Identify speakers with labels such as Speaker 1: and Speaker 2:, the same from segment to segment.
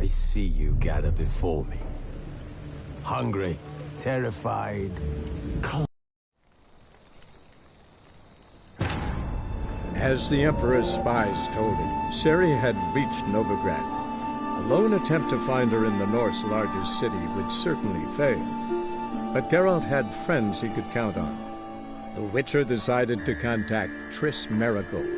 Speaker 1: see you gather before me. Hungry, terrified,
Speaker 2: As the Emperor's spies told him, Ciri had reached Novigrad. A lone attempt to find her in the North's largest city would certainly fail. But Geralt had friends he could count on. The Witcher decided to contact Triss Merigold.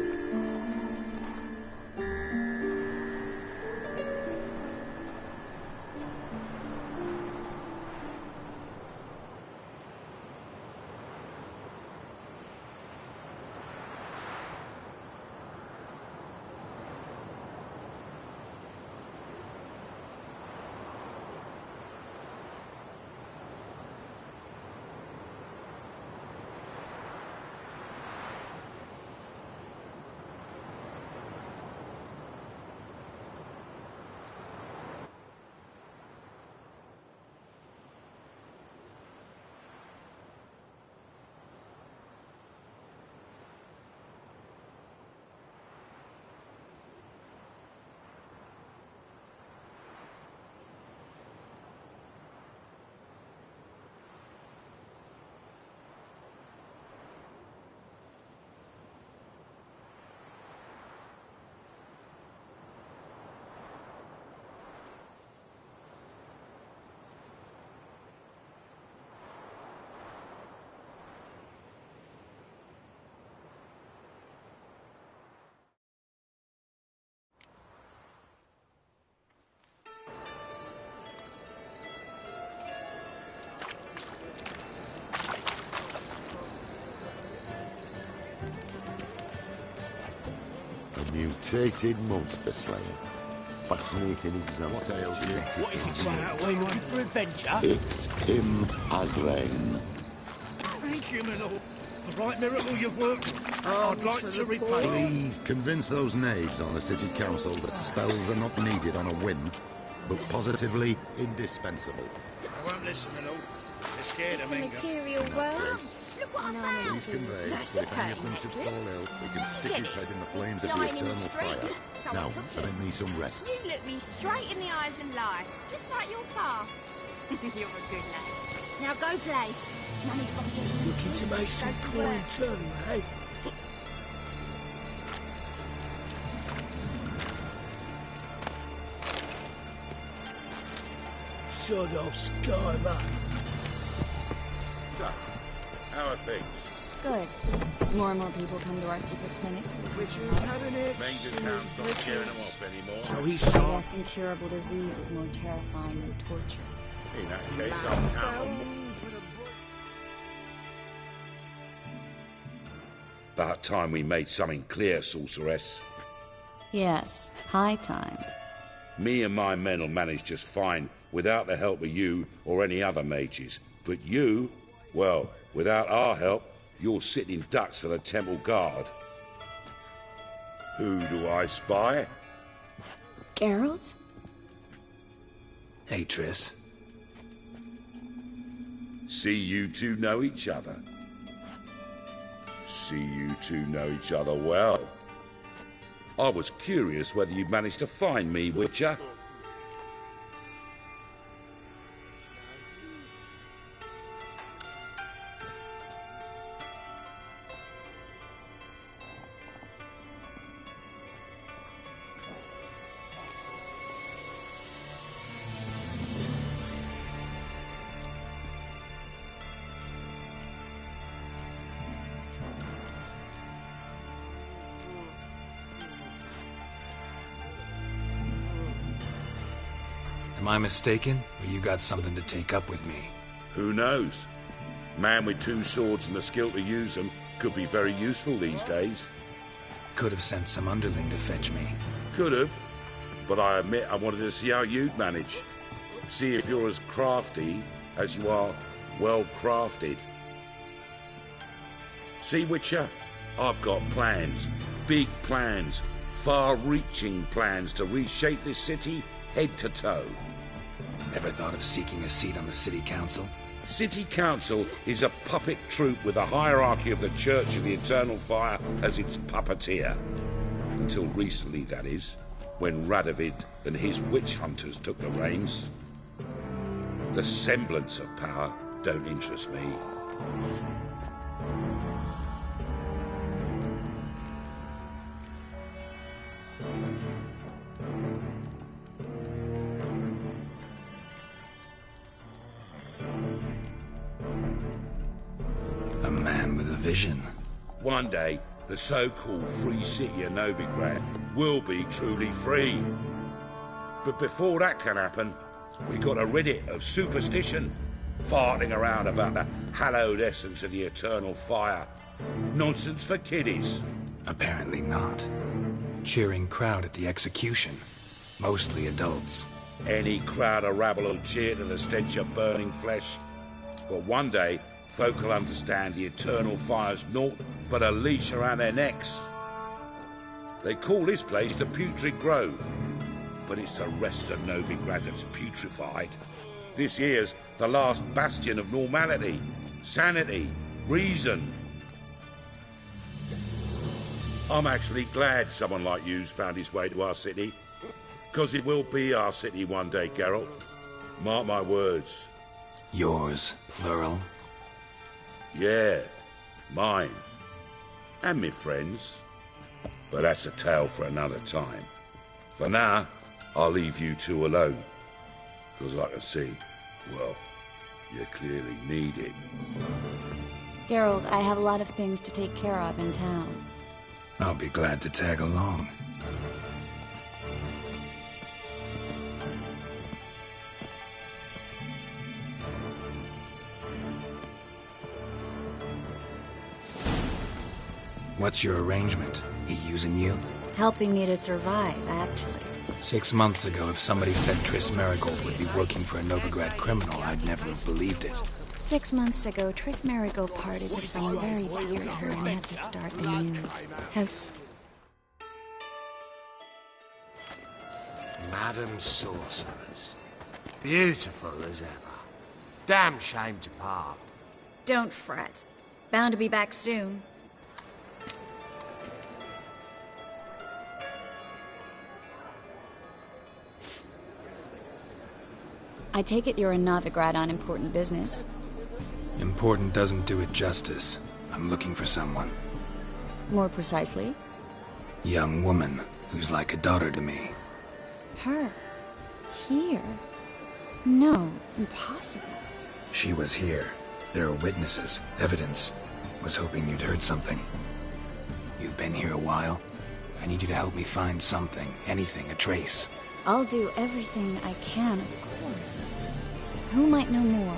Speaker 3: Mutated monster slayer. Fascinating example.
Speaker 1: What ails you? What is it, Quiet? We're looking for adventure?
Speaker 3: Picked him again.
Speaker 4: Thank you, my lord. A right miracle you've worked. I'd like to repay.
Speaker 3: Please convince those knaves on the city council that spells are not needed on a whim, but positively indispensable.
Speaker 4: I won't listen, my lord. They're scared of me.
Speaker 5: It's a material world.
Speaker 6: Look what I found!
Speaker 3: Please convey that if any of them should fall ill, we can stick his head in the flames of the eternal fire. Now, let me some rest.
Speaker 5: You look me straight in the eyes and lie, just like your pa. You're a good lad. Now go play. Mummy's got to get some
Speaker 4: Looking to make some coin too, eh? Sod off, Skylar.
Speaker 7: So, how are things?
Speaker 5: Good. More and more people come to our secret clinics.
Speaker 4: Which is having it.
Speaker 7: Rangers Town's not cheering them off anymore.
Speaker 4: So he's shot.
Speaker 5: Yes, incurable disease is more terrifying than torture.
Speaker 7: In that case, I'll count on... About time we made something clear, sorceress.
Speaker 5: Yes, high time.
Speaker 7: Me and my men will manage just fine without the help of you or any other mages. But you, well, without our help, you're sitting ducks for the temple guard. Who do I spy?
Speaker 5: Geralt?
Speaker 1: Hey, Triss.
Speaker 7: See you two know each other. See you two know each other well. I was curious whether you'd managed to find me, Witcher.
Speaker 1: Am I mistaken, or you got something to take up with me?
Speaker 7: Who knows? Man with two swords and the skill to use them could be very useful these days.
Speaker 1: Could have sent some underling to fetch me.
Speaker 7: Could have, but I admit I wanted to see how you'd manage. See if you're as crafty as you are well crafted. See, Witcher, I've got plans, big plans, far-reaching plans to reshape this city head to toe.
Speaker 1: Ever thought of seeking a seat on the city council?
Speaker 7: City Council is a puppet troupe with a hierarchy of the Church of the Eternal Fire as its puppeteer. Until recently, that is. when Radovid and his witch hunters took the reins. The semblance of power don't interest me.
Speaker 1: A man with a vision.
Speaker 7: One day, the so-called free city of Novigrad will be truly free. But before that can happen, we got to rid it of superstition, farting around about the hallowed essence of the eternal fire. Nonsense for kiddies.
Speaker 1: Apparently not. Cheering crowd at the execution. Mostly adults.
Speaker 7: Any crowd of rabble will cheer to the stench of burning flesh. But one day, folk will understand the eternal fire's naught but a leash around their necks. They call this place the Putrid Grove, but it's the rest of Novigrad that's putrefied. This here's the last bastion of normality, sanity, reason. I'm actually glad someone like you's found his way to our city, because it will be our city one day, Geralt. Mark my words.
Speaker 1: Yours, plural.
Speaker 7: Yeah, mine. And me friends. But that's a tale for another time. For now, I'll leave you two alone. Because I can see, well, you clearly need it.
Speaker 6: Geralt, I have a lot of things to take care of in town.
Speaker 1: I'll be glad to tag along. What's your arrangement? He using you?
Speaker 6: Helping me to survive, actually.
Speaker 1: 6 months ago, if somebody said Triss Marigold would be working for a Novigrad criminal, I'd never have believed it.
Speaker 6: 6 months ago, Triss Marigold parted with someone very dear to her and had to start anew.
Speaker 8: Madam Sorceress. Beautiful as ever. Damn shame to part.
Speaker 6: Don't fret. Bound to be back soon. I take it you're in Novigrad on important business.
Speaker 1: Important doesn't do it justice. I'm looking for someone.
Speaker 6: More precisely?
Speaker 1: Young woman who's like a daughter to me.
Speaker 6: Her? Here? No, impossible.
Speaker 1: She was here. There are witnesses, evidence. Was hoping you'd heard something. You've been here a while. I need you to help me find something, anything, a trace.
Speaker 6: I'll do everything I can, of course. Who might know more?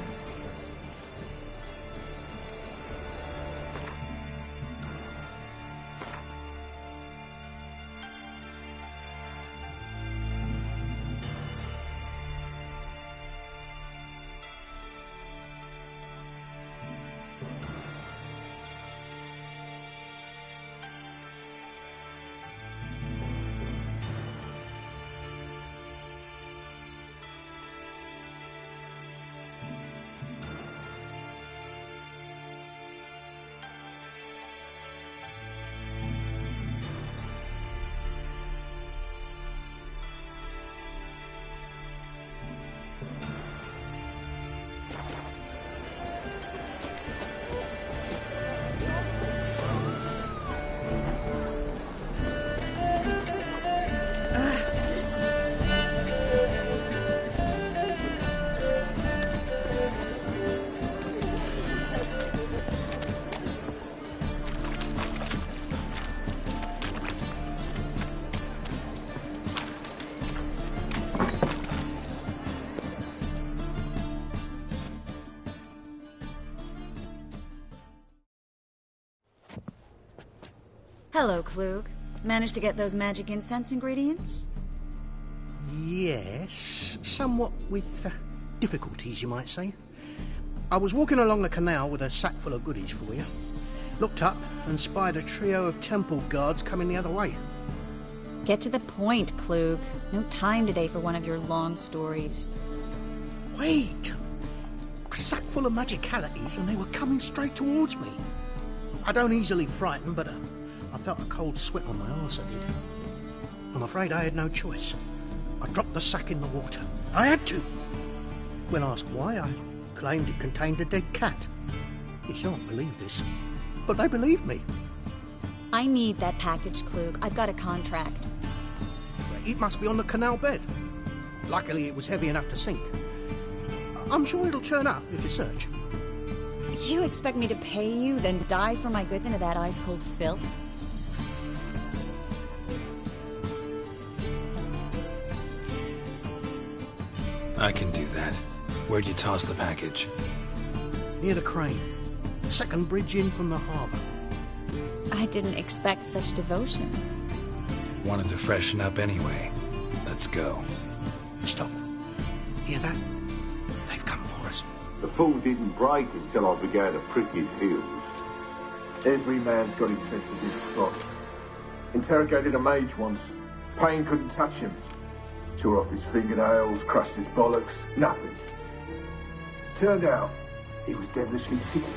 Speaker 6: Hello, Klug. Managed to get those magic incense ingredients?
Speaker 9: Yes, somewhat with difficulties, you might say. I was walking along the canal with a sack full of goodies for you. Looked up and spied a trio of temple guards coming the other way.
Speaker 6: Get to the point, Klug. No time today for one of your long stories.
Speaker 9: Wait! A sack full of magicalities and they were coming straight towards me. I don't easily frighten, but I felt a cold sweat on my arse, I did. I'm afraid I had no choice. I dropped the sack in the water. I had to. When asked why, I claimed it contained a dead cat. You shan't believe this, but they believed me.
Speaker 10: I need that package, Klug. I've got a contract.
Speaker 9: It must be on the canal bed. Luckily, it was heavy enough to sink. I'm sure it'll turn up if you search.
Speaker 10: You expect me to pay you, then dive for my goods into that ice-cold filth?
Speaker 1: I can do that. Where'd you toss the package?
Speaker 9: Near the crane. Second bridge in from the harbour.
Speaker 10: I didn't expect such devotion.
Speaker 1: Wanted to freshen up anyway. Let's go.
Speaker 9: Stop. Hear that? They've come for us.
Speaker 11: The fall didn't break until I began to prick his heels. Every man's got his sensitive spots. Interrogated a mage once. Pain couldn't touch him. Tore off his fingernails, crushed his bollocks, nothing. Turned out, he was devilishly ticklish.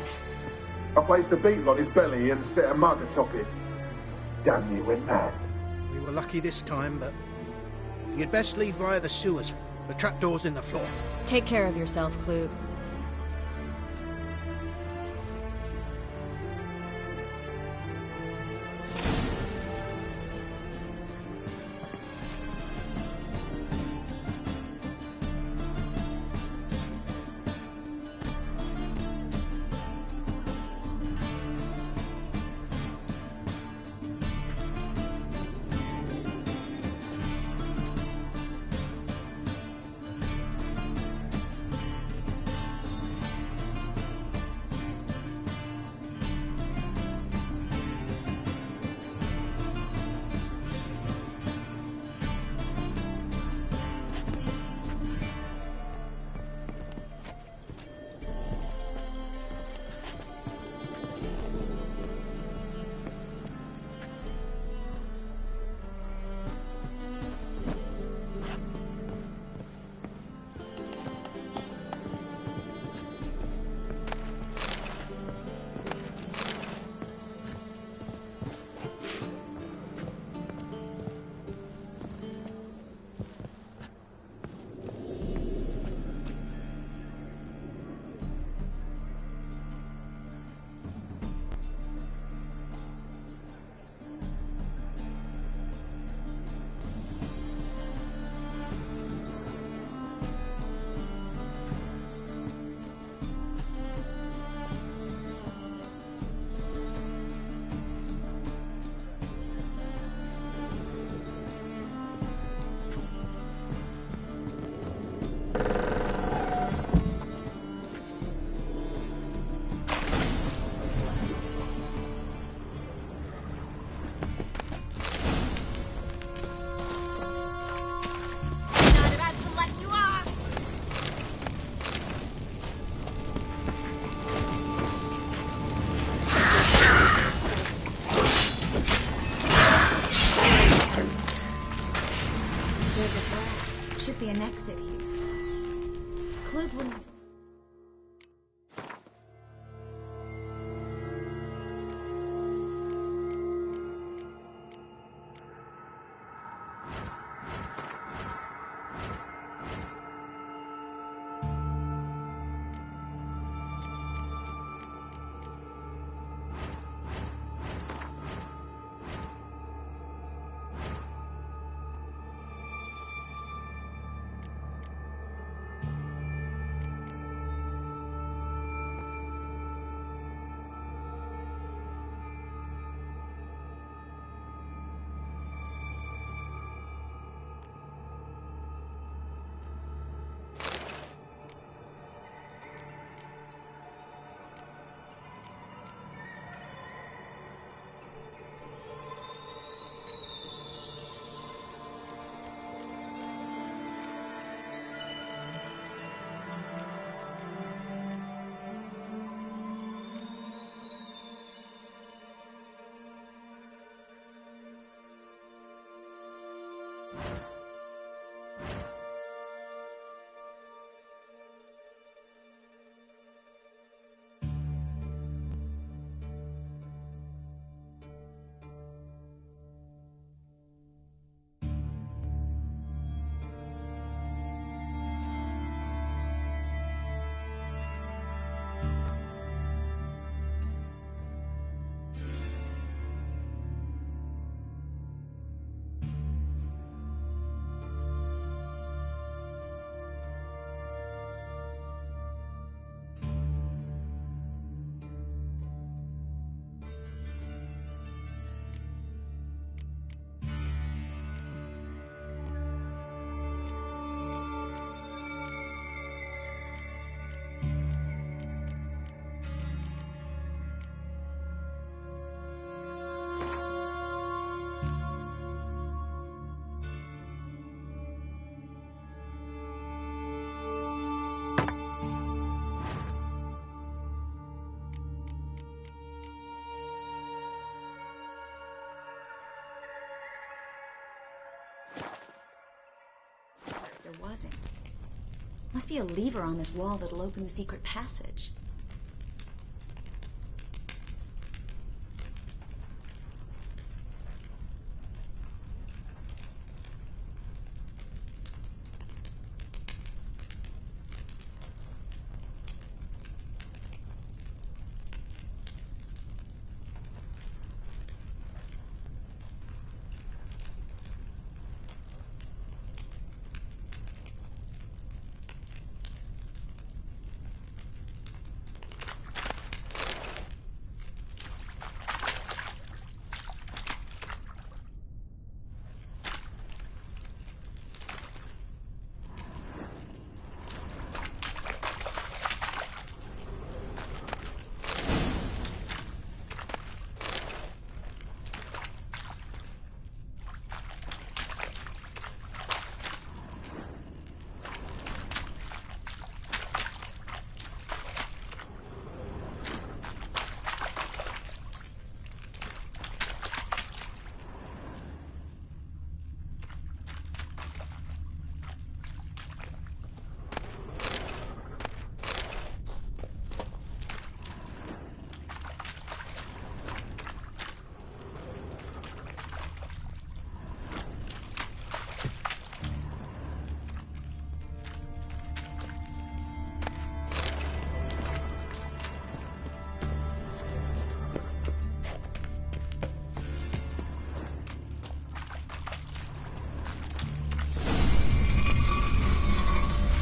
Speaker 11: I placed a beetle on his belly and set a mug atop it. Damn near went mad.
Speaker 9: We were lucky this time, but you'd best leave via the sewers. The trapdoor's in the floor.
Speaker 10: Take care of yourself, Klug.
Speaker 6: Should be an exit here. Klug wouldn't have...
Speaker 10: there wasn't. Must be a lever on this wall that'll open the secret passage.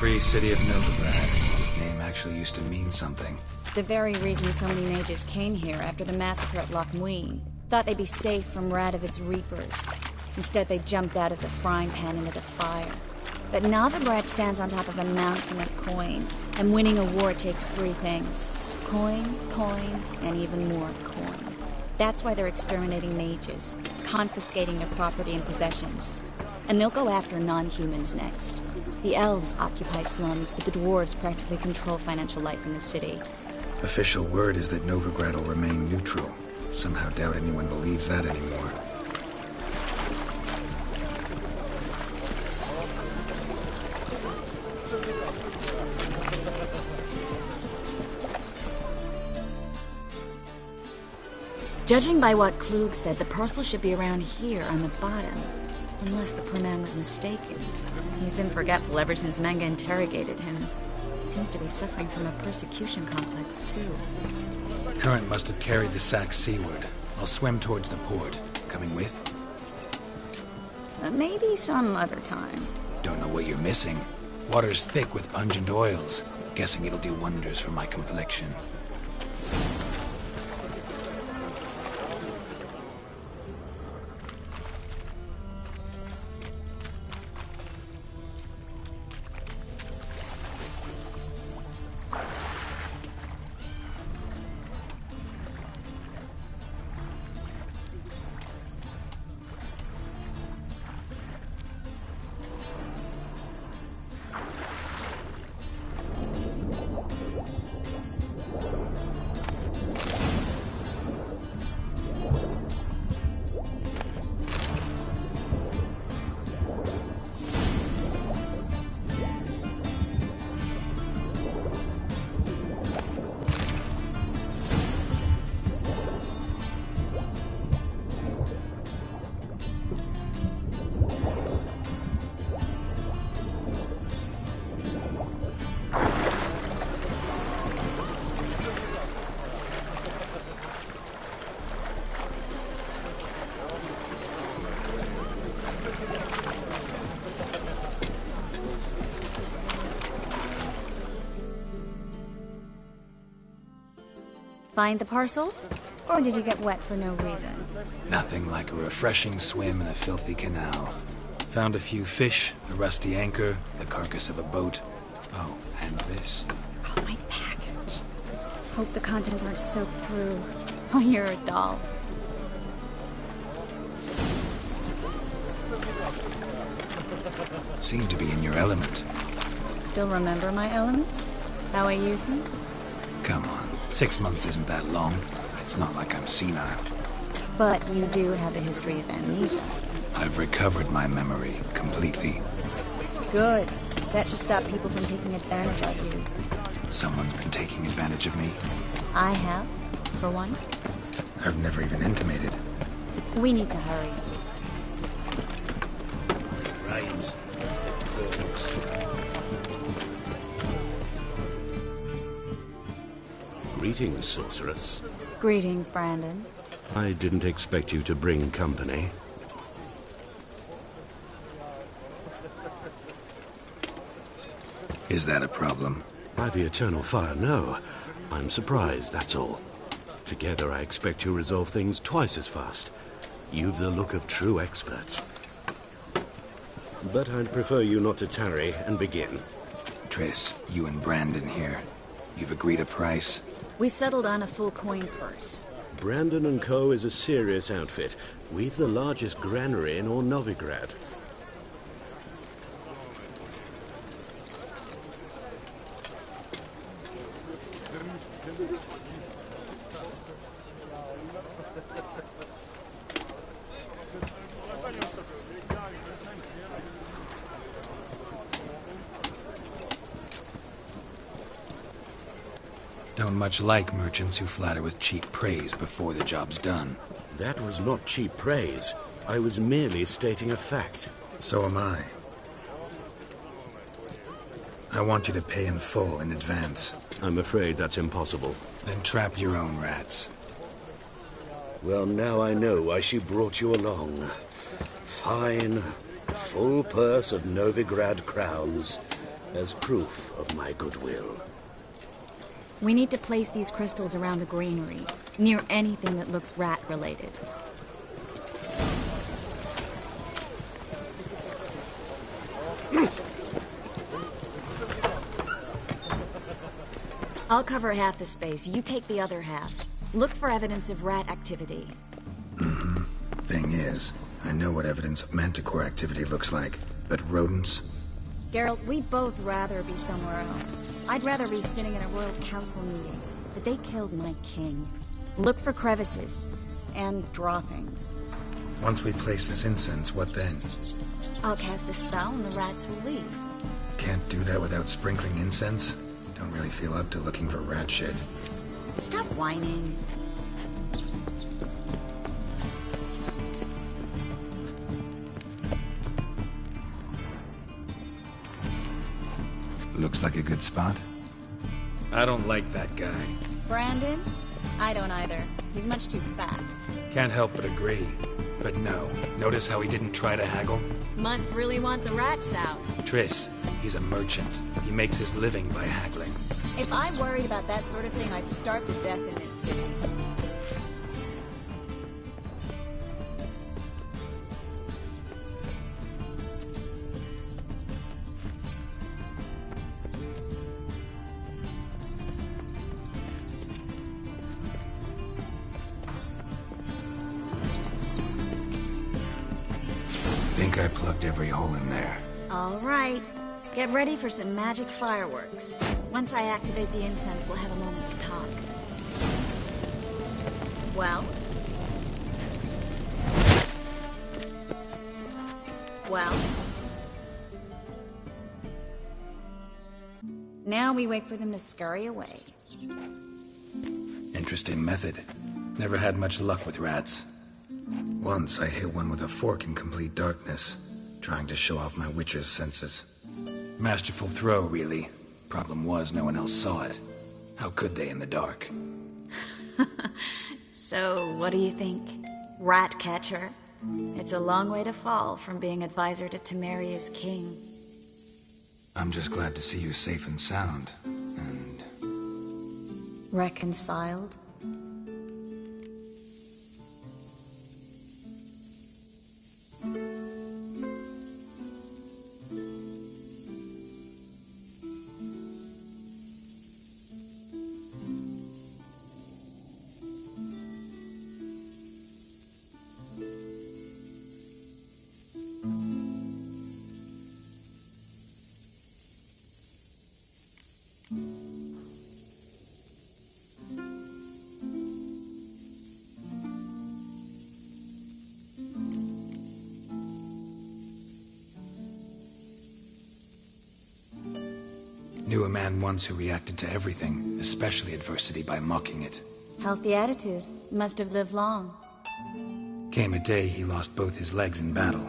Speaker 1: Free City of Novigrad. Name actually used to mean something.
Speaker 10: The very reason so many mages came here after the massacre at Loch Muin. Thought they'd be safe from Radovid's reapers. Instead, they jumped out of the frying pan into the fire. But Novigrad stands on top of a mountain of coin, and winning a war takes three things. Coin, coin, and even more coin. That's why they're exterminating mages, confiscating their property and possessions. And they'll go after non-humans next. The elves occupy slums, but the dwarves practically control financial life in the city.
Speaker 1: Official word is that Novigrad will remain neutral. Somehow doubt anyone believes that anymore.
Speaker 10: Judging by what Klug said, the parcel should be around here on the bottom. Unless the poor man was mistaken. He's been forgetful ever since Manga interrogated him. Seems to be suffering from a persecution complex, too.
Speaker 1: Current must have carried the sack seaward. I'll swim towards the port. Coming with?
Speaker 10: Maybe some other time.
Speaker 1: Don't know what you're missing. Water's thick with pungent oils. Guessing it'll do wonders for my complexion.
Speaker 10: Find the parcel? Or did you get wet for no reason?
Speaker 1: Nothing like a refreshing swim in a filthy canal. Found a few fish, a rusty anchor, the carcass of a boat. Oh, and this.
Speaker 10: Oh, my package. Hope the contents aren't soaked through. Oh, you're a doll.
Speaker 1: Seem to be in your element.
Speaker 10: Still remember my elements? How I use them?
Speaker 1: Come on. 6 months isn't that long. It's not like I'm senile.
Speaker 10: But you do have a history of amnesia.
Speaker 1: I've recovered my memory completely.
Speaker 10: Good. That should stop people from taking advantage of you.
Speaker 1: Someone's been taking advantage of me.
Speaker 10: I have, for one.
Speaker 1: I've never even intimated.
Speaker 10: We need to hurry.
Speaker 7: Rains. Talks.
Speaker 12: Greetings, sorceress.
Speaker 10: Greetings, Brandon.
Speaker 12: I didn't expect you to bring company.
Speaker 1: Is that a problem?
Speaker 12: By the eternal fire, no. I'm surprised, that's all. Together, I expect you resolve things twice as fast. You've the look of true experts. But I'd prefer you not to tarry and begin.
Speaker 1: Triss, you and Brandon here. You've agreed a price?
Speaker 10: We settled on a full coin purse.
Speaker 12: Brandon & Co. is a serious outfit. We've the largest granary in all Novigrad.
Speaker 1: Don't much like merchants who flatter with cheap praise before the job's done.
Speaker 12: That was not cheap praise. I was merely stating a fact.
Speaker 1: So am I. I want you to pay in full in advance.
Speaker 12: I'm afraid that's impossible.
Speaker 1: Then trap your own rats.
Speaker 12: Well, now I know why she brought you along. Fine, full purse of Novigrad crowns as proof of my goodwill.
Speaker 10: We need to place these crystals around the granary, near anything that looks rat-related. I'll cover half the space, you take the other half. Look for evidence of rat activity.
Speaker 1: Mm-hmm. Thing is, I know what evidence of manticore activity looks like, but rodents?
Speaker 10: Geralt, we'd both rather be somewhere else. I'd rather be sitting in a royal council meeting, but they killed my king. Look for crevices, and droppings.
Speaker 1: Once we place this incense, what then?
Speaker 10: I'll cast a spell and the rats will leave.
Speaker 1: Can't do that without sprinkling incense? Don't really feel up to looking for rat shit.
Speaker 10: Stop whining.
Speaker 1: Looks like a good spot. I don't like that guy.
Speaker 10: Brandon? I don't either. He's much too fat.
Speaker 1: Can't help but agree. But no, notice how he didn't try to haggle?
Speaker 10: Must really want the rats out.
Speaker 1: Triss, he's a merchant. He makes his living by haggling.
Speaker 10: If I worried about that sort of thing, I'd starve to death in this city.
Speaker 1: Think I plugged every hole in there.
Speaker 10: All right. Get ready for some magic fireworks. Once I activate the incense, we'll have a moment to talk. Well? Well? Now we wait for them to scurry away.
Speaker 1: Interesting method. Never had much luck with rats. Once I hit one with a fork in complete darkness, trying to show off my witcher's senses. Masterful throw, really. Problem was, no one else saw it. How could they in the dark?
Speaker 10: So, what do you think? Rat catcher? It's a long way to fall from being advisor to Temeria's king.
Speaker 1: I'm just glad to see you safe and sound, and...
Speaker 10: Reconciled?
Speaker 1: Knew a man once who reacted to everything, especially adversity, by mocking it.
Speaker 10: Healthy attitude. Must have lived long.
Speaker 1: Came a day he lost both his legs in battle.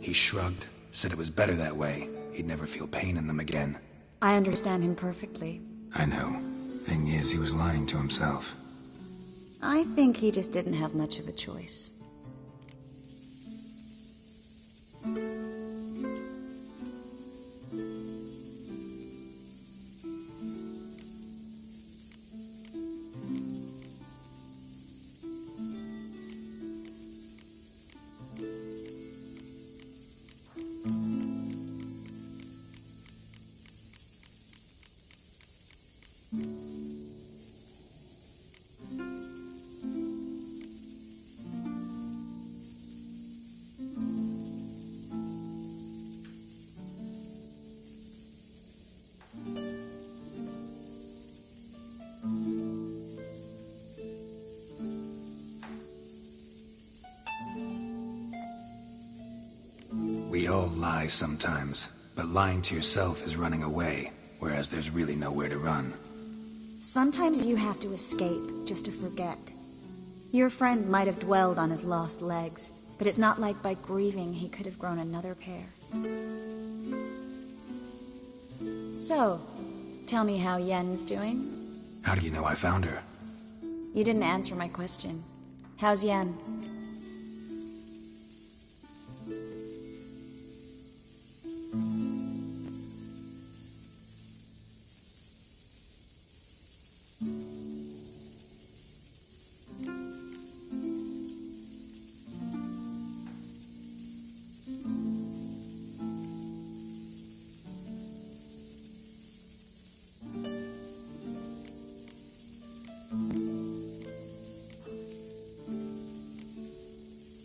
Speaker 1: He shrugged, said it was better that way. He'd never feel pain in them again.
Speaker 10: I understand him perfectly.
Speaker 1: I know. Thing is, he was lying to himself.
Speaker 10: I think he just didn't have much of a choice.
Speaker 1: We all lie sometimes, but lying to yourself is running away, whereas there's really nowhere to run.
Speaker 10: Sometimes you have to escape just to forget. Your friend might have dwelled on his lost legs, but it's not like by grieving he could have grown another pair. So, tell me how Yen's doing?
Speaker 1: How do you know I found her?
Speaker 10: You didn't answer my question. How's Yen?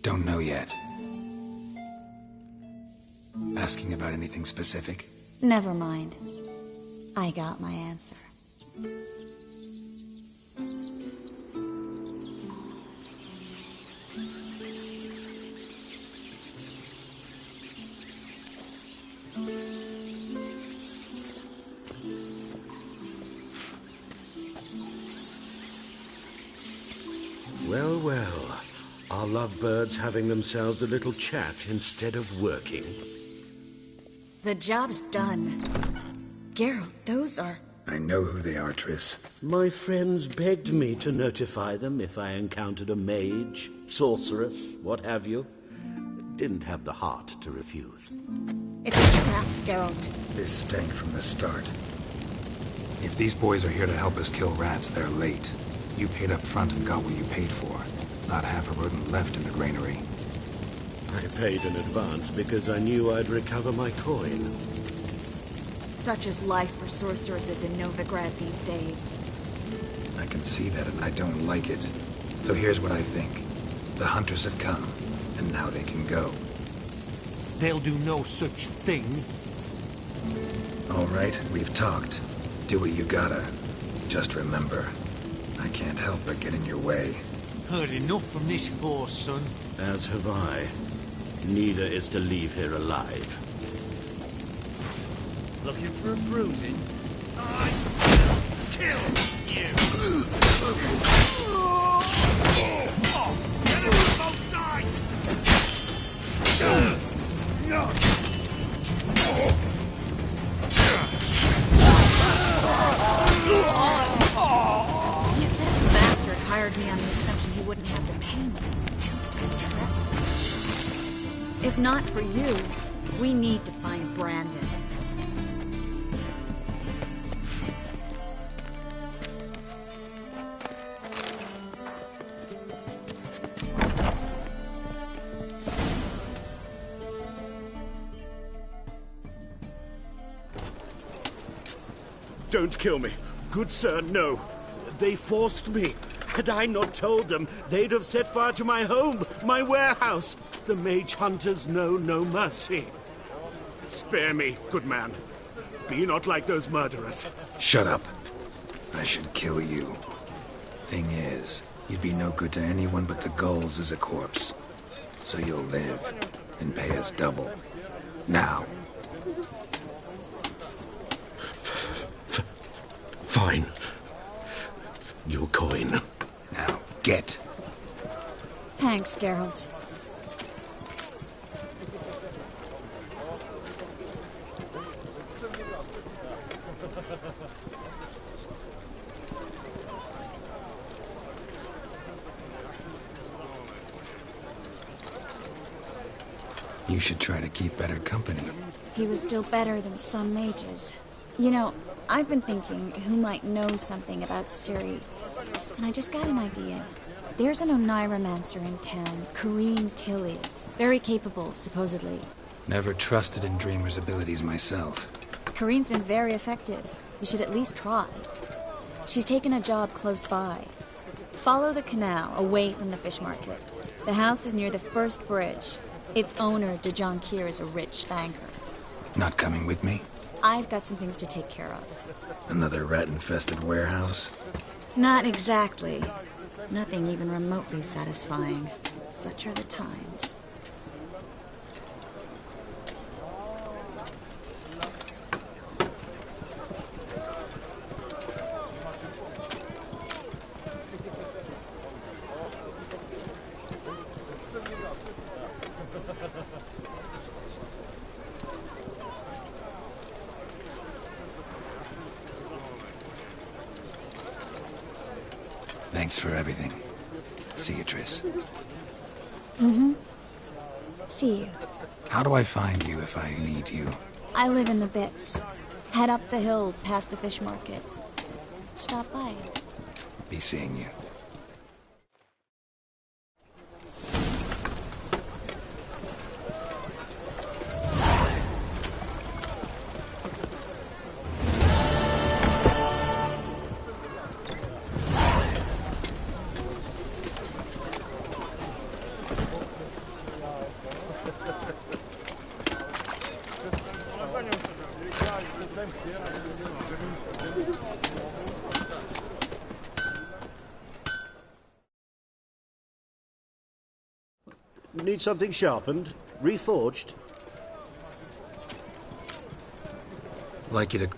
Speaker 1: Don't know yet. Asking about anything specific?
Speaker 10: Never mind. I got my answer.
Speaker 12: Well, well. Are lovebirds having themselves a little chat instead of working?
Speaker 10: The job's done. Geralt, those are...
Speaker 1: I know who they are, Triss.
Speaker 12: My friends begged me to notify them if I encountered a mage, sorceress, what have you. Didn't have the heart to refuse.
Speaker 10: It's a trap, Geralt.
Speaker 1: This stank from the start. If these boys are here to help us kill rats, they're late. You paid up front and got what you paid for. Not half a rodent left in the granary.
Speaker 12: I paid in advance because I knew I'd recover my coin.
Speaker 10: Such is life for sorceresses in Novigrad these days.
Speaker 1: I can see that and I don't like it. So here's what I think. The hunters have come, and now they can go.
Speaker 4: They'll do no such thing.
Speaker 1: All right, we've talked. Do what you gotta. Just remember, I can't help but get in your way.
Speaker 4: Heard enough from this horse, son.
Speaker 12: As have I. Neither is to leave here alive.
Speaker 4: Looking for a bruising? I still kill you! Get him from both sides!
Speaker 10: That bastard hired me on the assumption he wouldn't have to pay me. Good trip. If not for you, we need to find Brandon.
Speaker 12: Don't kill me. Good sir, no. They forced me. Had I not told them, they'd have set fire to my home, my warehouse. The mage hunters know no mercy. Spare me, good man. Be not like those murderers.
Speaker 1: Shut up. I should kill you. Thing is, you'd be no good to anyone but the gulls as a corpse. So you'll live and pay us double. Now.
Speaker 12: Fine. Your coin.
Speaker 1: Now, get.
Speaker 10: Thanks, Geralt.
Speaker 1: You should try to keep better company.
Speaker 10: He was still better than some mages. You know, I've been thinking who might know something about Ciri. And I just got an idea. There's an Oneiromancer in town, Kareen Tilly. Very capable, supposedly.
Speaker 1: Never trusted in Dreamer's abilities myself.
Speaker 10: Kareen's been very effective. You should at least try. She's taken a job close by. Follow the canal, away from the fish market. The house is near the first bridge. Its owner, De Jonquier, is a rich banker.
Speaker 1: Not coming with me?
Speaker 10: I've got some things to take care of.
Speaker 1: Another rat-infested warehouse?
Speaker 10: Not exactly. Nothing even remotely satisfying. Such are the times.
Speaker 1: Thanks for everything. See you, Triss.
Speaker 10: Mm-hmm. See you.
Speaker 1: How do I find you if I need you?
Speaker 10: I live in the Bits. Head up the hill past the fish market. Stop by.
Speaker 1: Be seeing you.
Speaker 13: Need something sharpened? Reforged?
Speaker 1: Like you to...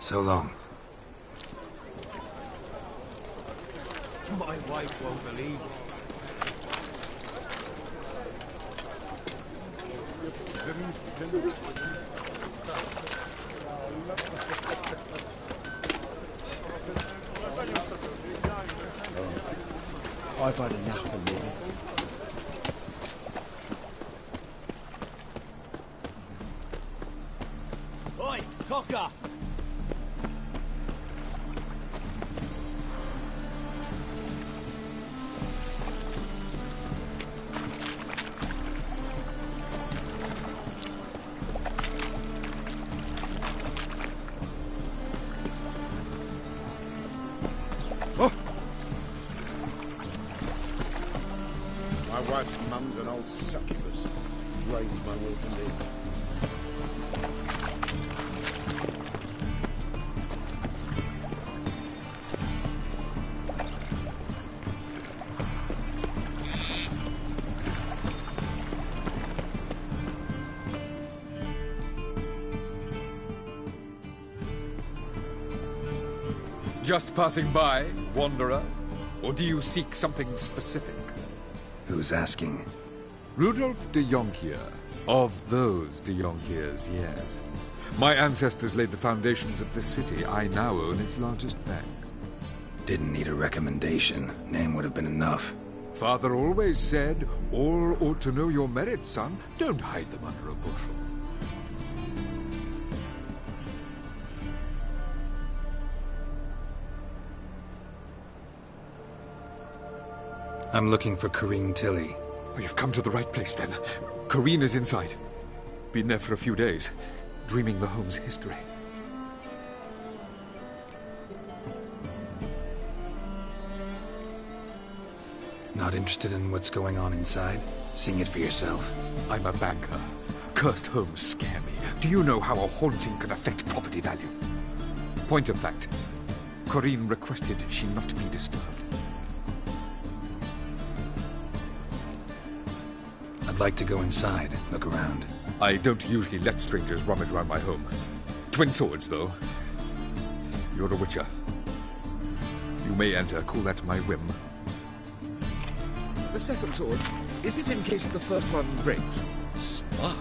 Speaker 1: So long.
Speaker 4: My wife won't believe it.
Speaker 14: I've had enough of living.
Speaker 4: Oi, cocker!
Speaker 7: My wife's mum's an old succubus. Drains my will to live.
Speaker 15: Just passing by, wanderer? Or do you seek something specific?
Speaker 1: Who's asking?
Speaker 15: Rudolf de Jonkier. Of those de Jonkiers, yes. My ancestors laid the foundations of this city. I now own its largest bank.
Speaker 1: Didn't need a recommendation. Name would have been enough.
Speaker 15: Father always said, all ought to know your merits, son. Don't hide them under a bushel.
Speaker 1: I'm looking for Corrine Tilly.
Speaker 15: Oh, you've come to the right place, then. Corrine is inside. Been there for a few days, dreaming the home's history.
Speaker 1: Not interested in what's going on inside? Seeing it for yourself?
Speaker 15: I'm a banker. Cursed homes scare me. Do you know how a haunting can affect property value? Point of fact, Corrine requested she not be disturbed.
Speaker 1: I'd like to go inside, look around.
Speaker 15: I don't usually let strangers rummage around my home. Twin swords, though. You're a witcher. You may enter, call that my whim. The second sword, is it in case the first one breaks? Smart.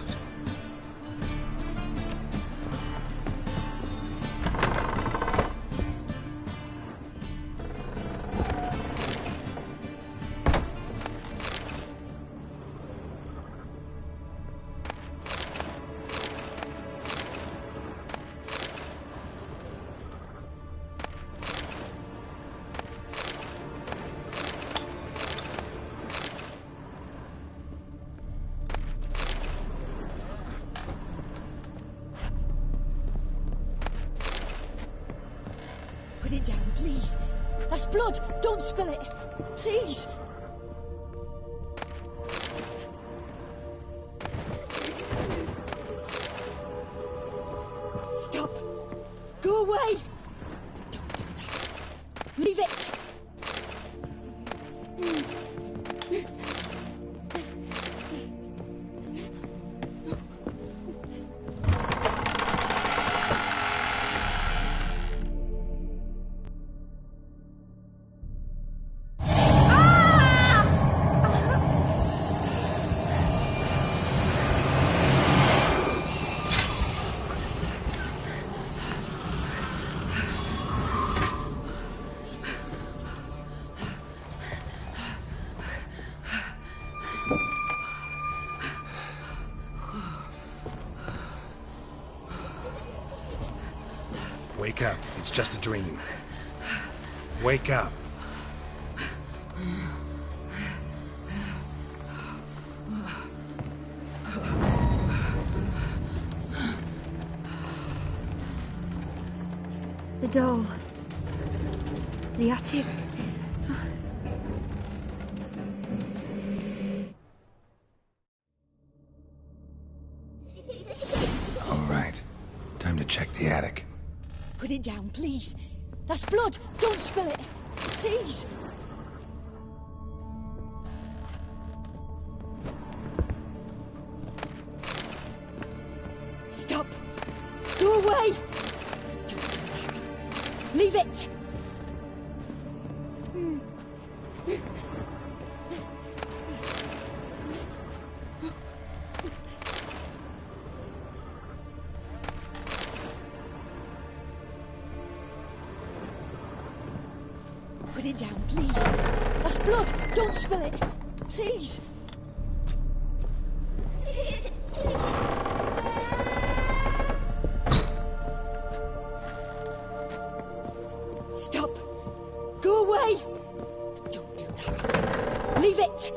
Speaker 16: Put it down, please. That's blood. Don't spill it. Please. Stop. Go away. Don't do that. Leave it.
Speaker 1: Wake up. It's just a dream. Wake up.
Speaker 16: The doll. The attic.
Speaker 1: All right. Time to check the attic.
Speaker 16: Put it down, please. That's blood. Don't spill it. Please. Stop. Go away. Don't do that. Leave it! Put it down, please. That's blood. Don't spill it. Please. Stop. Go away. Don't do that. Leave it.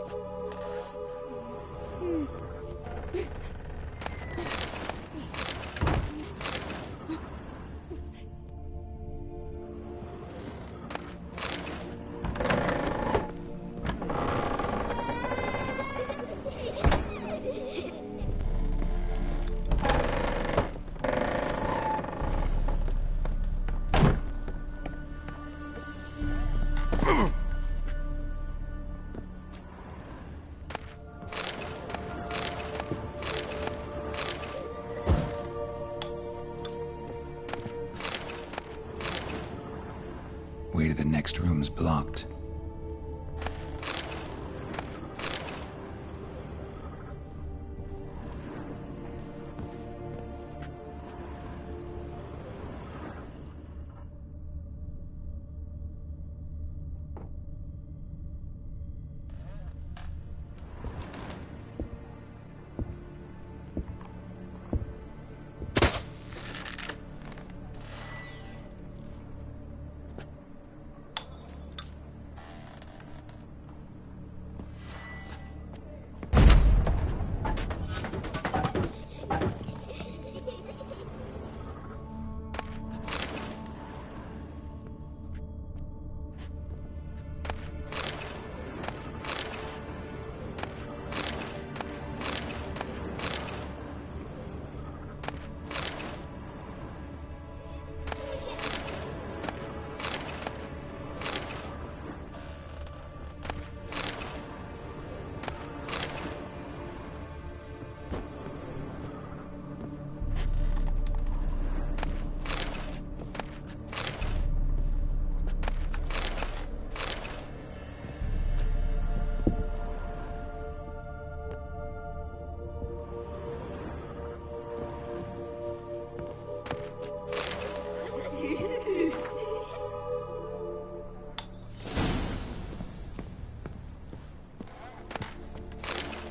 Speaker 1: Way to the next room's blocked.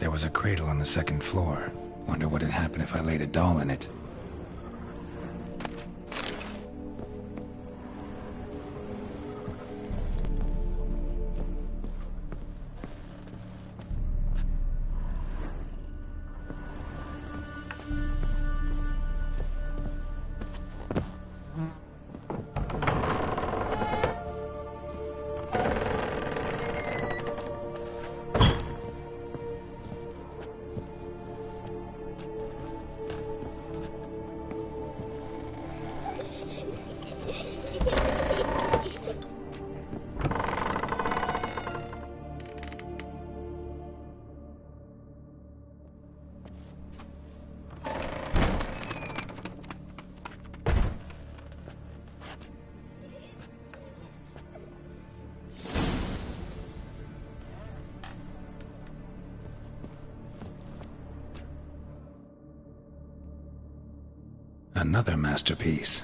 Speaker 1: There was a cradle on the second floor. Wonder what had happened if I laid a doll in it. Another masterpiece.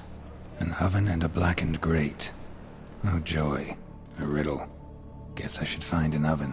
Speaker 1: An oven and a blackened grate. Oh joy. A riddle. Guess I should find an oven.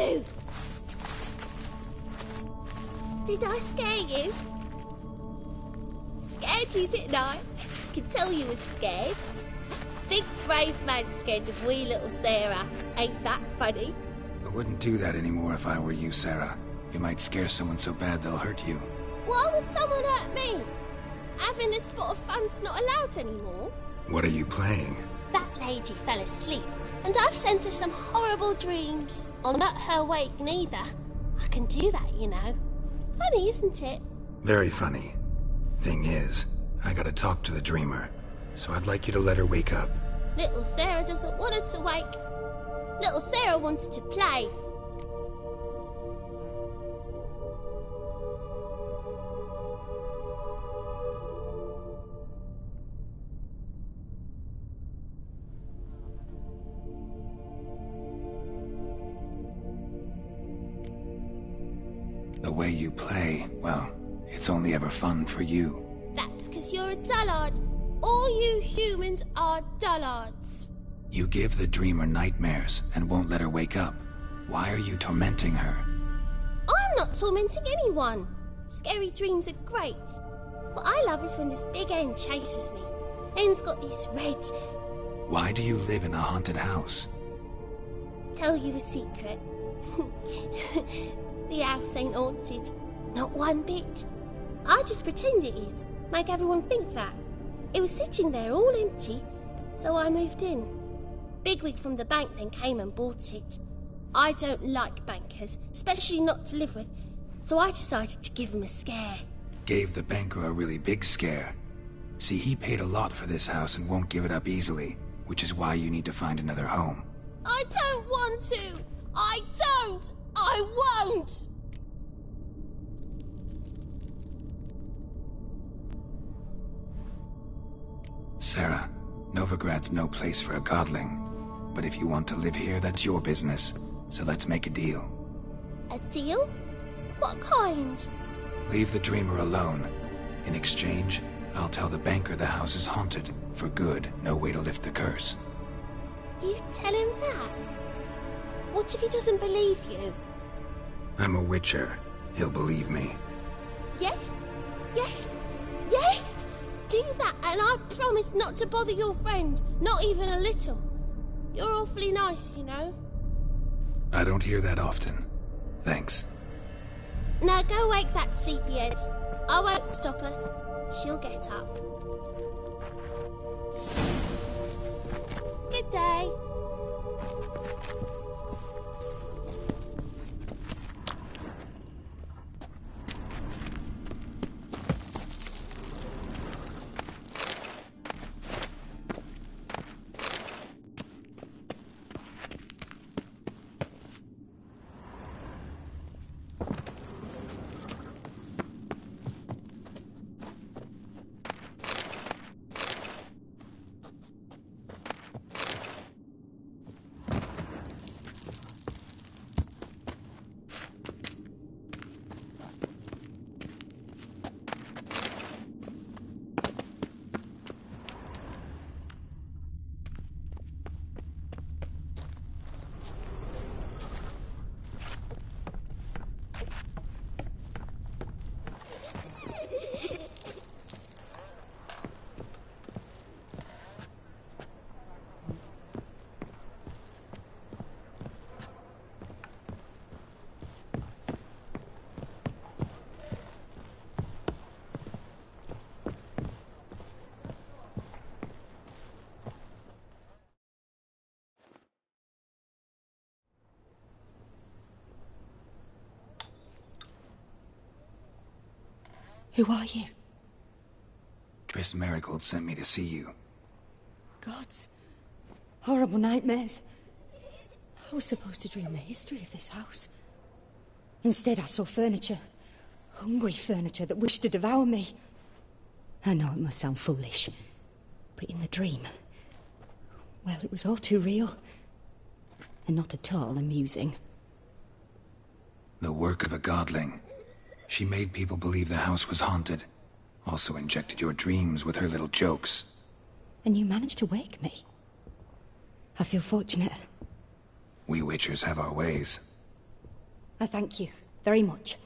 Speaker 17: you! Did I scare you? Scared you, didn't I? I can tell you was scared. Big brave man scared of wee little Sarah. Ain't that funny?
Speaker 1: I wouldn't do that anymore if I were you, Sarah. You might scare someone so bad they'll hurt you.
Speaker 17: Why would someone hurt me? Having a spot of fun's not allowed anymore.
Speaker 1: What are you playing?
Speaker 17: That lady fell asleep, and I've sent her some horrible dreams. I'll not her wake neither. I can do that, you know. Funny, isn't it?
Speaker 1: Very funny. Thing is, I gotta talk to the dreamer, so I'd like you to let her wake up.
Speaker 17: Little Sarah doesn't want her to wake. Little Sarah wants to play.
Speaker 1: The way you play, well, it's only ever fun for you.
Speaker 17: That's 'cause you're a dullard. All you humans are dullards.
Speaker 1: You give the dreamer nightmares and won't let her wake up. Why are you tormenting her?
Speaker 17: I'm not tormenting anyone. Scary dreams are great. What I love is when this big hen chases me. Hen's got these red...
Speaker 1: Why do you live in a haunted house?
Speaker 17: Tell you a secret. The house ain't haunted. Not one bit. I just pretend it is. Make everyone think that. It was sitting there all empty, so I moved in. Bigwig from the bank then came and bought it. I don't like bankers, especially not to live with, so I decided to give him a scare.
Speaker 1: Gave the banker a really big scare. See, he paid a lot for this house and won't give it up easily, which is why you need to find another home.
Speaker 17: I don't want to! I don't! I won't!
Speaker 1: Sarah, Novigrad's no place for a godling. But if you want to live here, that's your business. So let's make a deal.
Speaker 17: A deal? What kind?
Speaker 1: Leave the dreamer alone. In exchange, I'll tell the banker the house is haunted. For good, no way to lift the curse.
Speaker 17: You tell him that? What if he doesn't believe you?
Speaker 1: I'm a witcher. He'll believe me.
Speaker 17: Yes, yes, yes! Do that and I promise not to bother your friend, not even a little. You're awfully nice, you know.
Speaker 1: I don't hear that often. Thanks.
Speaker 17: Now go wake that sleepyhead. I won't stop her. She'll get up. Good day.
Speaker 16: Who are you?
Speaker 1: Triss Marigold sent me to see you.
Speaker 16: Gods. Horrible nightmares. I was supposed to dream the history of this house. Instead, I saw furniture. Hungry furniture that wished to devour me. I know it must sound foolish, but in the dream, well, it was all too real. And not at all amusing.
Speaker 1: The work of a godling. She made people believe the house was haunted. Also injected your dreams with her little jokes.
Speaker 16: And you managed to wake me. I feel fortunate.
Speaker 1: We witchers have our ways.
Speaker 16: I thank you very much.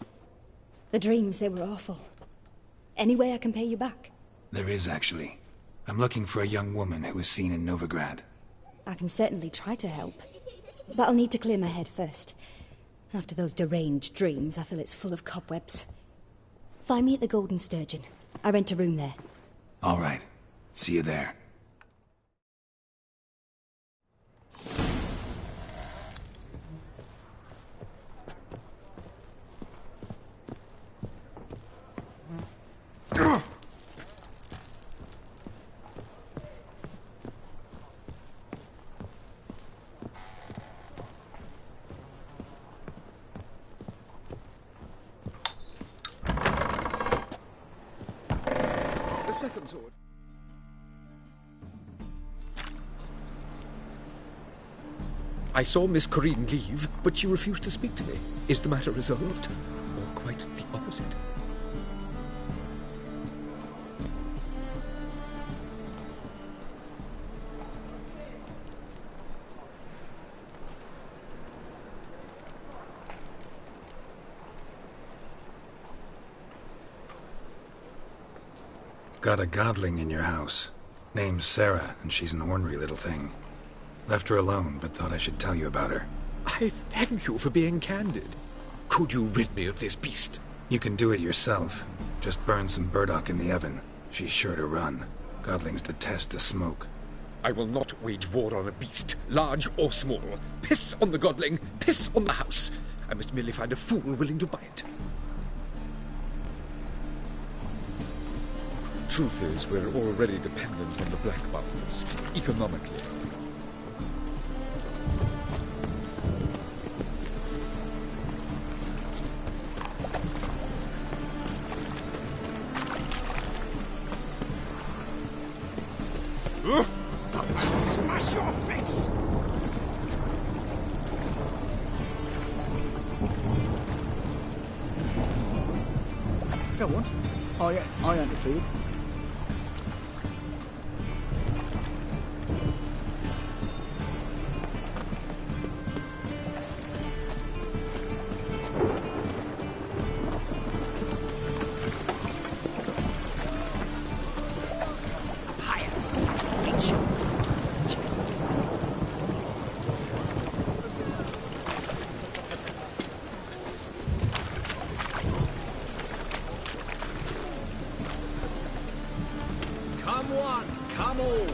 Speaker 16: The dreams, they were awful. Any way I can pay you back?
Speaker 1: There is, actually. I'm looking for a young woman who was seen in Novigrad.
Speaker 16: I can certainly try to help. But I'll need to clear my head first. After those deranged dreams, I feel it's full of cobwebs. Find me at the Golden Sturgeon. I rent a room there.
Speaker 1: All right. See you there.
Speaker 15: The second sword. I saw Miss Corinne leave, but she refused to speak to me. Is the matter resolved? Or quite the opposite?
Speaker 1: Got a godling in your house. Name's Sarah, and she's an ornery little thing. Left her alone, but thought I should tell you about her.
Speaker 15: I thank you for being candid. Could you rid me of this beast?
Speaker 1: You can do it yourself. Just burn some burdock in the oven. She's sure to run. Godlings detest the smoke.
Speaker 15: I will not wage war on a beast, large or small. Piss on the godling, piss on the house. I must merely find a fool willing to buy it. Truth is, we're already dependent on the black bubbles, economically.
Speaker 4: Smash your face!
Speaker 14: Go on. I interfered.
Speaker 4: Come one, come all.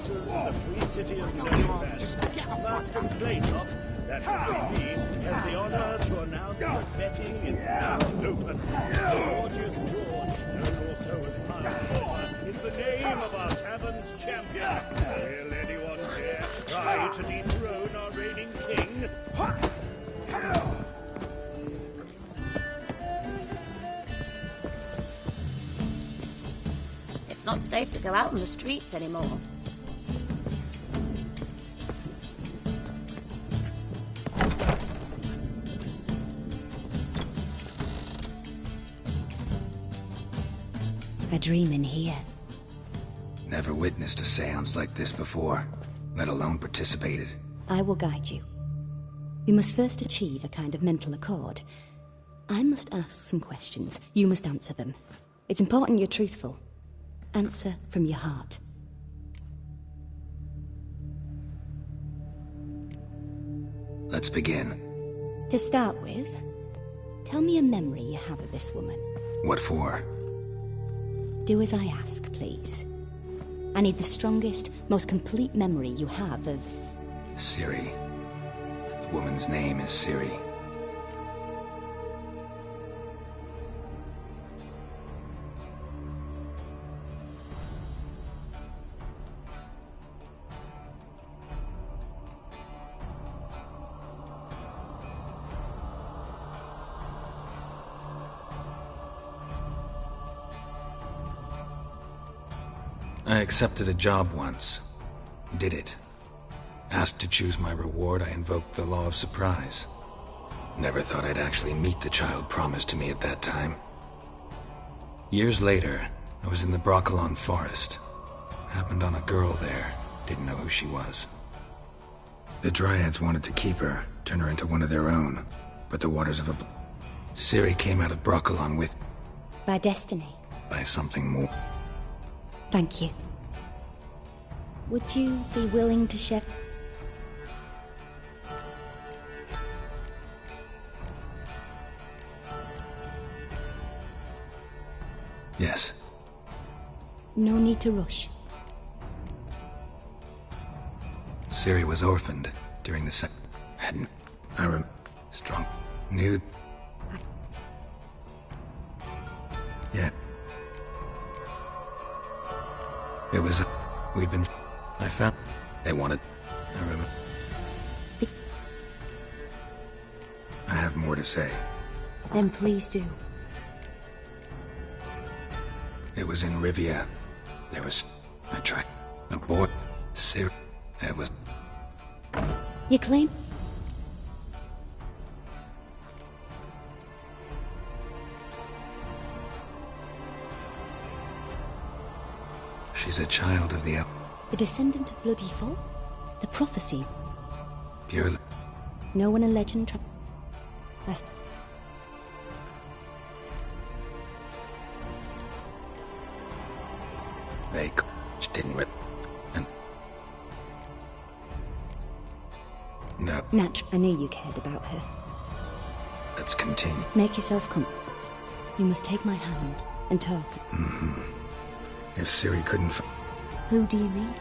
Speaker 18: of the free city of Novigrad, First and Claytop, that would be me, has the honor to announce that betting is now open. Gorgeous George, known also as Pineapple, is the name of our tavern's champion. Will anyone dare try to dethrone our reigning king?
Speaker 19: It's not safe to go out on the streets anymore.
Speaker 16: A dream in here.
Speaker 1: Never witnessed a seance like this before, let alone participated.
Speaker 16: I will guide you. You must first achieve a kind of mental accord. I must ask some questions. You must answer them. It's important you're truthful. Answer from your heart.
Speaker 1: Let's begin.
Speaker 16: To start with, tell me a memory you have of this woman.
Speaker 1: What for?
Speaker 16: Do as I ask, please. I need the strongest, most complete memory you have of...
Speaker 1: Ciri. The woman's name is Ciri. I accepted a job once. Did it. Asked to choose my reward, I invoked the law of surprise. Never thought I'd actually meet the child promised to me at that time. Years later, I was in the Broccolon forest. Happened on a girl there. Didn't know who she was. The Dryads wanted to keep her, turn her into one of their own. But the waters of Ciri came out of Broccolon with...
Speaker 16: By destiny.
Speaker 1: By something more.
Speaker 16: Thank you. Would you be willing to share...
Speaker 1: Yes.
Speaker 16: No need to rush.
Speaker 1: Ciri was orphaned during the hadn't... strong... knew... Yeah. It was we'd been... I found... They wanted... I remember... I have more to say.
Speaker 16: Then please do.
Speaker 1: It was in Rivia. There was... I tried... A boy... Ciri... It was...
Speaker 16: You claim?
Speaker 1: She's a child of the...
Speaker 16: A descendant of Bloody Fall? The prophecy?
Speaker 1: Purely...
Speaker 16: No one a legend That's...
Speaker 1: They didn't rip... And... No.
Speaker 16: Natch, I knew you cared about her.
Speaker 1: Let's continue.
Speaker 16: Make yourself You must take my hand and talk.
Speaker 1: Mm-hmm. If Ciri couldn't...
Speaker 16: Who do you mean?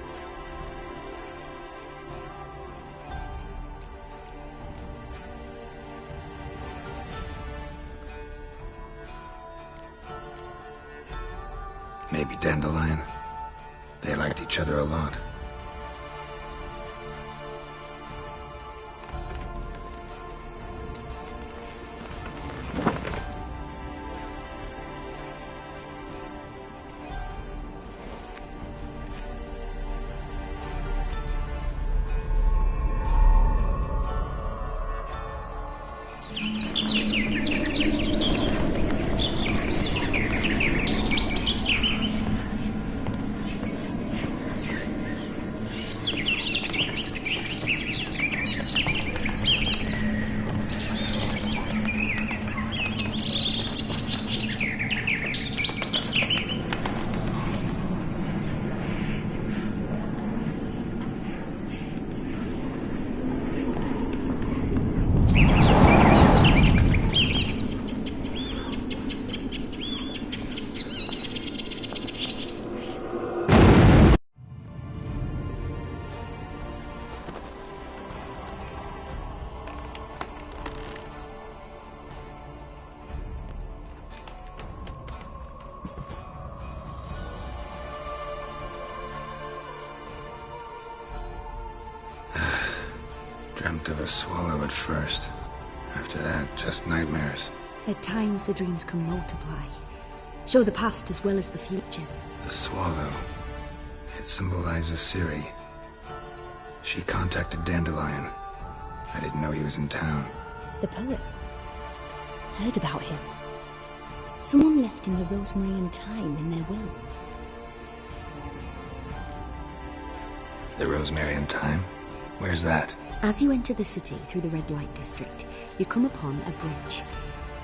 Speaker 1: Maybe Dandelion. They liked each other a lot. Dreamt of a swallow at first. After that, just nightmares.
Speaker 16: At times the dreams can multiply. Show the past as well as the future.
Speaker 1: The swallow. It symbolizes Ciri. She contacted Dandelion. I didn't know he was in town.
Speaker 16: The poet. Heard about him. Someone left him the rosemary and thyme in their will.
Speaker 1: The rosemary and thyme? Where's that?
Speaker 16: As you enter the city through the red light district, you come upon a bridge.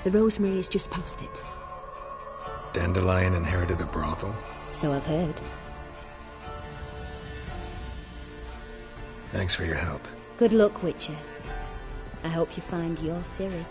Speaker 16: The rosemary is just past it.
Speaker 1: Dandelion inherited a brothel?
Speaker 16: So I've heard.
Speaker 1: Thanks for your help.
Speaker 16: Good luck, Witcher. I hope you find your Ciri.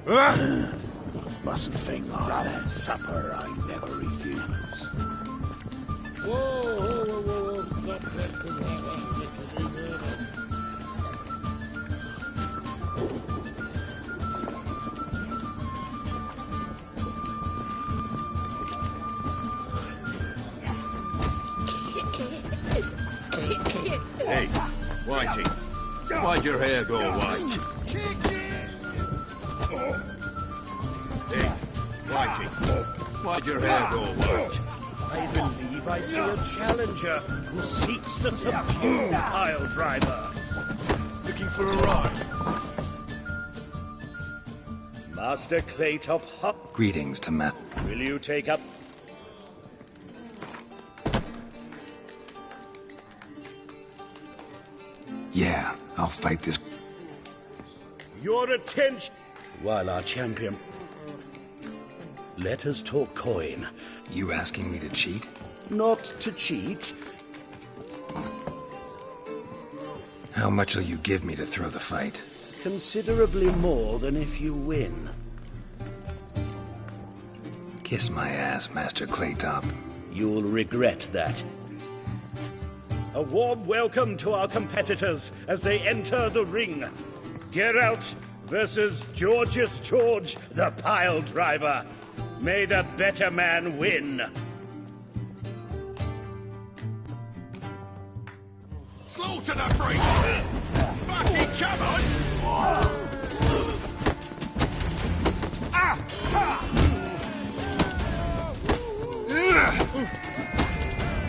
Speaker 3: Mustn't think like that.
Speaker 4: Supper I never refuse.
Speaker 3: Whoa, stop flexing like that, making me nervous.
Speaker 18: Hey, Whitey, why'd your hair go white? Hey, Whitey, why'd your hair go white?
Speaker 4: I believe I see a challenger who seeks to subdue Pile Driver. Looking for a rise. Master Claytop Hop,
Speaker 1: Greetings to Matt.
Speaker 4: will you take up?
Speaker 1: Yeah, I'll fight this.
Speaker 4: Your attention.
Speaker 12: While our champion... Let us talk coin.
Speaker 1: You asking me to cheat?
Speaker 12: Not to cheat.
Speaker 1: How much will you give me to throw the fight?
Speaker 12: Considerably more than if you win.
Speaker 1: Kiss my ass, Master Claytop.
Speaker 12: You'll regret that.
Speaker 4: A warm welcome to our competitors as they enter the ring. Geralt versus Georgius George, the Pile Driver. May the better man win.
Speaker 18: Slaughter the freak! Fucking come on!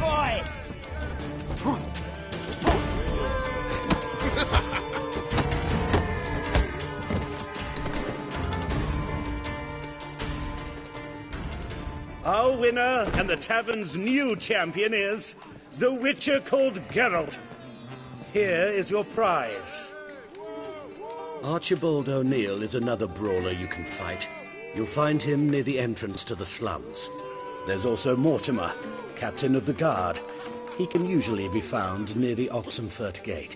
Speaker 4: Boy! Our winner and the tavern's new champion is the Witcher called Geralt. Here is your prize.
Speaker 12: Archibald O'Neill is another brawler you can fight. You'll find him near the entrance to the slums. There's also Mortimer, captain of the guard. He can usually be found near the Oxenfurt Gate.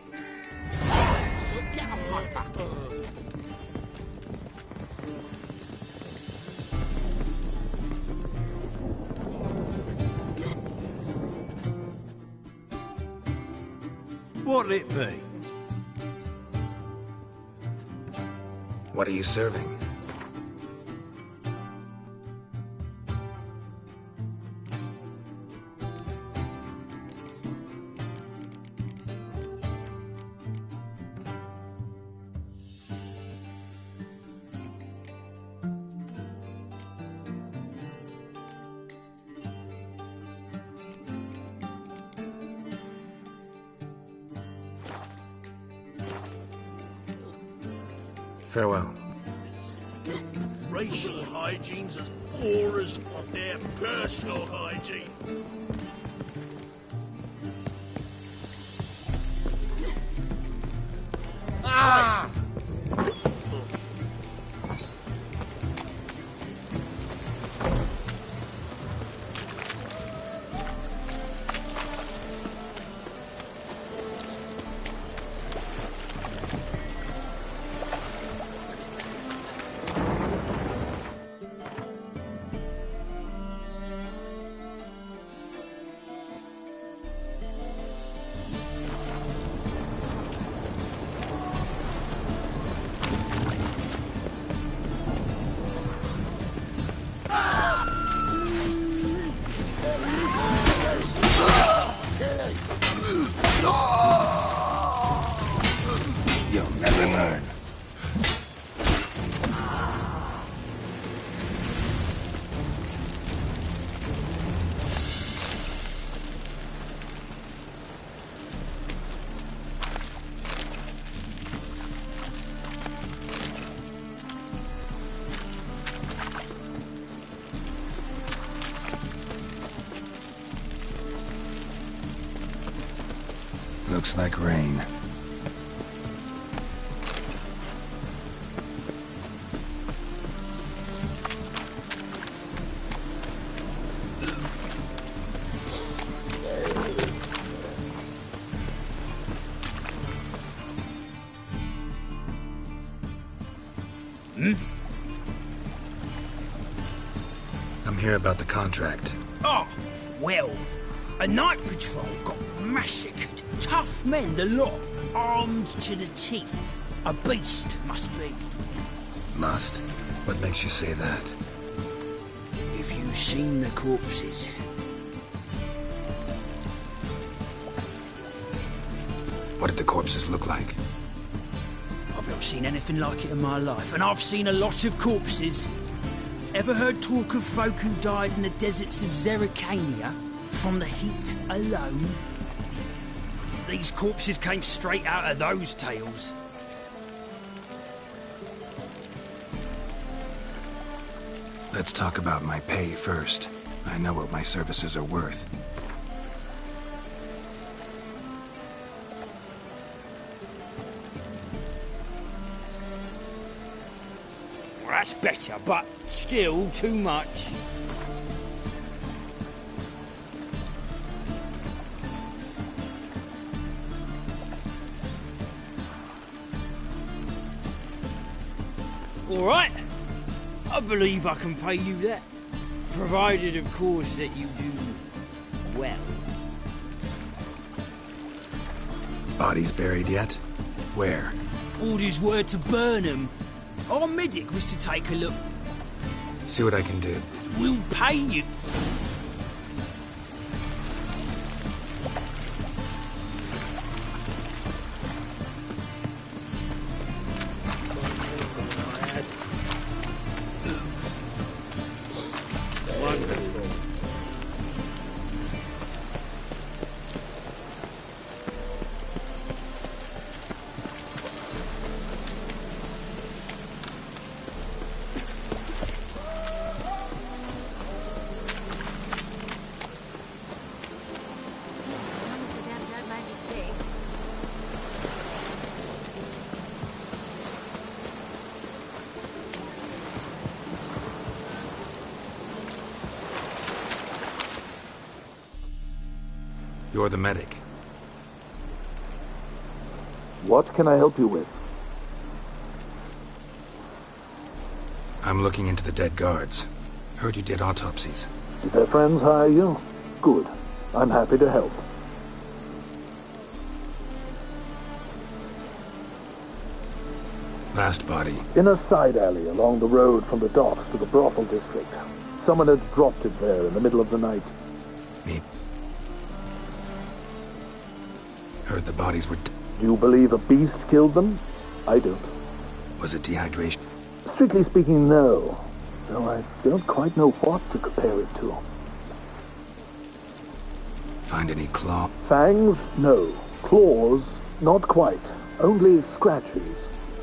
Speaker 18: What'll it be?
Speaker 1: What are you serving? Farewell.
Speaker 4: Racial hygiene's as poor as their personal hygiene.
Speaker 18: Ah!
Speaker 1: You'll never learn. Looks like rain. hear about the contract.
Speaker 20: Oh, well, a night patrol got massacred. Tough men, the lot, armed to the teeth. A beast, must be.
Speaker 1: Must? What makes you say that?
Speaker 20: If you've seen the corpses.
Speaker 1: What did the corpses look like?
Speaker 20: I've not seen anything like it in my life, and I've seen a lot of corpses. Ever heard talk of folk who died in the deserts of Zerrikania from the heat alone? These corpses came straight out of those tales.
Speaker 1: Let's talk about my pay first. I know what my services are worth.
Speaker 20: Well, that's better, but still too much. All right. I believe I can pay you that. Provided, of course, that you do well.
Speaker 1: Bodies buried yet? Where?
Speaker 20: Orders were to burn them. Our medic was to take a look.
Speaker 1: See what I can do.
Speaker 20: We'll pay you.
Speaker 1: You're the medic.
Speaker 11: What can I help you with?
Speaker 1: I'm looking into the dead guards. Heard you did autopsies.
Speaker 11: Did their friends hire you? Good. I'm happy to help.
Speaker 1: Last body.
Speaker 11: In a side alley along the road from the docks to the brothel district. Someone had dropped it there in the middle of the night.
Speaker 1: Me. Heard the bodies were...
Speaker 11: Do you believe a beast killed them? I don't.
Speaker 1: Was it dehydration?
Speaker 11: Strictly speaking, no. Though I don't quite know what to compare it to.
Speaker 1: Find any claw?
Speaker 11: Fangs? No. Claws? Not quite. Only scratches.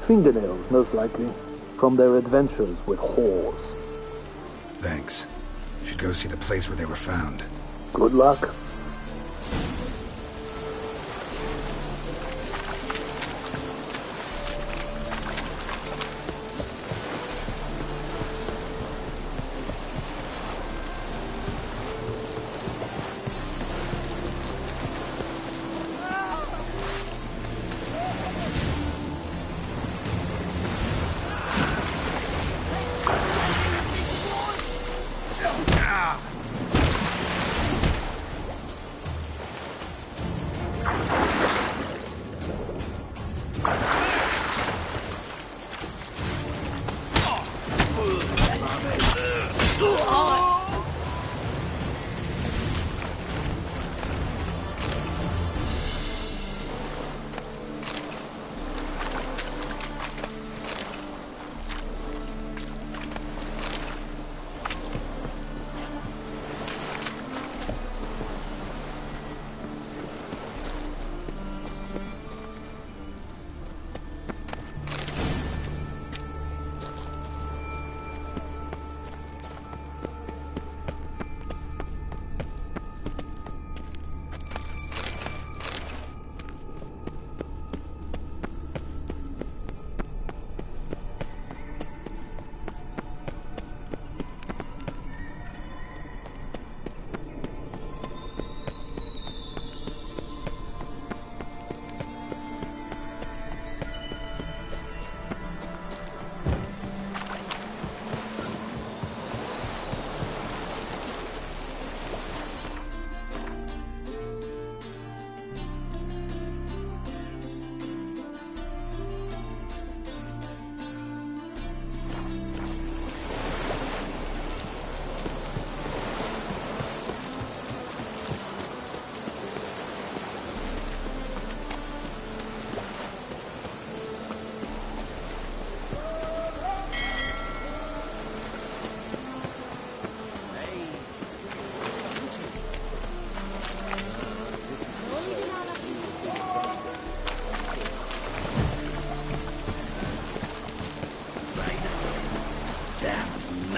Speaker 11: Fingernails, most likely. From their adventures with whores.
Speaker 1: Thanks. Should go see the place where they were found.
Speaker 11: Good luck.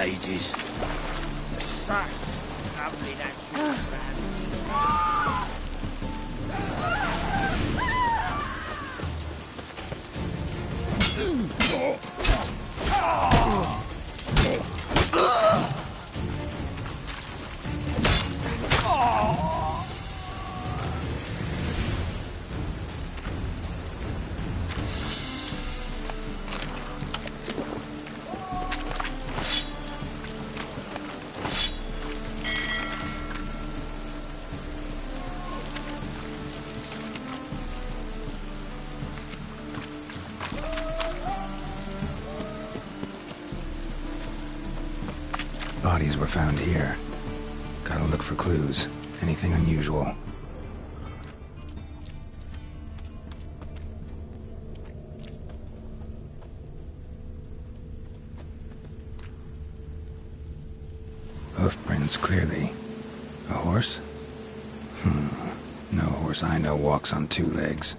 Speaker 20: ages.
Speaker 8: So lovely that
Speaker 1: Bodies were found here. Gotta look for clues. Anything unusual. Hoof prints, clearly. A horse? No horse I know walks on two legs.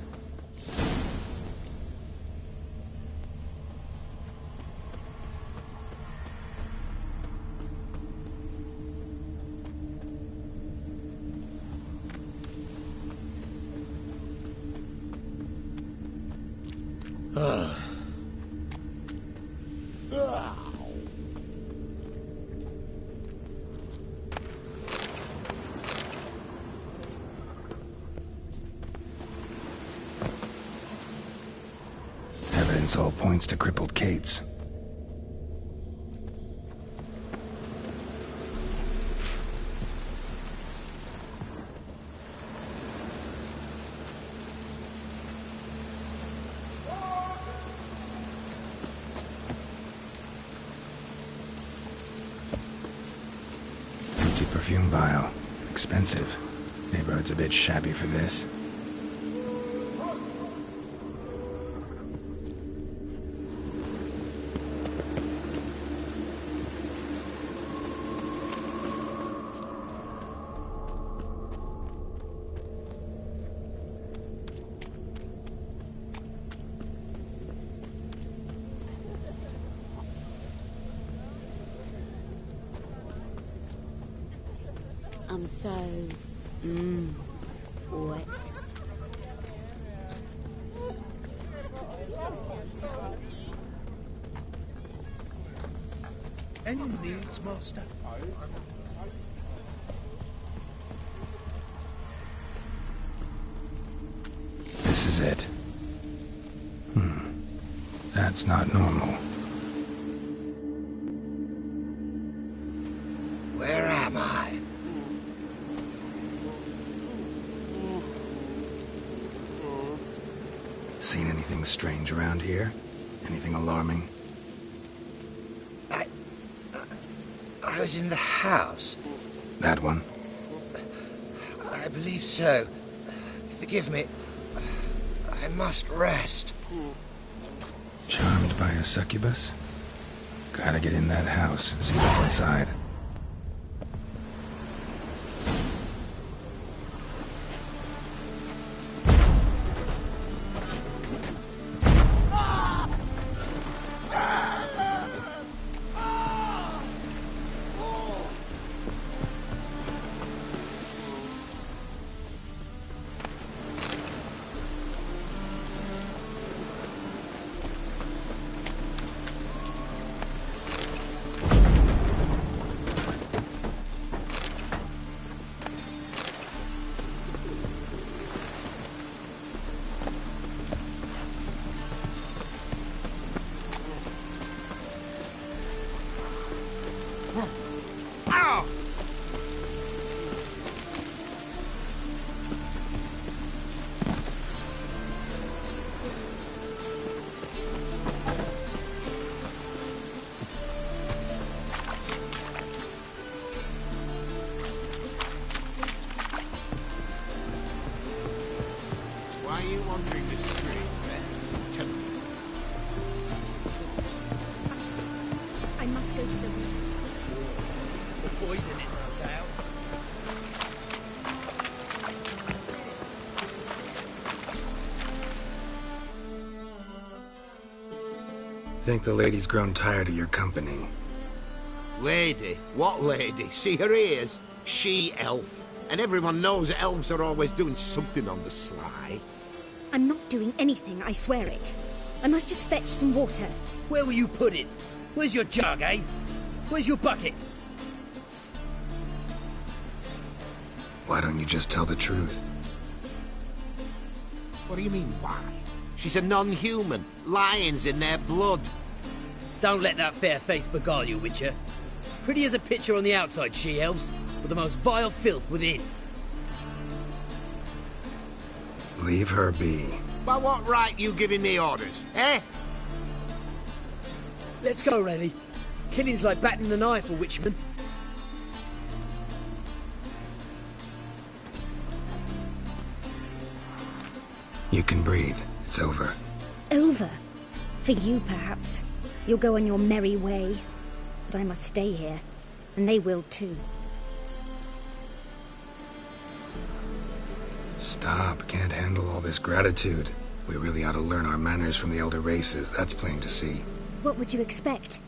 Speaker 1: Evidence all points to crippled Kate's. Empty perfume vial. Expensive. Neighborhood's a bit shabby for this.
Speaker 19: I'm so... wet.
Speaker 9: Any needs, Master?
Speaker 1: This is it. That's not normal.
Speaker 8: Where am I?
Speaker 1: Seen anything strange around here? Anything alarming?
Speaker 8: I was in the house.
Speaker 1: That one?
Speaker 8: I believe so. Forgive me. I must rest.
Speaker 1: Charmed by a succubus? Gotta get in that house, see what's inside.
Speaker 8: Why are you wandering the street then? Tell me.
Speaker 5: I must go to the room.
Speaker 20: The poison in, no doubt.
Speaker 1: Think the lady's grown tired of your company.
Speaker 21: Lady? What lady? See her ears? She-elf. And everyone knows that elves are always doing something on the sly.
Speaker 16: I'm not doing anything, I swear it. I must just fetch some water.
Speaker 20: Where will you put it? Where's your jug, eh? Where's your bucket?
Speaker 1: Why don't you just tell the truth?
Speaker 21: What do you mean, why? She's a non-human. Lions in their blood.
Speaker 20: Don't let that fair face beguile you, Witcher. Pretty as a picture on the outside, she-elves, but the most vile filth within.
Speaker 1: Leave her be.
Speaker 21: By what right you giving me orders, eh?
Speaker 20: Let's go, Rennie. Killing's like batting an eye for witchmen.
Speaker 1: You can breathe. It's over.
Speaker 16: Over? For you, perhaps. You'll go on your merry way. But I must stay here. And they will too.
Speaker 1: Stop. Can't handle all this gratitude. We really ought to learn our manners from the elder races. That's plain to see.
Speaker 16: What would you expect?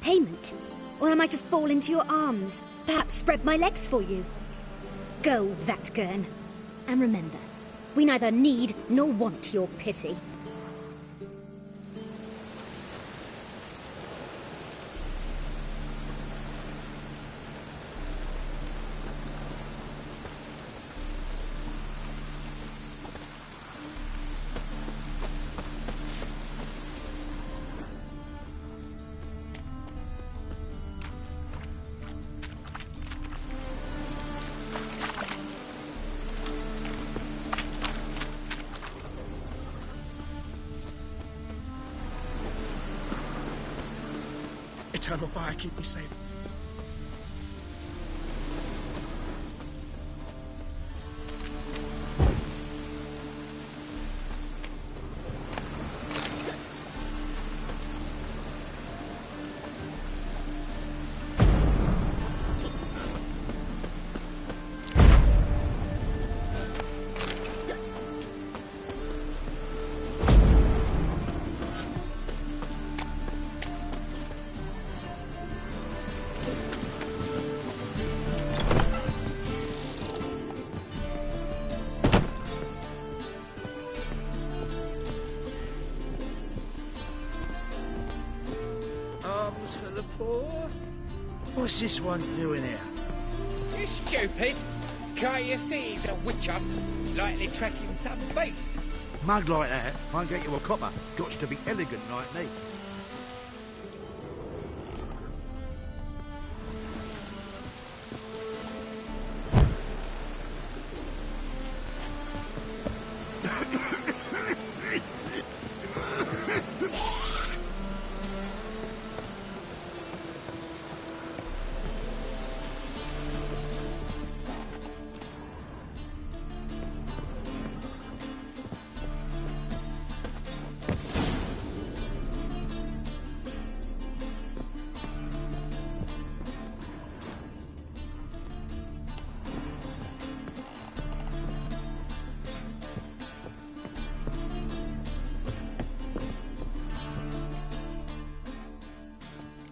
Speaker 16: Payment? Or am I to fall into your arms? Perhaps spread my legs for you? Go, Vatgern. And remember, we neither need nor want your pity.
Speaker 9: Eternal fire, keep me safe.
Speaker 8: For the poor? What's this one doing here?
Speaker 22: You stupid! Can't you see he's a witcher? Likely tracking some beast.
Speaker 14: Mug like that won't get you a copper. Got to be elegant like me.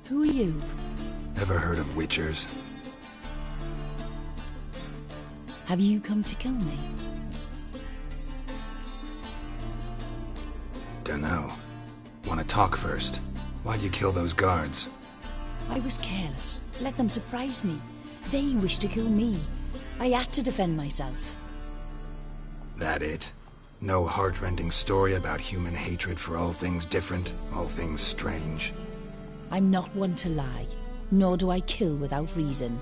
Speaker 10: Who are you?
Speaker 1: Ever heard of witchers?
Speaker 10: Have you come to kill me?
Speaker 1: Dunno. Wanna talk first? Why'd you kill those guards?
Speaker 10: I was careless. Let them surprise me. They wished to kill me. I had to defend myself.
Speaker 1: That it? No heartrending story about human hatred for all things different, all things strange?
Speaker 10: I'm not one to lie, nor do I kill without reason.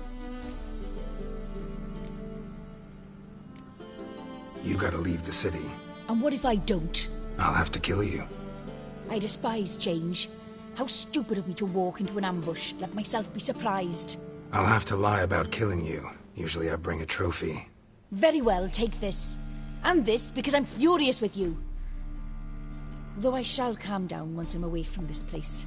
Speaker 1: You gotta leave the city.
Speaker 10: And what if I don't?
Speaker 1: I'll have to kill you.
Speaker 10: I despise change. How stupid of me to walk into an ambush, let myself be surprised.
Speaker 1: I'll have to lie about killing you. Usually I bring a trophy.
Speaker 10: Very well, take this. And this, because I'm furious with you. Though I shall calm down once I'm away from this place.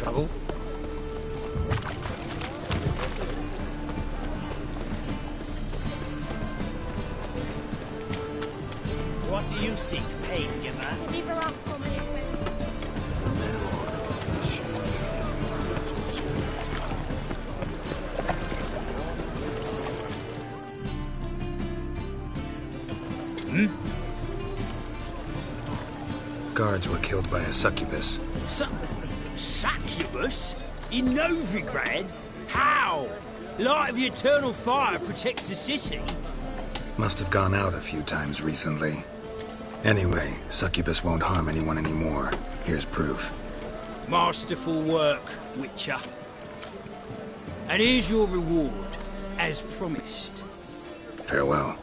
Speaker 2: trouble?
Speaker 20: What do you seek, pain giver?
Speaker 5: Neither ask for me,
Speaker 1: Guards were killed by a succubus.
Speaker 20: Succubus? In Novigrad? How? Light of the eternal fire protects the city.
Speaker 1: Must have gone out a few times recently. Anyway, succubus won't harm anyone anymore. Here's proof.
Speaker 20: Masterful work, Witcher. And here's your reward, as promised.
Speaker 1: Farewell.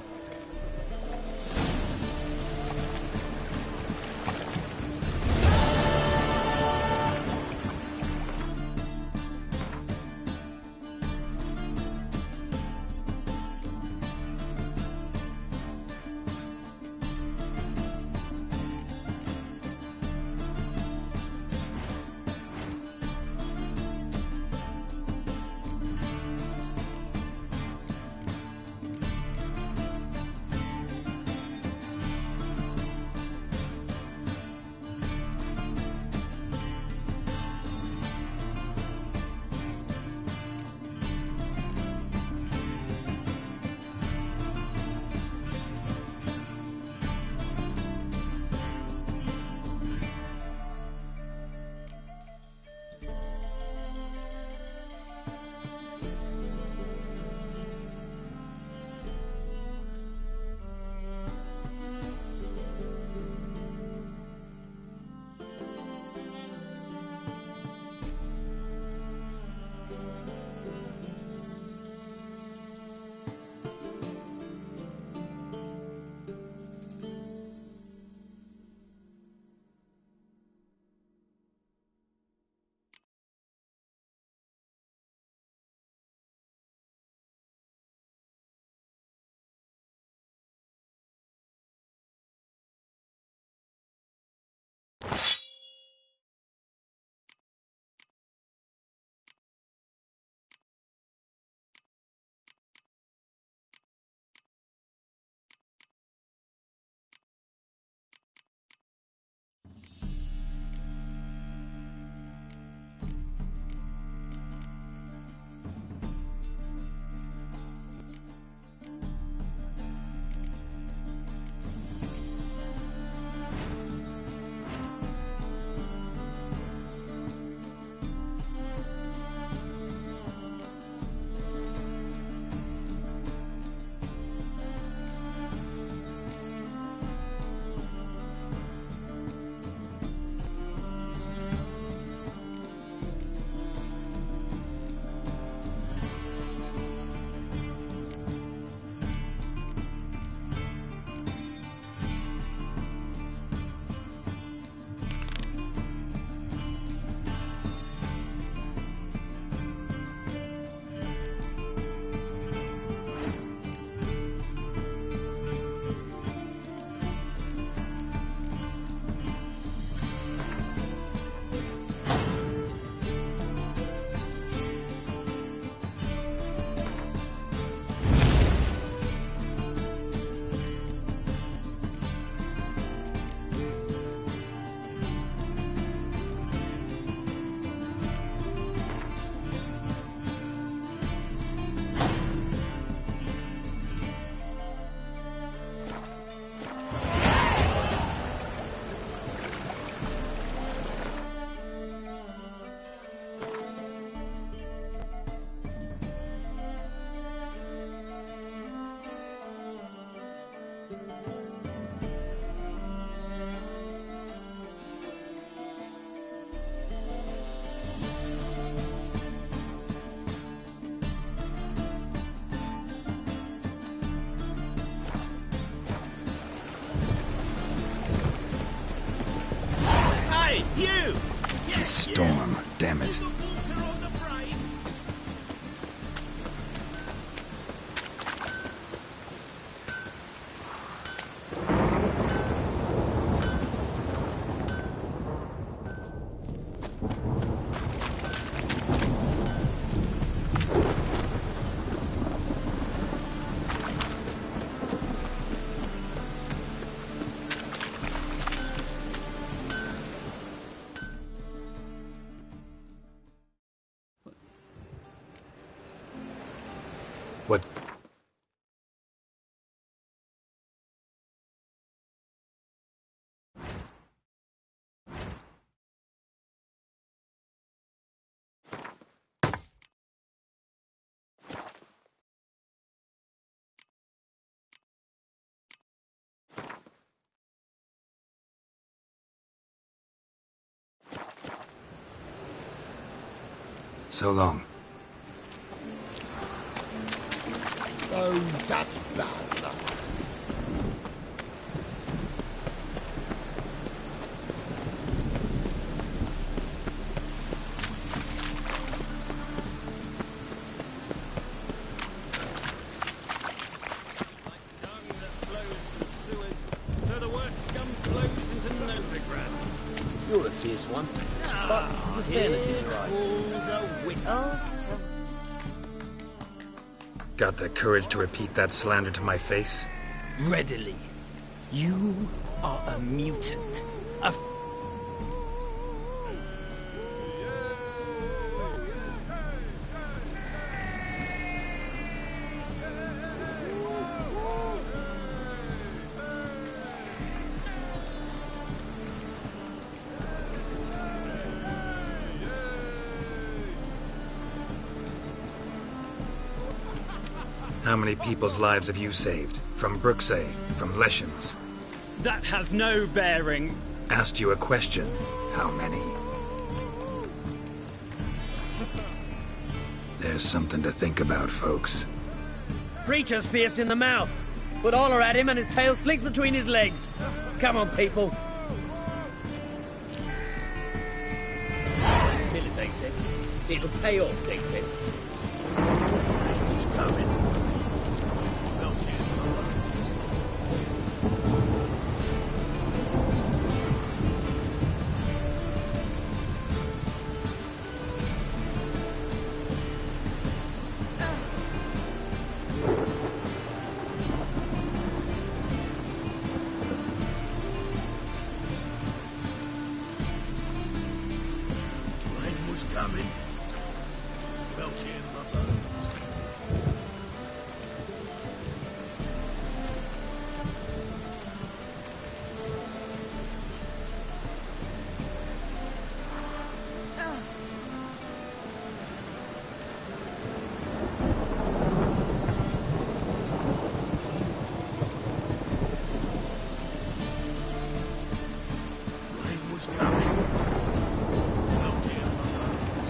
Speaker 1: You! Yes, storm, damn it. What... So long.
Speaker 3: Oh, that's bad luck.
Speaker 2: So the worst scum flows into Novigrad.
Speaker 8: You're a fierce one. But with fairness in your eyes.
Speaker 1: Got the courage to repeat that slander to my face?
Speaker 20: Readily. You are a mutant. A
Speaker 1: How many people's lives have you saved? From Brooksay, from Leshens?
Speaker 2: That has no bearing.
Speaker 1: Asked you a question. How many? There's something to think about, folks.
Speaker 8: Preacher's fierce in the mouth, but holler at him and his tail slinks between his legs. Come on, people. Kill it, they said. It'll pay off, they said. He's coming.
Speaker 18: Coming. Felt it in my bones. Rain was coming. Felt it in my bones.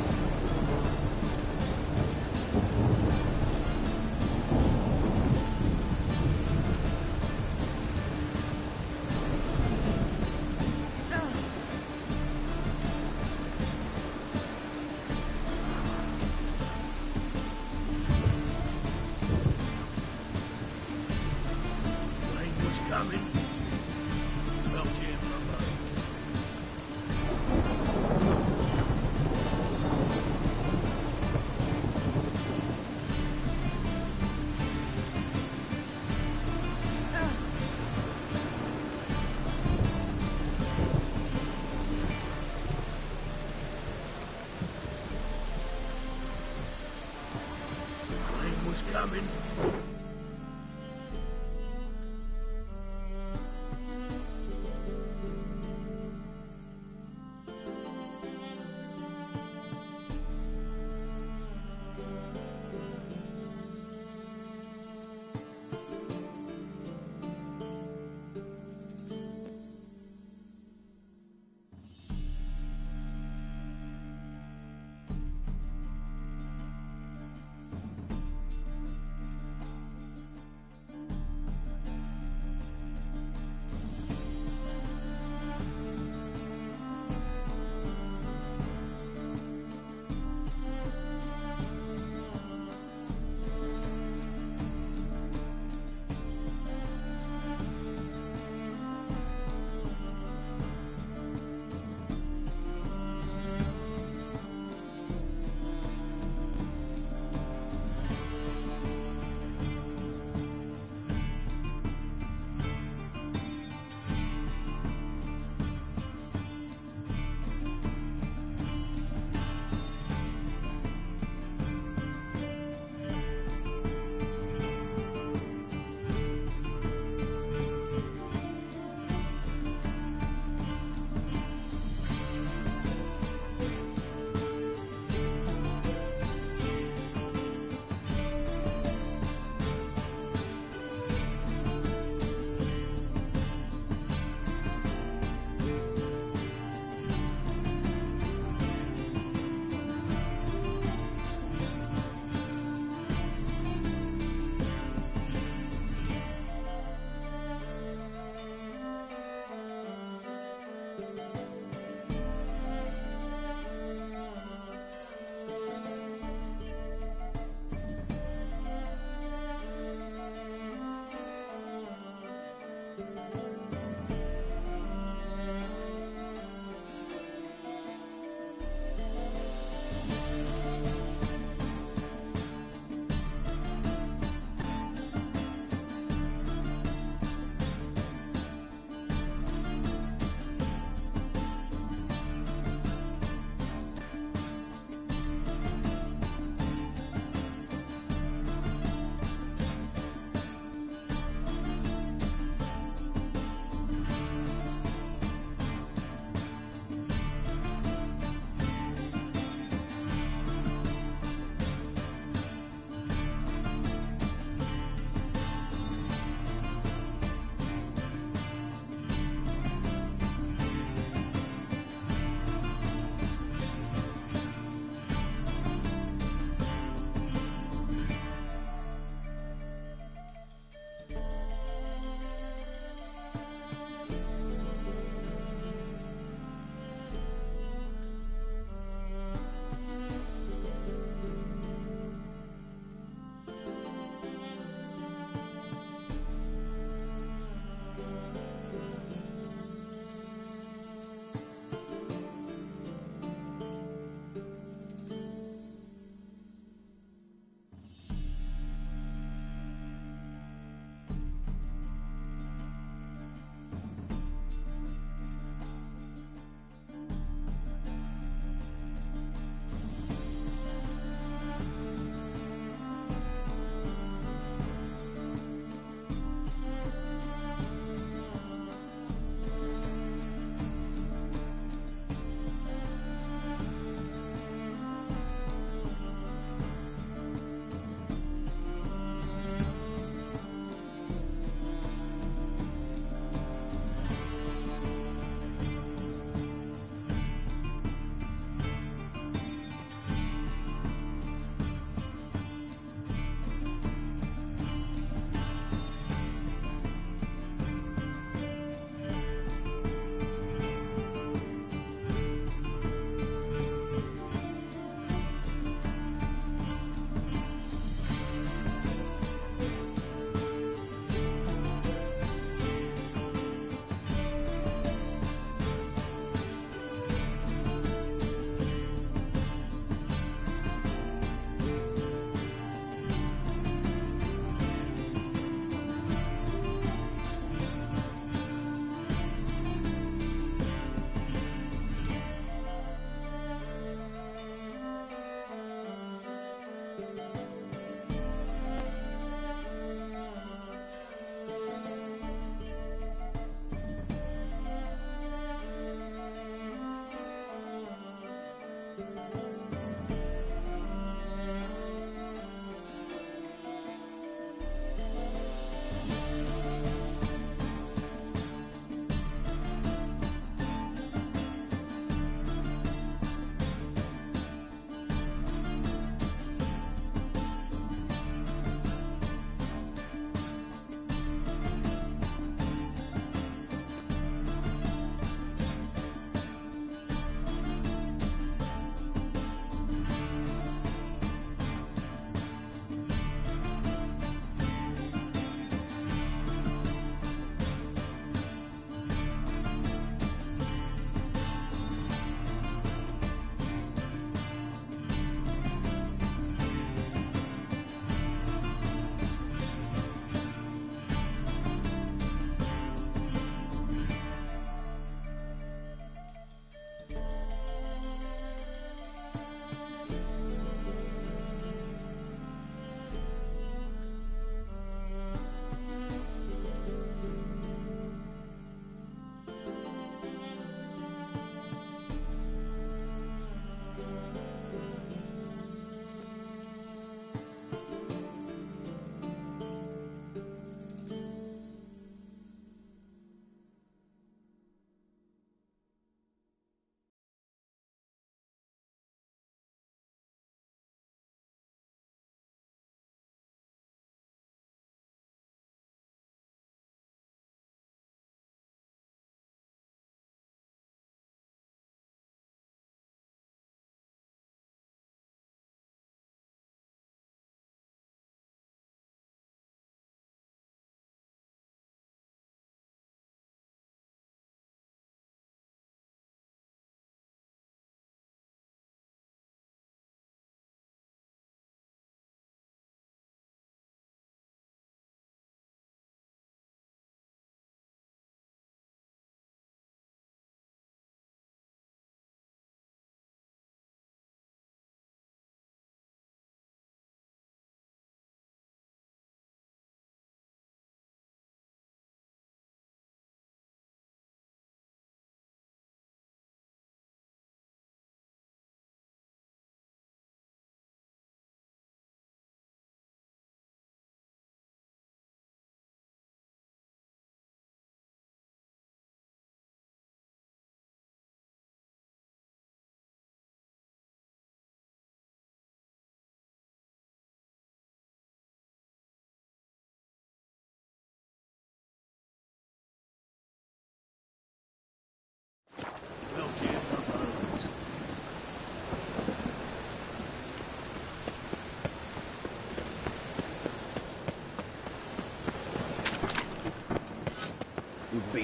Speaker 18: Rain was coming. Felt it in my bones. Rain was coming.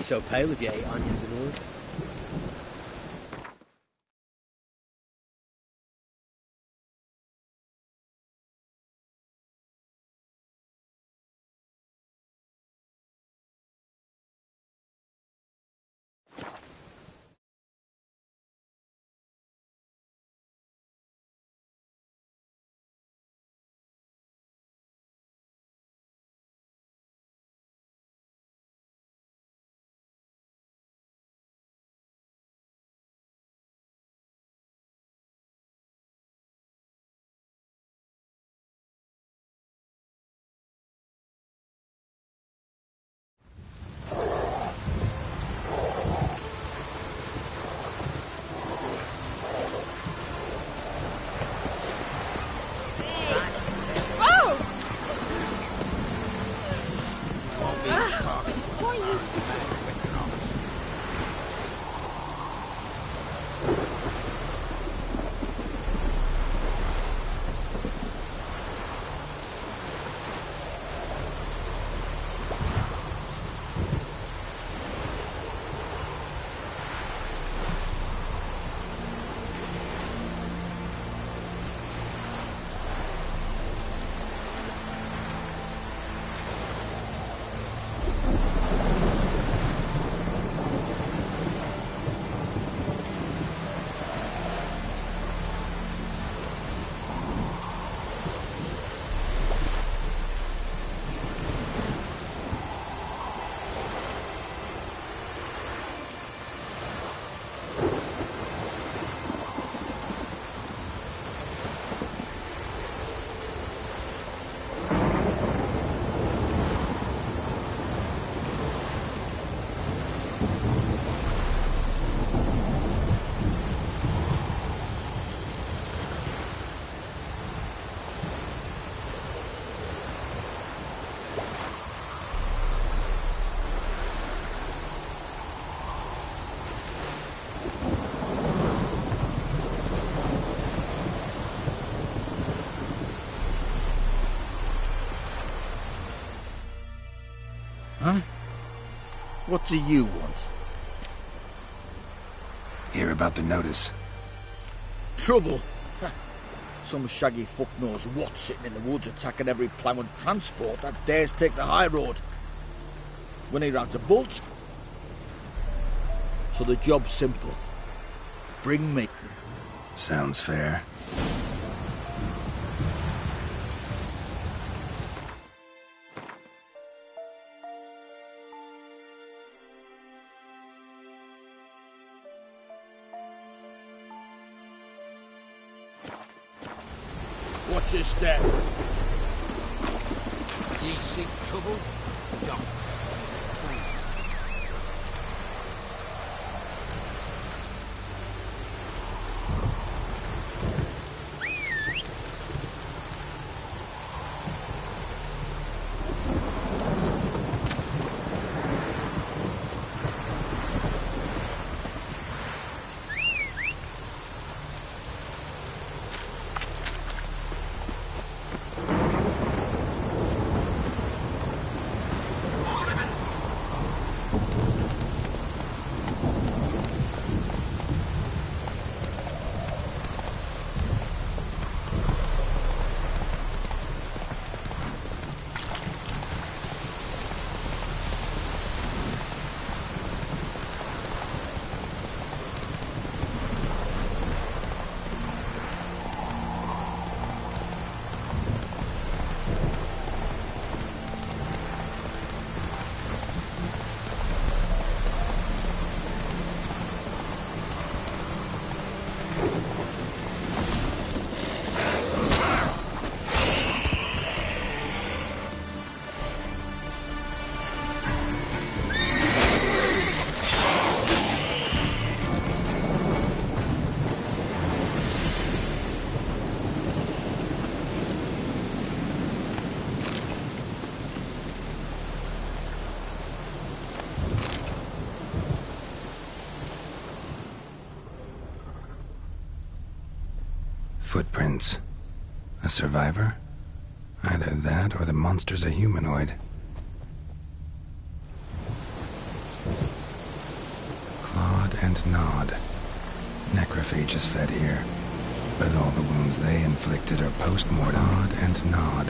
Speaker 8: so pale if you ate onions and all.
Speaker 14: Huh? What do you want?
Speaker 1: Hear about the notice.
Speaker 14: Trouble? Some shaggy fuck knows what sitting in the woods attacking every plough and transport that dares take the high road. When he ran to bolt. So the job's simple. Bring me.
Speaker 1: Sounds fair.
Speaker 14: Watch your step. Ye seek trouble? Don't.
Speaker 1: Footprints. A survivor? Either that or the monster's a humanoid. and gnawed. Necrophages fed here, but all the wounds they inflicted are post-mortem. Gnawed and gnawed.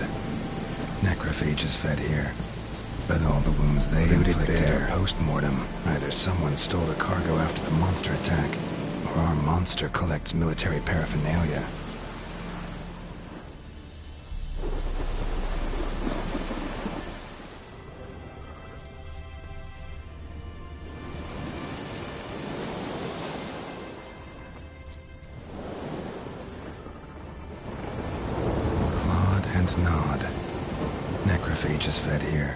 Speaker 1: Necrophages fed here, but all the wounds they inflicted are post-mortem. Either someone stole the cargo after the monster attack, or our monster collects military paraphernalia. Gnawed. Necrophages fed here,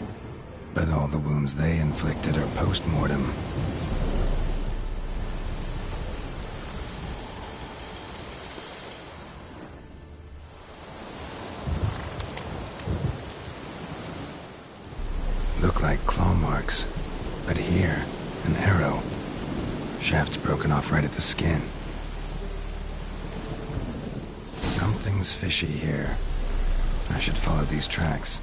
Speaker 1: but all the wounds they inflicted are post-mortem. Look like claw marks, but here, an arrow. Shaft's broken off right at the skin. Something's fishy here. I should follow these tracks.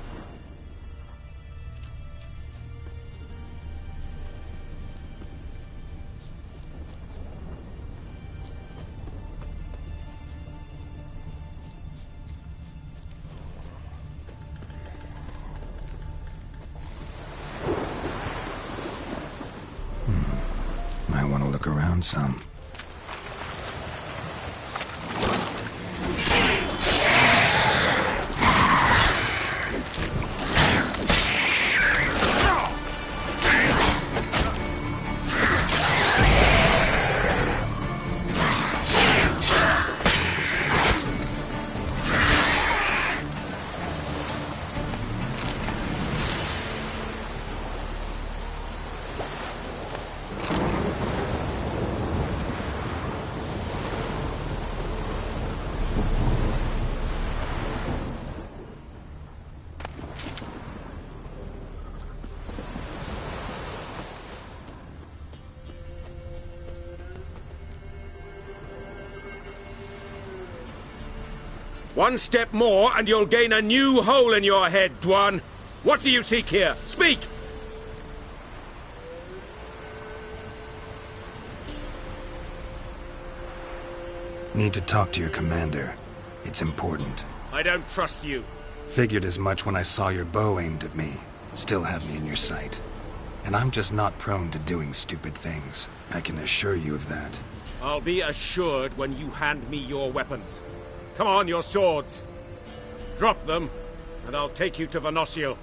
Speaker 1: Might want to look around some.
Speaker 6: One step more and you'll gain a new hole in your head, Dwan. What do you seek here? Speak!
Speaker 1: Need to talk to your commander. It's important.
Speaker 6: I don't trust you.
Speaker 1: Figured as much when I saw your bow aimed at me. Still have me in your sight. And I'm just not prone to doing stupid things. I can assure you of that.
Speaker 6: I'll be assured when you hand me your weapons. Come on, your swords. Drop them, and I'll take you to Venosio.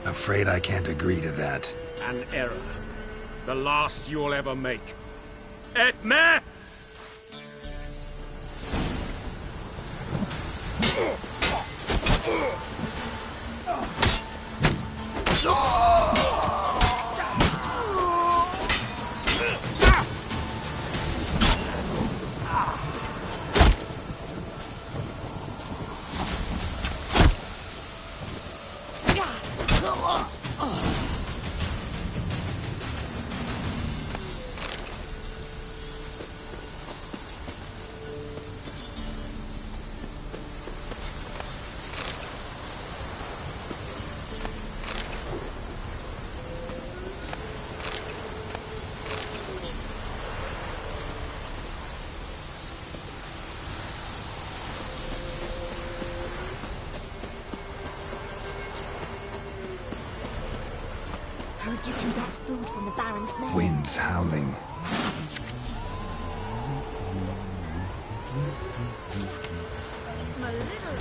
Speaker 1: Afraid I can't agree to that.
Speaker 6: An error. The last you'll ever make. Et me!
Speaker 5: Heard you can get food from the Baron's men.
Speaker 1: Wind's howling.
Speaker 5: My little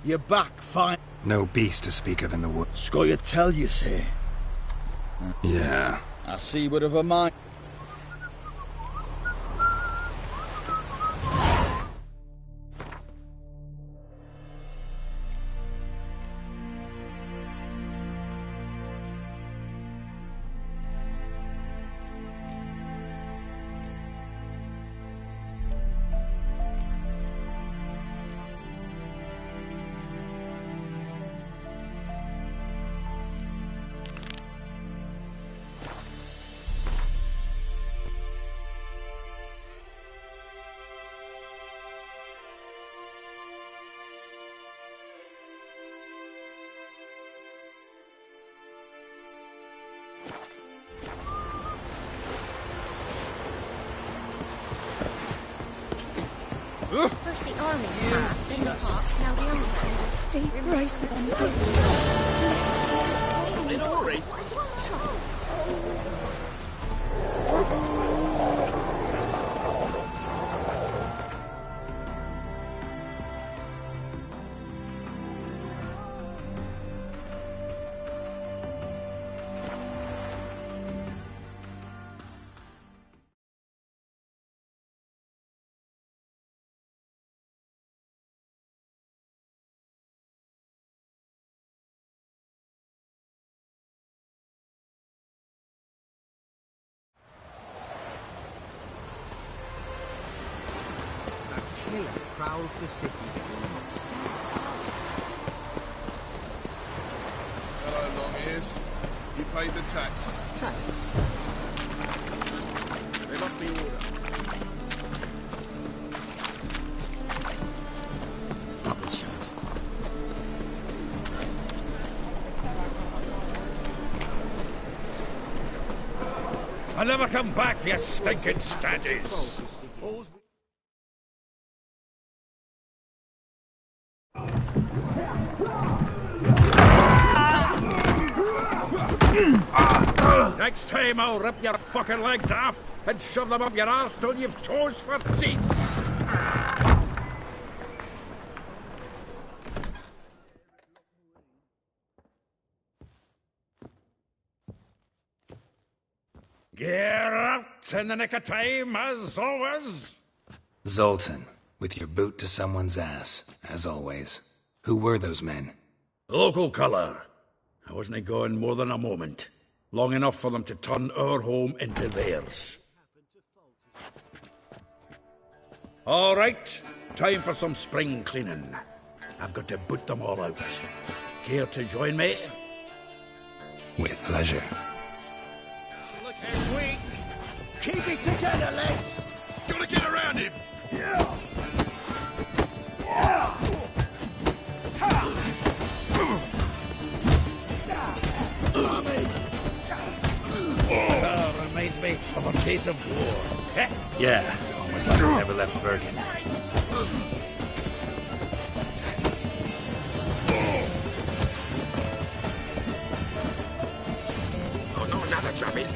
Speaker 14: You're back, fine.
Speaker 1: No beast to speak of in the woods.
Speaker 14: Score you tell, you say?
Speaker 1: Yeah.
Speaker 14: I see what of a mind.
Speaker 5: First the army's passed, then the Hawks, now the Underground.
Speaker 16: Stay brace with them
Speaker 18: In a hurry.
Speaker 5: What's the trouble?
Speaker 7: Killer prowls the city once.
Speaker 13: Hello, long ears. You paid the tax.
Speaker 7: Tax?
Speaker 13: There must be order.
Speaker 7: Double shows.
Speaker 4: I'll never come back, you stinking staggies. Next time I'll rip your fucking legs off and shove them up your arse till you've toes for teeth. Get out in the nick of time, as always.
Speaker 1: Zoltan, with your boot to someone's ass, as always. Who were those men?
Speaker 4: Local colour. I wasn't gone more than a moment. Long enough for them to turn our home into theirs. All right, time for some spring cleaning. I've got to boot them all out. Care to join me?
Speaker 1: With pleasure.
Speaker 4: Looking weak.
Speaker 14: Keep it together, lads.
Speaker 13: Gotta get around him.
Speaker 4: Reminds me of a case of war. Eh?
Speaker 1: Yeah, almost like I never left Bergen.
Speaker 21: Oh, no, another drubbing.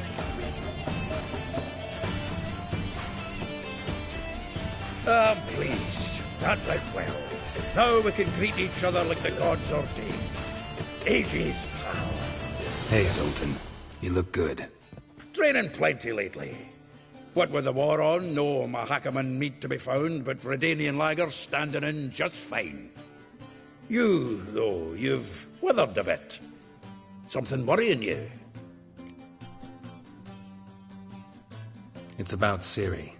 Speaker 4: I'm pleased. That went well. Now we can greet each other like the gods ordained. Ages, pal.
Speaker 1: Hey, Zoltan. You look good.
Speaker 4: Training plenty lately. What with the war on, no Mahakaman meat to be found, but Redanian lagers standing in just fine. You, though, you've withered a bit. Something worrying you?
Speaker 1: It's about Ciri.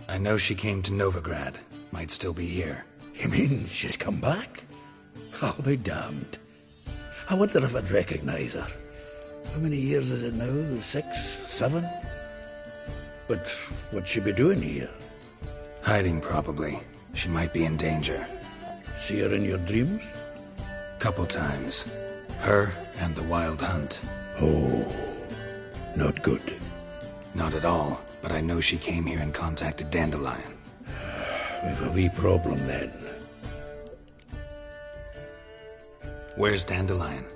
Speaker 1: I know she came to Novigrad. Might still be here.
Speaker 4: You mean she's come back? I'll be damned. I wonder if I'd recognize her. How many years is it now? 6, 7? But what'd she be doing here?
Speaker 1: Hiding, probably. She might be in danger.
Speaker 4: See her in your dreams?
Speaker 1: Couple times. Her and the Wild Hunt.
Speaker 4: Oh, not good.
Speaker 1: Not at all, but I know she came here and contacted Dandelion.
Speaker 4: We've a wee problem then.
Speaker 1: Where's Dandelion?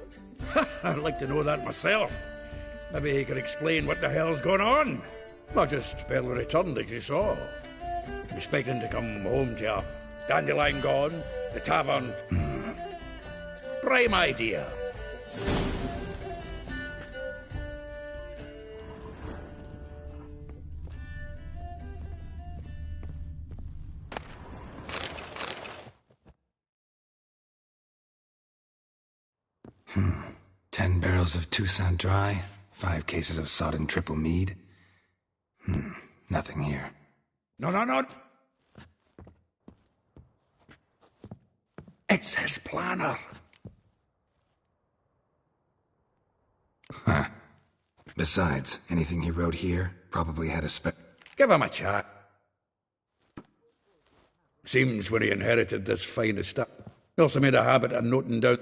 Speaker 4: I'd like to know that myself. Maybe he could explain what the hell's going on. Not just barely returned, as you saw. Expecting to come home to a Dandelion gone, the tavern.
Speaker 15: prime idea.
Speaker 1: Hmm. 10 barrels of Toussaint Dry, 5 cases of sodden triple mead. Nothing here.
Speaker 15: No. It's his planner.
Speaker 1: Huh. Besides, anything he wrote here probably had a
Speaker 15: Give him a chat. Seems when he inherited this fine estate, he also made a habit of noting down.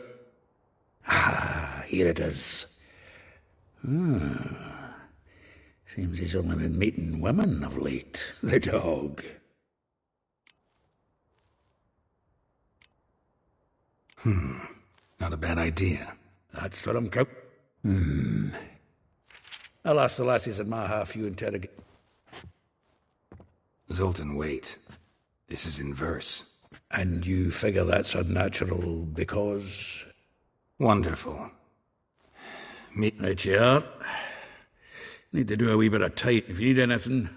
Speaker 15: Here it is. Seems he's only been meeting women of late. The dog.
Speaker 1: Not a bad idea.
Speaker 15: That's what I'm I'll ask the lassies in my half you interrogate.
Speaker 1: Zoltan, wait. This is in verse.
Speaker 15: And you figure that's unnatural because...
Speaker 1: Wonderful.
Speaker 15: Right you are. Need to do a wee bit of tight if you need anything.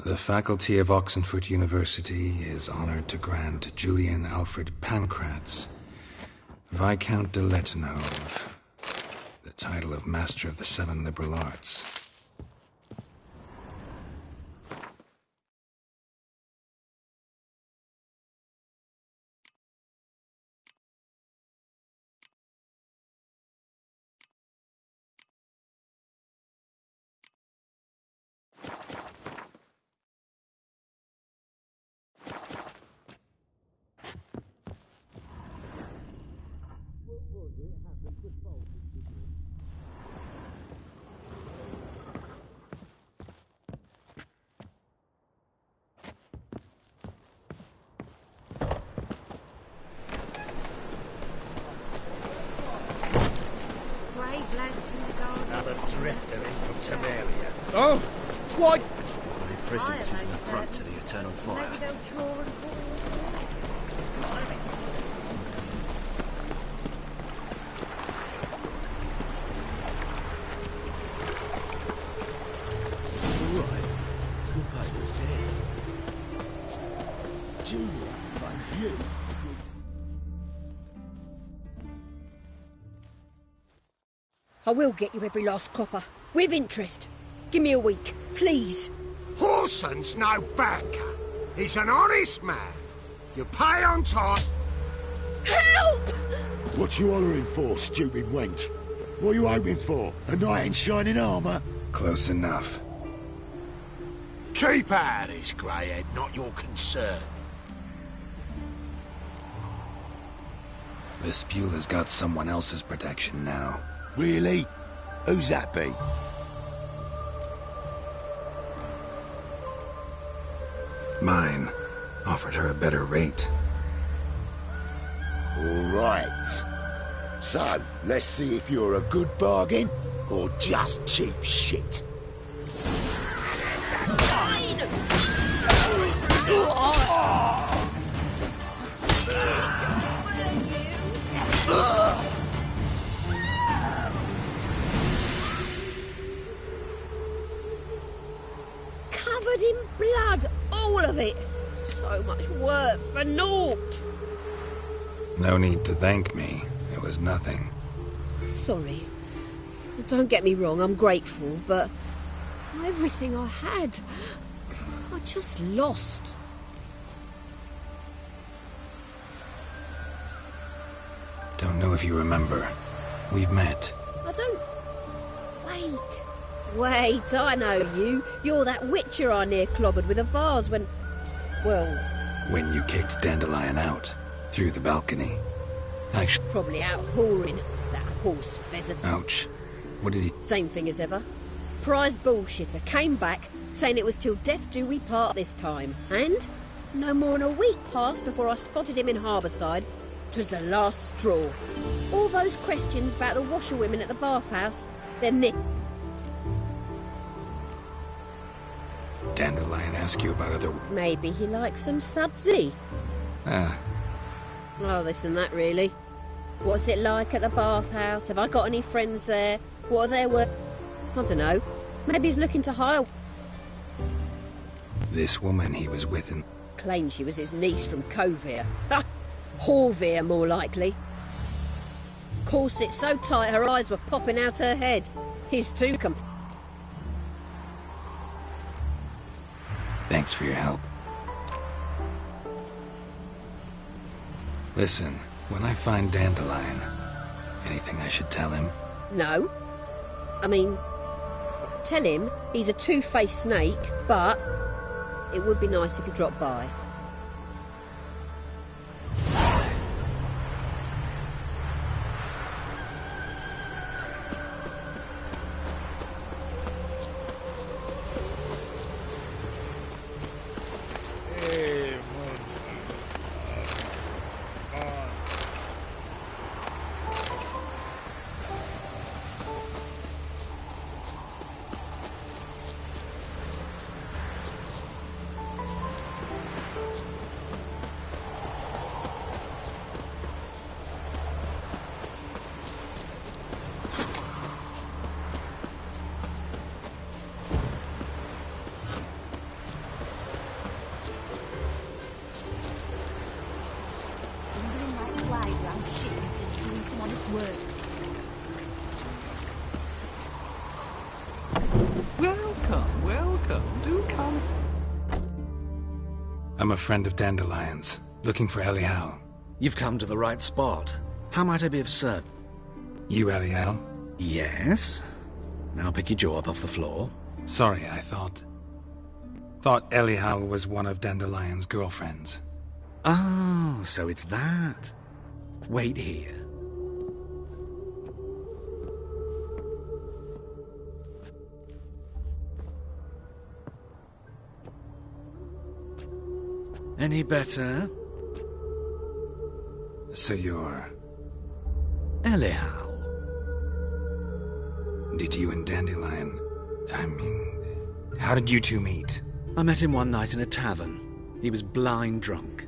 Speaker 1: The faculty of Oxenford University is honored to grant Julian Alfred Pancratz, Viscount de Letonove, the title of Master of the Seven Liberal Arts.
Speaker 20: Another drifter in from Temeria.
Speaker 14: Oh, what?
Speaker 20: My presence is an affront to the eternal fire.
Speaker 5: Maybe they'll draw and
Speaker 14: Alright, good paper's dead. Julia, thank you.
Speaker 16: I will get you every last copper. With interest. Give me a week, please.
Speaker 21: Horson's no banker. He's an honest man. You pay on time.
Speaker 16: Help!
Speaker 9: What you hollering for, stupid wench? What are you hoping for? A knight in shining armour?
Speaker 1: Close enough.
Speaker 21: Keep out of this, greyhead, not your concern.
Speaker 1: Vespula's got someone else's protection now.
Speaker 9: Really? Who's that be?
Speaker 1: Mine. Offered her a better rate.
Speaker 9: All right. So, let's see if you're a good bargain or just cheap shit.
Speaker 16: Covered in blood, all of it. So
Speaker 12: So much work for naught.
Speaker 1: No need to thank me. It was nothing.
Speaker 12: Sorry. Don't get me wrong, I'm grateful, but everything I had, I just lost.
Speaker 1: Don't know if you remember. We've met.
Speaker 12: I don't... Wait, I know you. You're that witcher I near clobbered with a vase when... Well...
Speaker 1: When you kicked Dandelion out, through the balcony.
Speaker 12: Probably out whoring, that horse pheasant.
Speaker 1: Ouch. What did he...
Speaker 12: Same thing as ever. Prize bullshitter came back, saying it was till death do we part this time. And no more than a week passed before I spotted him in Harbourside. 'Twas the last straw. All those questions about the washerwomen at the bathhouse, then this...
Speaker 1: Dandelion ask you about other...
Speaker 12: Maybe he likes some sudsy.
Speaker 1: Ah.
Speaker 12: Oh, this and that, really. What's it like at the bathhouse? Have I got any friends there? What are their work? I don't know. Maybe he's looking to hire...
Speaker 1: This woman he was with and...
Speaker 12: Claimed she was his niece from Covere. Ha! Horvere, more likely. Corset so tight her eyes were popping out her head. His too come...
Speaker 1: Thanks for your help. Listen, when I find Dandelion, anything I should tell him?
Speaker 12: No. I mean, tell him he's a two-faced snake, but it would be nice if he dropped by.
Speaker 1: I'm a friend of Dandelion's, looking for Elial.
Speaker 17: You've come to the right spot. How might I be of service?
Speaker 1: You Elial?
Speaker 17: Yes. Now pick your jaw up off the floor.
Speaker 1: Sorry, I thought Elial was one of Dandelion's girlfriends.
Speaker 17: Oh, so it's that. Wait here. Any better?
Speaker 1: So you're...
Speaker 17: Elial.
Speaker 1: Did you and Dandelion... I mean... How did you two meet?
Speaker 17: I met him one night in a tavern. He was blind drunk.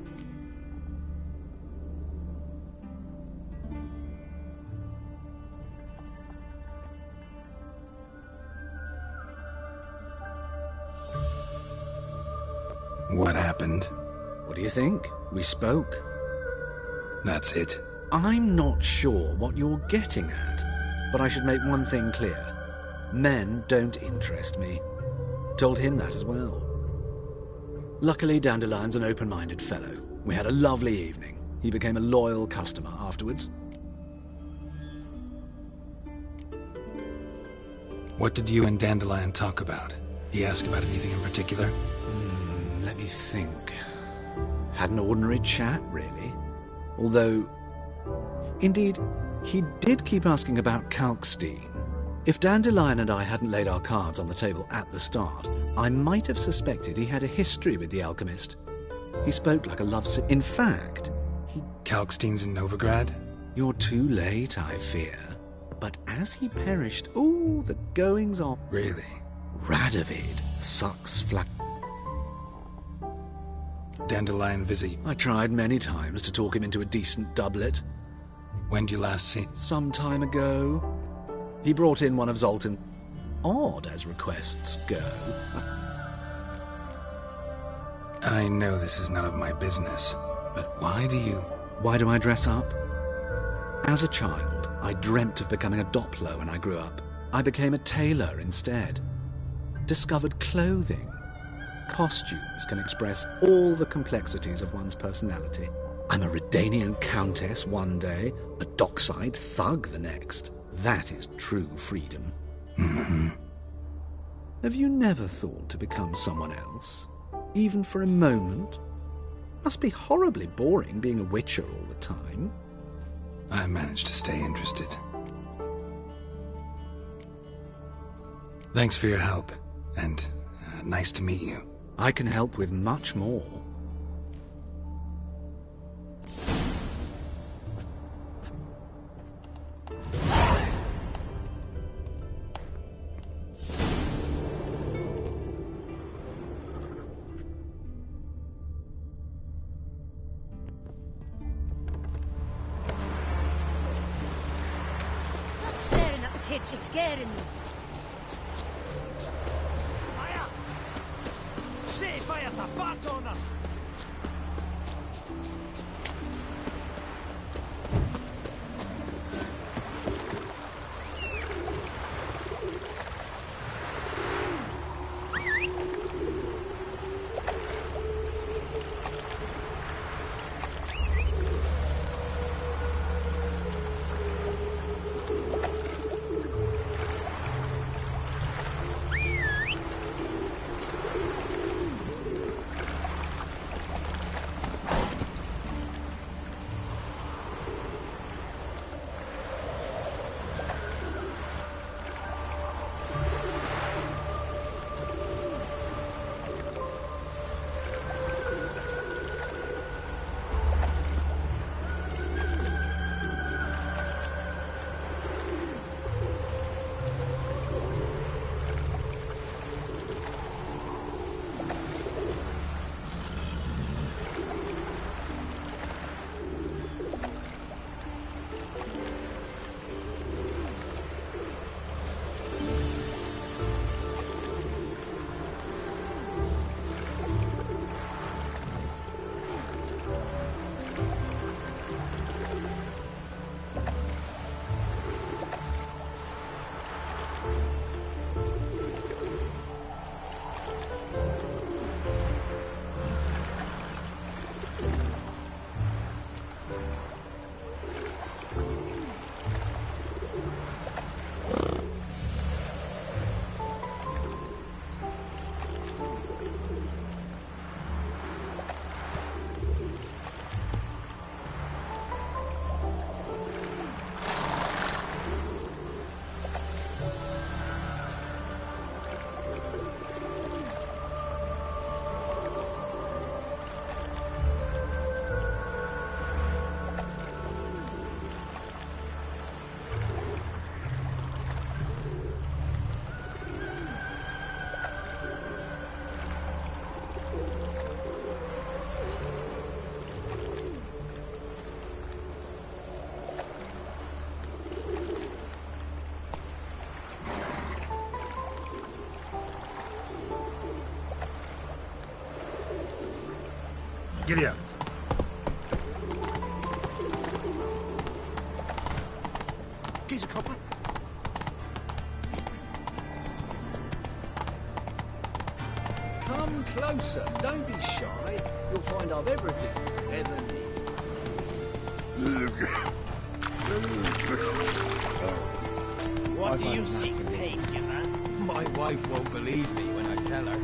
Speaker 1: What happened?
Speaker 17: What do you think? We spoke.
Speaker 1: That's it.
Speaker 17: I'm not sure what you're getting at, but I should make one thing clear. Men don't interest me. Told him that as well. Luckily, Dandelion's an open-minded fellow. We had a lovely evening. He became a loyal customer afterwards.
Speaker 1: What did you and Dandelion talk about? He asked about anything in particular?
Speaker 17: Let me think. Had an ordinary chat, really. Although, indeed, he did keep asking about Kalkstein. If Dandelion and I hadn't laid our cards on the table at the start, I might have suspected he had a history with the alchemist. He spoke like a lovesick. In fact,
Speaker 1: Kalkstein's in Novigrad?
Speaker 17: You're too late, I fear. But as he perished, ooh, the goings on.
Speaker 1: Really?
Speaker 17: Radovid sucks flack.
Speaker 1: Dandelion visit.
Speaker 17: I tried many times to talk him into a decent doublet.
Speaker 1: When did you last see?
Speaker 17: Some time ago. He brought in one of Zoltan. Odd as requests go.
Speaker 1: I know this is none of my business, but why do you...
Speaker 17: Why do I dress up? As a child, I dreamt of becoming a Doppler when I grew up. I became a tailor instead. Discovered clothing. Costumes can express all the complexities of one's personality. I'm a Redanian countess one day, a dockside thug the next. That is true freedom.
Speaker 1: Mm-hmm.
Speaker 17: Have you never thought to become someone else? Even for a moment? Must be horribly boring being a witcher all the time.
Speaker 1: I managed to stay interested. Thanks for your help, and nice to meet you.
Speaker 17: I can help with much more.
Speaker 16: Stop staring at the kids, you're scaring them.
Speaker 2: Fire! Say fire to fart on us!
Speaker 1: Giddy up.
Speaker 2: Geezer copper.
Speaker 14: Come closer, don't be shy. You'll find I've everything you ever need.
Speaker 2: What do you seek, painkiller?
Speaker 14: My wife won't believe me when I tell her.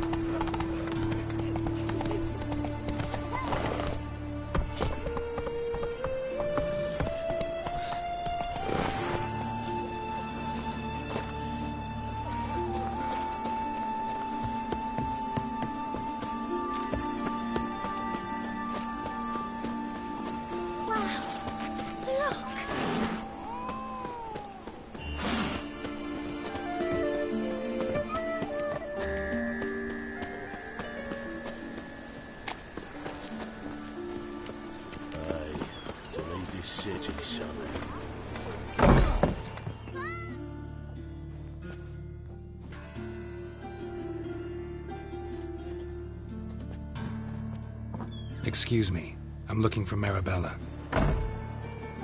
Speaker 1: Excuse me. I'm looking for Marabella.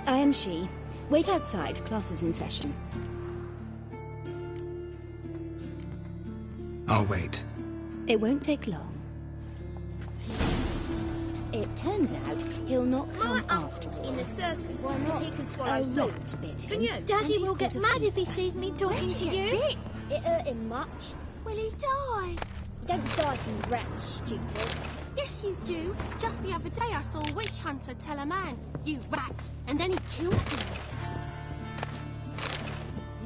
Speaker 16: I am she. Wait outside. Class is in session.
Speaker 1: I'll wait.
Speaker 16: It won't take long. It turns out he'll not come after all.
Speaker 12: In the circus,
Speaker 16: Why not?
Speaker 12: he can swallow
Speaker 16: A
Speaker 12: salt.
Speaker 16: rat bit him.
Speaker 12: Can you?
Speaker 16: And
Speaker 5: Daddy
Speaker 16: he's
Speaker 5: will
Speaker 16: got
Speaker 5: get
Speaker 16: a
Speaker 5: mad
Speaker 16: fever.
Speaker 5: if he sees me talking to you.
Speaker 12: It hurt him much.
Speaker 5: Will he die?
Speaker 12: You don't die from rats, stupid.
Speaker 5: Yes, you do. Just the other day I saw a witch hunter tell a man, "You rat," and then he killed him.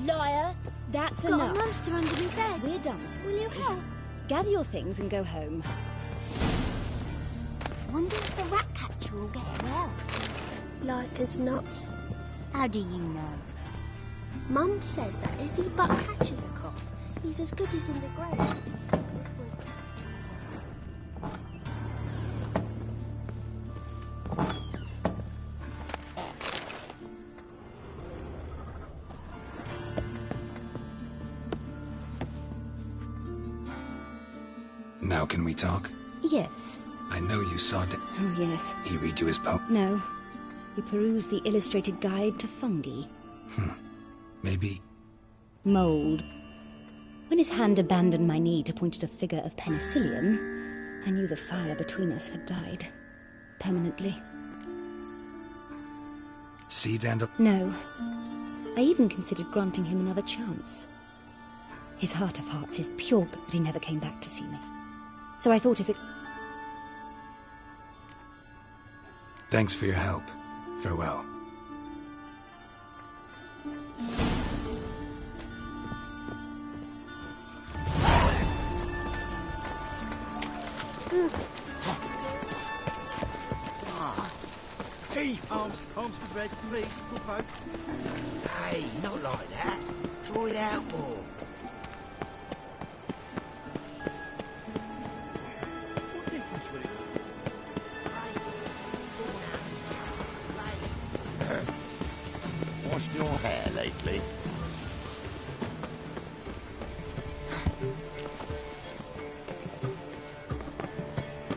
Speaker 12: Liar.
Speaker 16: That's
Speaker 5: Got
Speaker 16: enough.
Speaker 5: a monster under my bed.
Speaker 16: We're done.
Speaker 5: Will you help?
Speaker 16: Gather your things and go home.
Speaker 5: Wonder if the rat catcher will get well.
Speaker 12: Like as not.
Speaker 5: How do you know? Mum says that if he but catches a cough, he's as good as in the grave.
Speaker 1: Now can we talk?
Speaker 16: Yes.
Speaker 1: I know you saw
Speaker 16: Oh, yes.
Speaker 1: He read you his poem?
Speaker 16: No. We perused the illustrated guide to fungi.
Speaker 1: Maybe...
Speaker 16: Mold. When his hand abandoned my knee to point at a figure of penicillium, I knew the fire between us had died. Permanently.
Speaker 1: See, Dandel?
Speaker 16: No. I even considered granting him another chance. His heart of hearts is pure, but he never came back to see me. So I thought if it...
Speaker 1: Thanks for your help. Farewell.
Speaker 2: Hey, arms for bread, please, good folk.
Speaker 21: Hey, not like that. Draw it out more.
Speaker 2: What difference would it
Speaker 3: Washed your hair lately?
Speaker 2: make?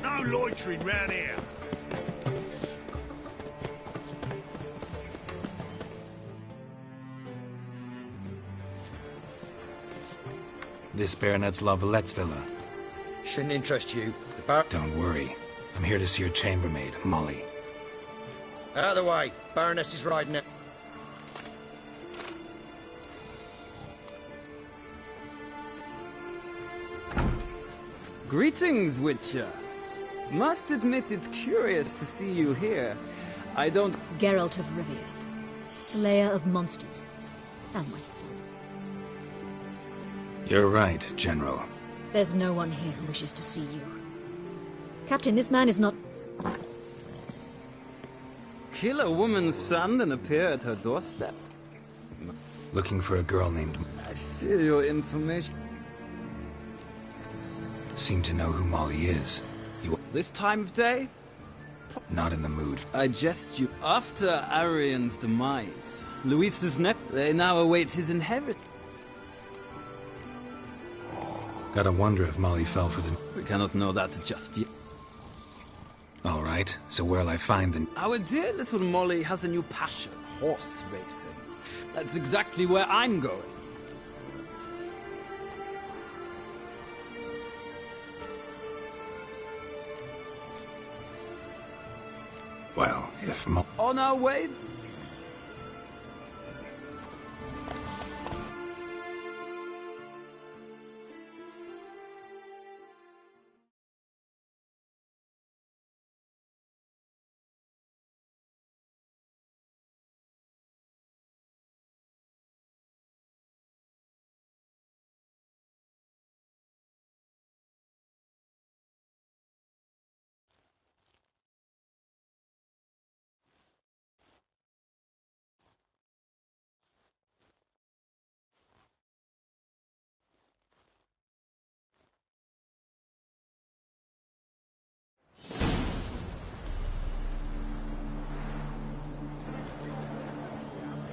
Speaker 2: No loitering round here.
Speaker 1: This Baronet's Lavalettes villa.
Speaker 21: Shouldn't interest you.
Speaker 1: Don't worry. I'm here to see your chambermaid, Molly.
Speaker 21: Out of the way. Baroness is riding it.
Speaker 11: Greetings, Witcher. Must admit it's curious to see you here. I don't...
Speaker 19: Geralt of Rivia, slayer of monsters, and my son.
Speaker 1: You're right, General.
Speaker 19: There's no one here who wishes to see you. Captain, this man is not...
Speaker 11: Kill a woman's son and appear at her doorstep?
Speaker 1: Looking for a girl named...
Speaker 11: I fear your information...
Speaker 1: Seem to know who Molly is. You...
Speaker 11: This time of day?
Speaker 1: Not in the mood.
Speaker 11: I jest you. After Arian's demise, Luis's they now await his inheritance.
Speaker 1: Gotta wonder if Molly fell for the...
Speaker 11: We cannot know that just yet.
Speaker 1: All right, so where'll I find the...
Speaker 11: Our dear little Molly has a new passion, horse racing. That's exactly where I'm going.
Speaker 1: Well, if
Speaker 11: On our way...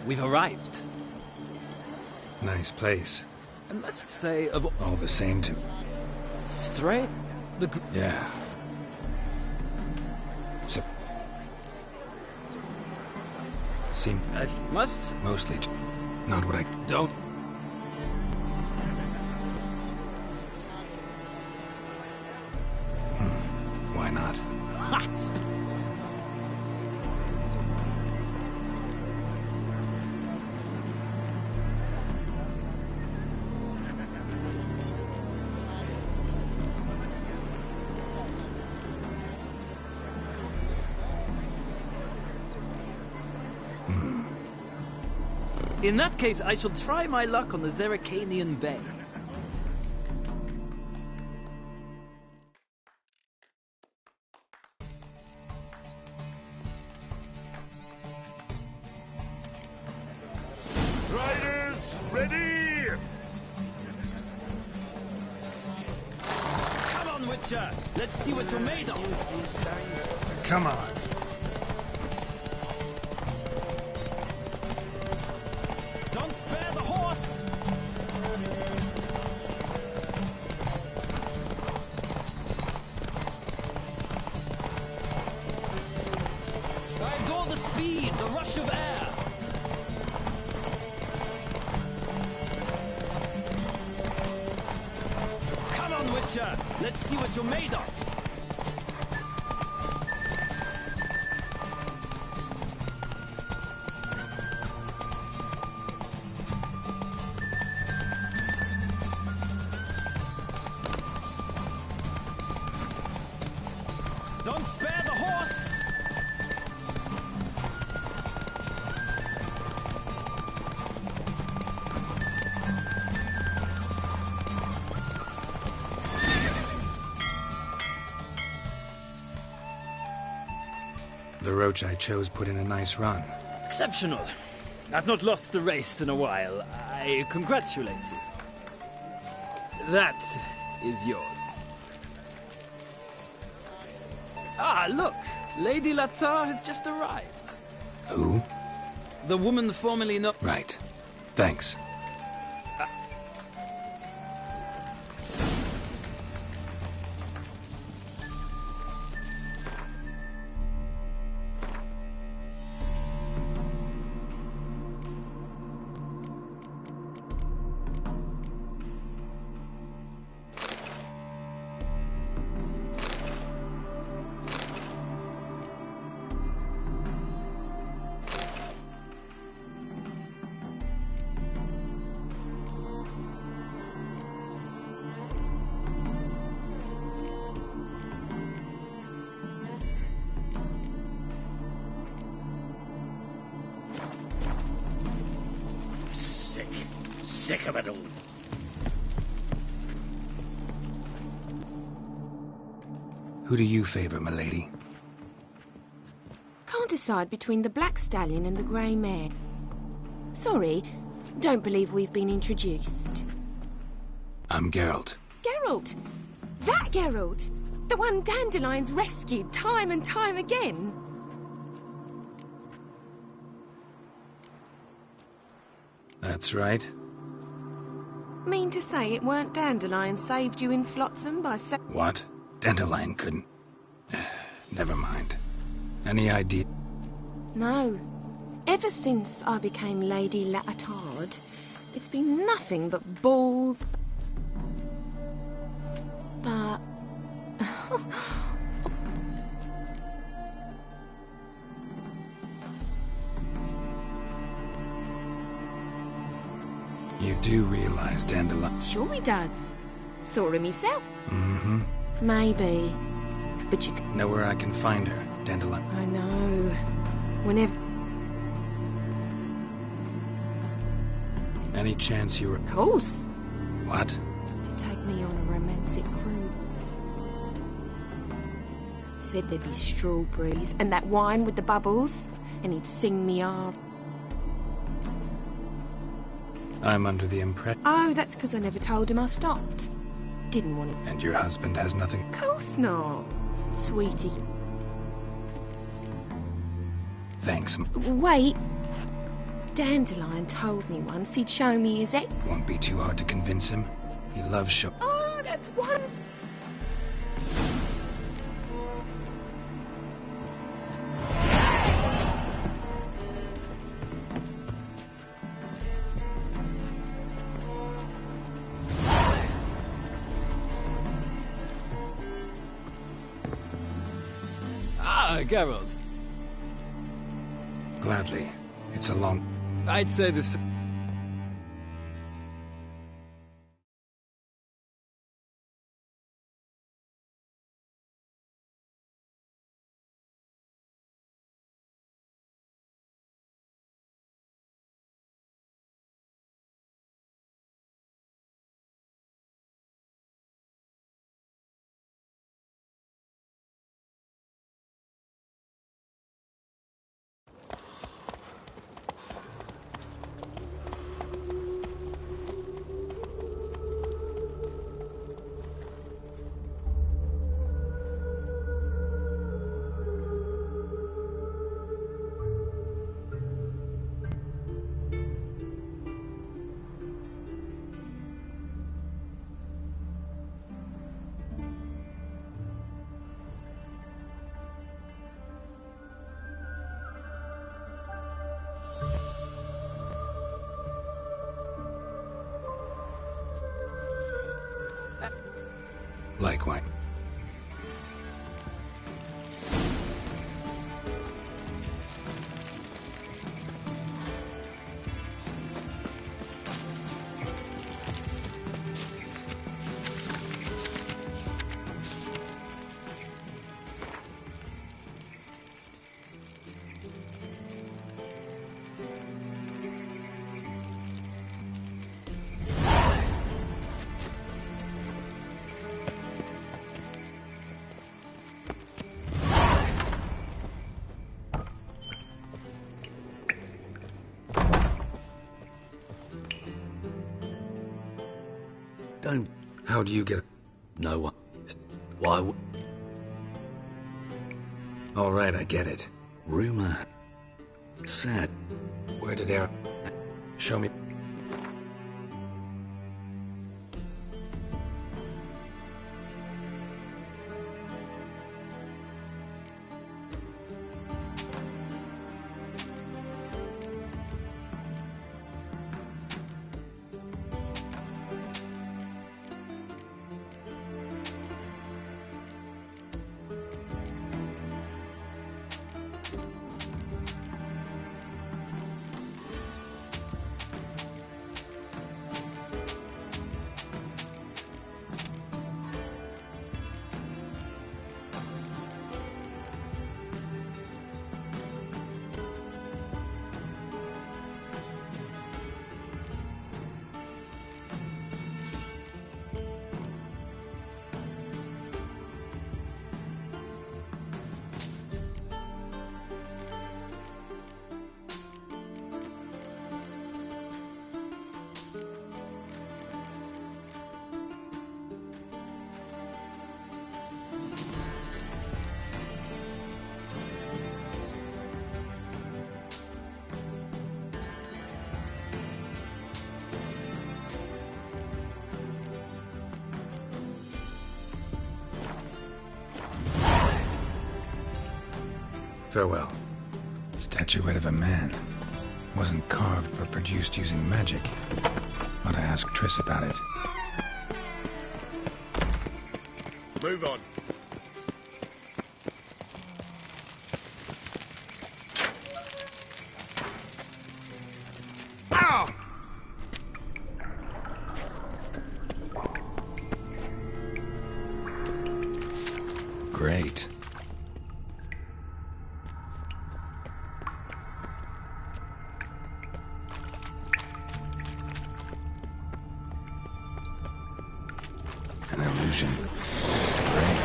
Speaker 11: We've arrived.
Speaker 1: Nice place.
Speaker 11: I must say, of
Speaker 1: all the same to...
Speaker 11: Straight?
Speaker 1: Yeah. seem...
Speaker 11: I must...
Speaker 1: Mostly... Not what I...
Speaker 11: Don't...
Speaker 1: Why not?
Speaker 11: In that case, I shall try my luck on the Zeracanian Bay.
Speaker 13: Riders, ready!
Speaker 20: Come on, Witcher! Let's see what you're made of!
Speaker 2: Come on.
Speaker 20: Don't spare the horse! I adore the speed, the rush of air! Come on, Witcher! Let's see what you're made of! Don't spare the horse!
Speaker 1: The roach I chose put in a nice run.
Speaker 11: Exceptional. I've not lost a race in a while. I congratulate you. That is yours. Ah, look! Lady Latar has just arrived.
Speaker 1: Who?
Speaker 11: The woman formerly known...
Speaker 1: Right. Thanks.
Speaker 4: Sick of it all.
Speaker 1: Who do you favor, milady?
Speaker 5: Can't decide between the black stallion and the grey mare. Sorry, don't believe we've been introduced.
Speaker 1: I'm Geralt.
Speaker 5: Geralt! That Geralt! The one Dandelion's rescued time and time again.
Speaker 1: That's right.
Speaker 5: Mean to say it weren't Dandelion saved you in Flotsam by
Speaker 1: What? Dandelion couldn't... Never mind. Any idea?
Speaker 5: No. Ever since I became Lady Latard, it's been nothing but balls. But...
Speaker 1: You do realize Dandelion...
Speaker 5: Sure he does. Saw him himself.
Speaker 1: Mm-hmm.
Speaker 5: Maybe. But you...
Speaker 1: Know where I can find her, Dandelion?
Speaker 5: I know. Whenever...
Speaker 1: Any chance you were...
Speaker 5: Of course.
Speaker 1: What?
Speaker 5: To take me on a romantic cruise. Said there'd be strawberries and that wine with the bubbles, and he'd sing me off.
Speaker 1: I'm under the impression...
Speaker 5: Oh, that's because I never told him I stopped. Didn't want it.
Speaker 1: And your husband has nothing...
Speaker 5: Of course not. Sweetie.
Speaker 1: Thanks.
Speaker 5: Wait. Dandelion told me once he'd show me his ex...
Speaker 1: Won't be too hard to convince him. He loves show...
Speaker 5: Oh, that's one...
Speaker 11: Geralt?
Speaker 1: Gladly. It's a long...
Speaker 11: I'd say this...
Speaker 1: Likewise.
Speaker 17: Don't...
Speaker 1: How do you get...
Speaker 17: No one... Why would...
Speaker 1: All right, I get it.
Speaker 17: Rumor. Sad.
Speaker 1: Where did Aaron... Show me... Farewell. Statuette of a man. Wasn't carved but produced using magic. Ought to ask Triss about it.
Speaker 13: Move on.
Speaker 1: Great. An illusion. Great.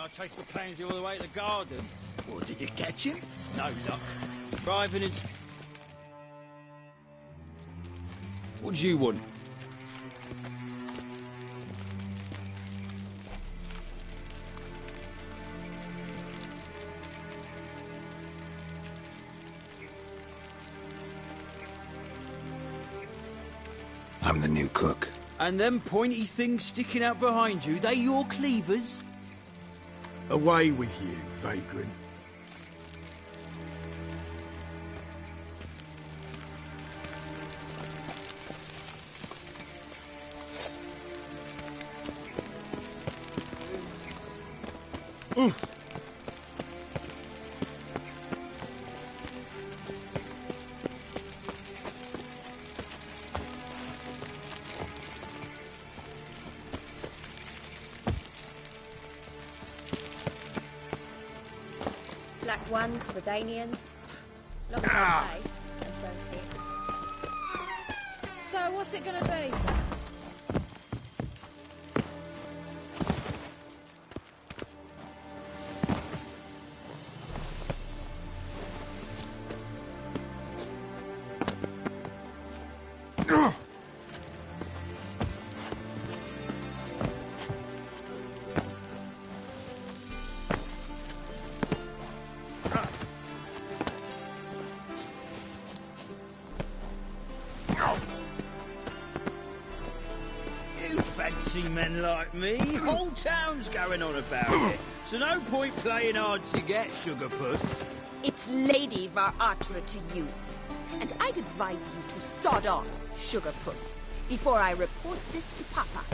Speaker 20: I chased the pansy all the way to the garden.
Speaker 14: Well, did you catch him?
Speaker 20: No luck. Driving in... What do you want?
Speaker 1: I'm the new cook.
Speaker 20: And them pointy things sticking out behind you, they your cleavers?
Speaker 15: Away with you, vagrant.
Speaker 5: Black ones, Redanians. Long as I pay and don't hit. So what's it gonna be?
Speaker 20: Fancy men like me, whole town's going on about it. So no point playing hard to get, Sugar Puss.
Speaker 10: It's Lady Varatra to you. And I'd advise you to sod off, Sugar Puss, before I report this to Papa.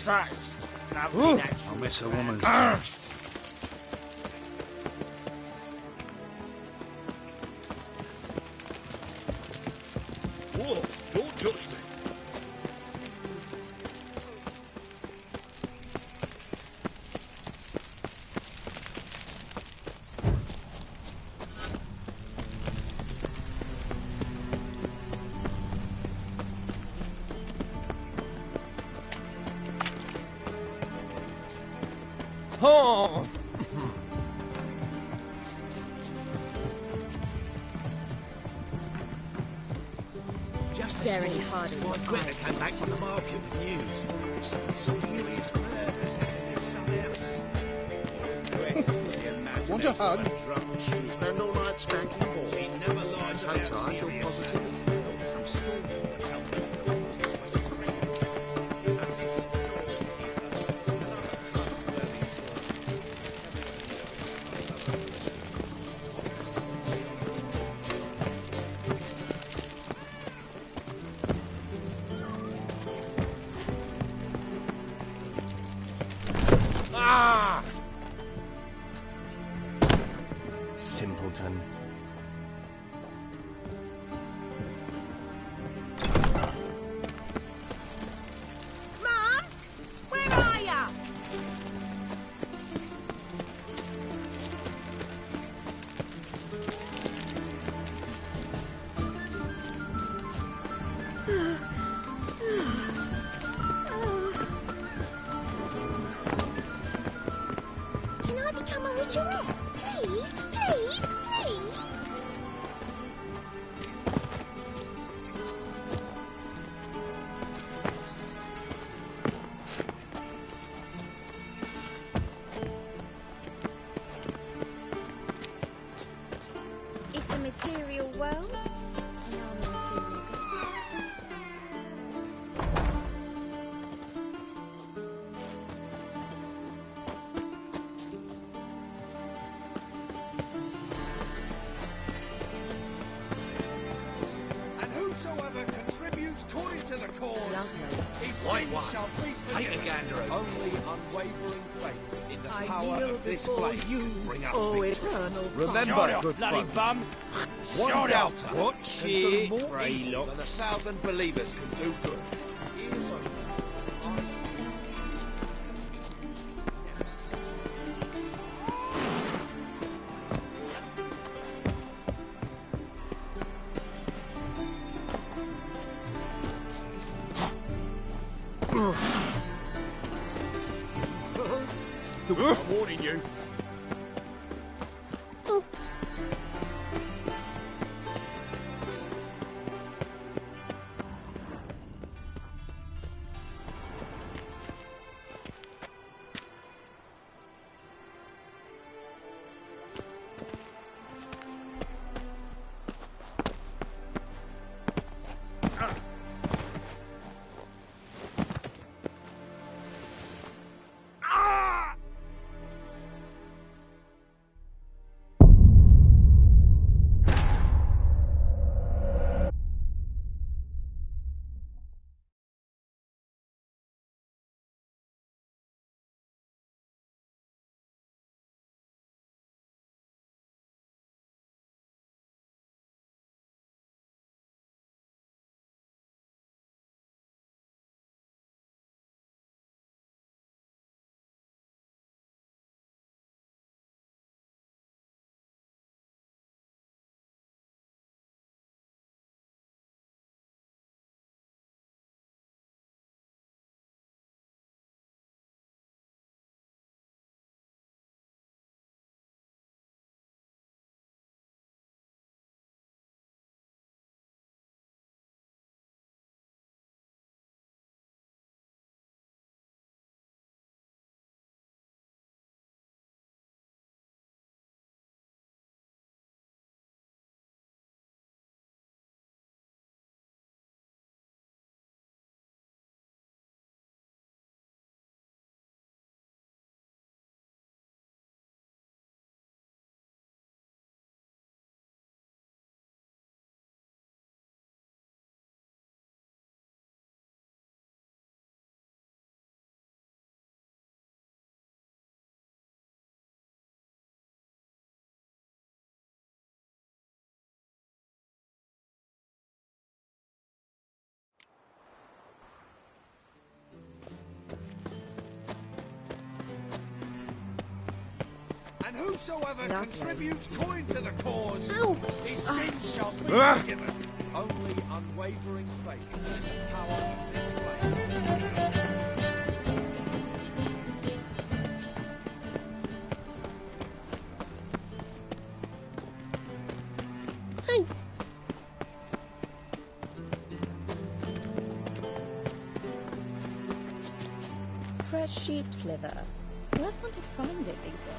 Speaker 20: such lovely natural.
Speaker 15: I'll miss a woman's touch.
Speaker 18: Whoa, don't touch me.
Speaker 20: Oh!
Speaker 18: Just
Speaker 12: Very hard in
Speaker 18: my
Speaker 12: the
Speaker 18: Greta
Speaker 12: eyes.
Speaker 18: came back from the market with news. Some mysterious murders happening in some house.
Speaker 3: Want a hug? Spend all night spanking balls.
Speaker 18: She never lies
Speaker 3: So
Speaker 18: about
Speaker 3: tight, you're
Speaker 18: serious
Speaker 3: positive.
Speaker 18: matters. Some story to tell me the causes when it's rain. A story. Another trustworthy source.
Speaker 20: Ah!
Speaker 7: Simpleton.
Speaker 10: Mom? Where are ya?
Speaker 5: Can I become a witcherette? Please, please, please. It's a material world, and I'm a material girl.
Speaker 2: And whosoever contributes coin to the cause, his
Speaker 13: White
Speaker 2: sin
Speaker 13: one.
Speaker 2: shall be
Speaker 13: Take a
Speaker 2: forgiven.
Speaker 13: gander over.
Speaker 2: Only unwavering faith in the
Speaker 10: I
Speaker 2: power
Speaker 10: kneel
Speaker 2: of this
Speaker 10: before
Speaker 2: flame
Speaker 10: you,
Speaker 2: bring us
Speaker 10: O
Speaker 2: victory.
Speaker 10: eternal
Speaker 2: Remember,
Speaker 20: Shut up,
Speaker 2: good
Speaker 20: bloody
Speaker 2: folk,
Speaker 20: bum!
Speaker 2: one
Speaker 20: Shut up!
Speaker 2: doubter
Speaker 20: Watch
Speaker 2: can do
Speaker 20: it,
Speaker 2: more
Speaker 20: Grey
Speaker 2: evil than
Speaker 20: Locks.
Speaker 2: 1,000 believers can do good. Ears open, eyes
Speaker 21: I'm warning you.
Speaker 13: Whosoever
Speaker 12: Lovely.
Speaker 13: contributes coin to the cause,
Speaker 12: Ow.
Speaker 13: his sins shall be forgiven. Only unwavering faith in the power of this blade.
Speaker 12: Hey. Fresh sheep's liver. Where's one to find it these days?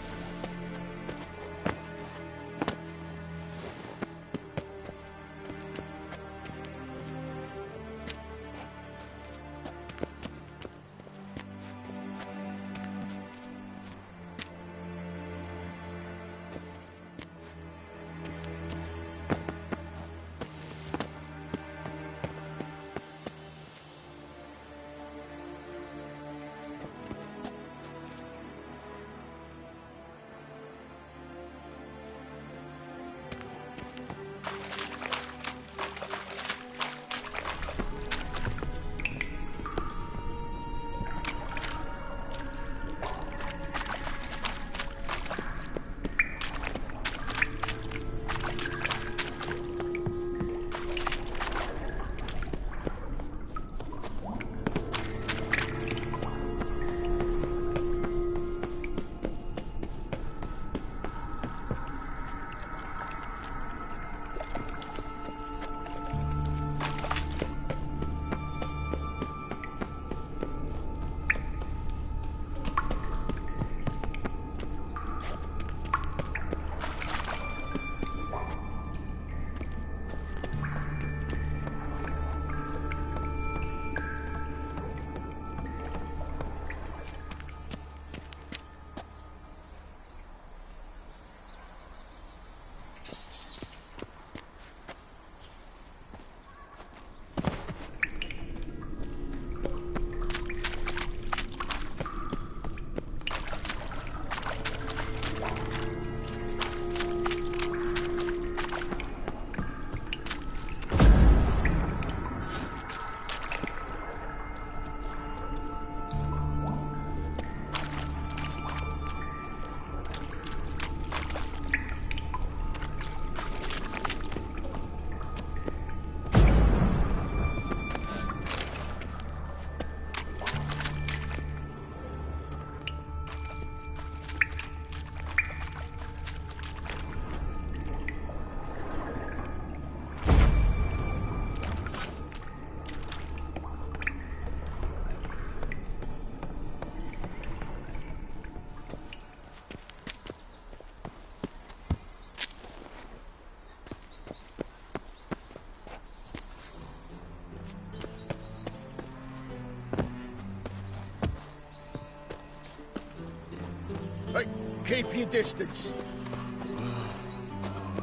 Speaker 14: Hey, keep your distance.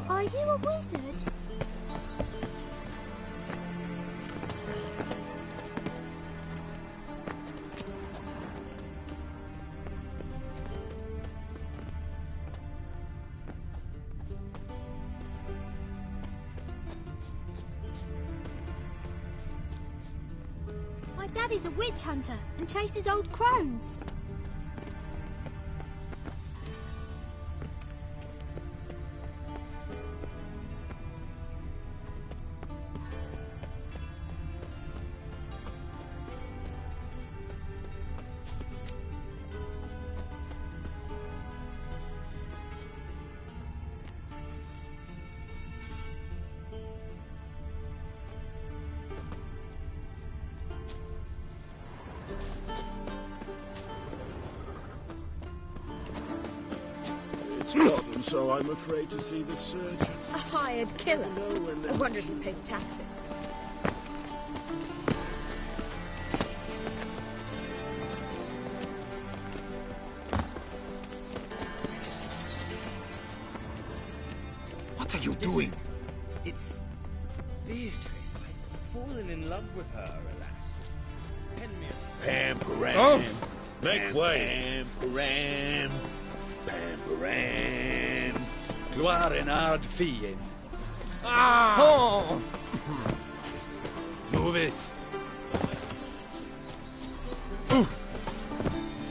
Speaker 5: Are you a wizard? My daddy's a witch hunter and chases old crones.
Speaker 18: It's gotten so I'm afraid to see the surgeon.
Speaker 12: A hired killer. I wonder if he pays taxes.
Speaker 21: What are you doing?
Speaker 2: It's Beatrice. I've fallen in love with her, alas. Pen me a...
Speaker 21: Pamparam.
Speaker 2: Oh,
Speaker 21: make way. Pamparam. Pamparam.
Speaker 2: Gloire en ard fien.
Speaker 21: Ah!
Speaker 2: Oh. Move it.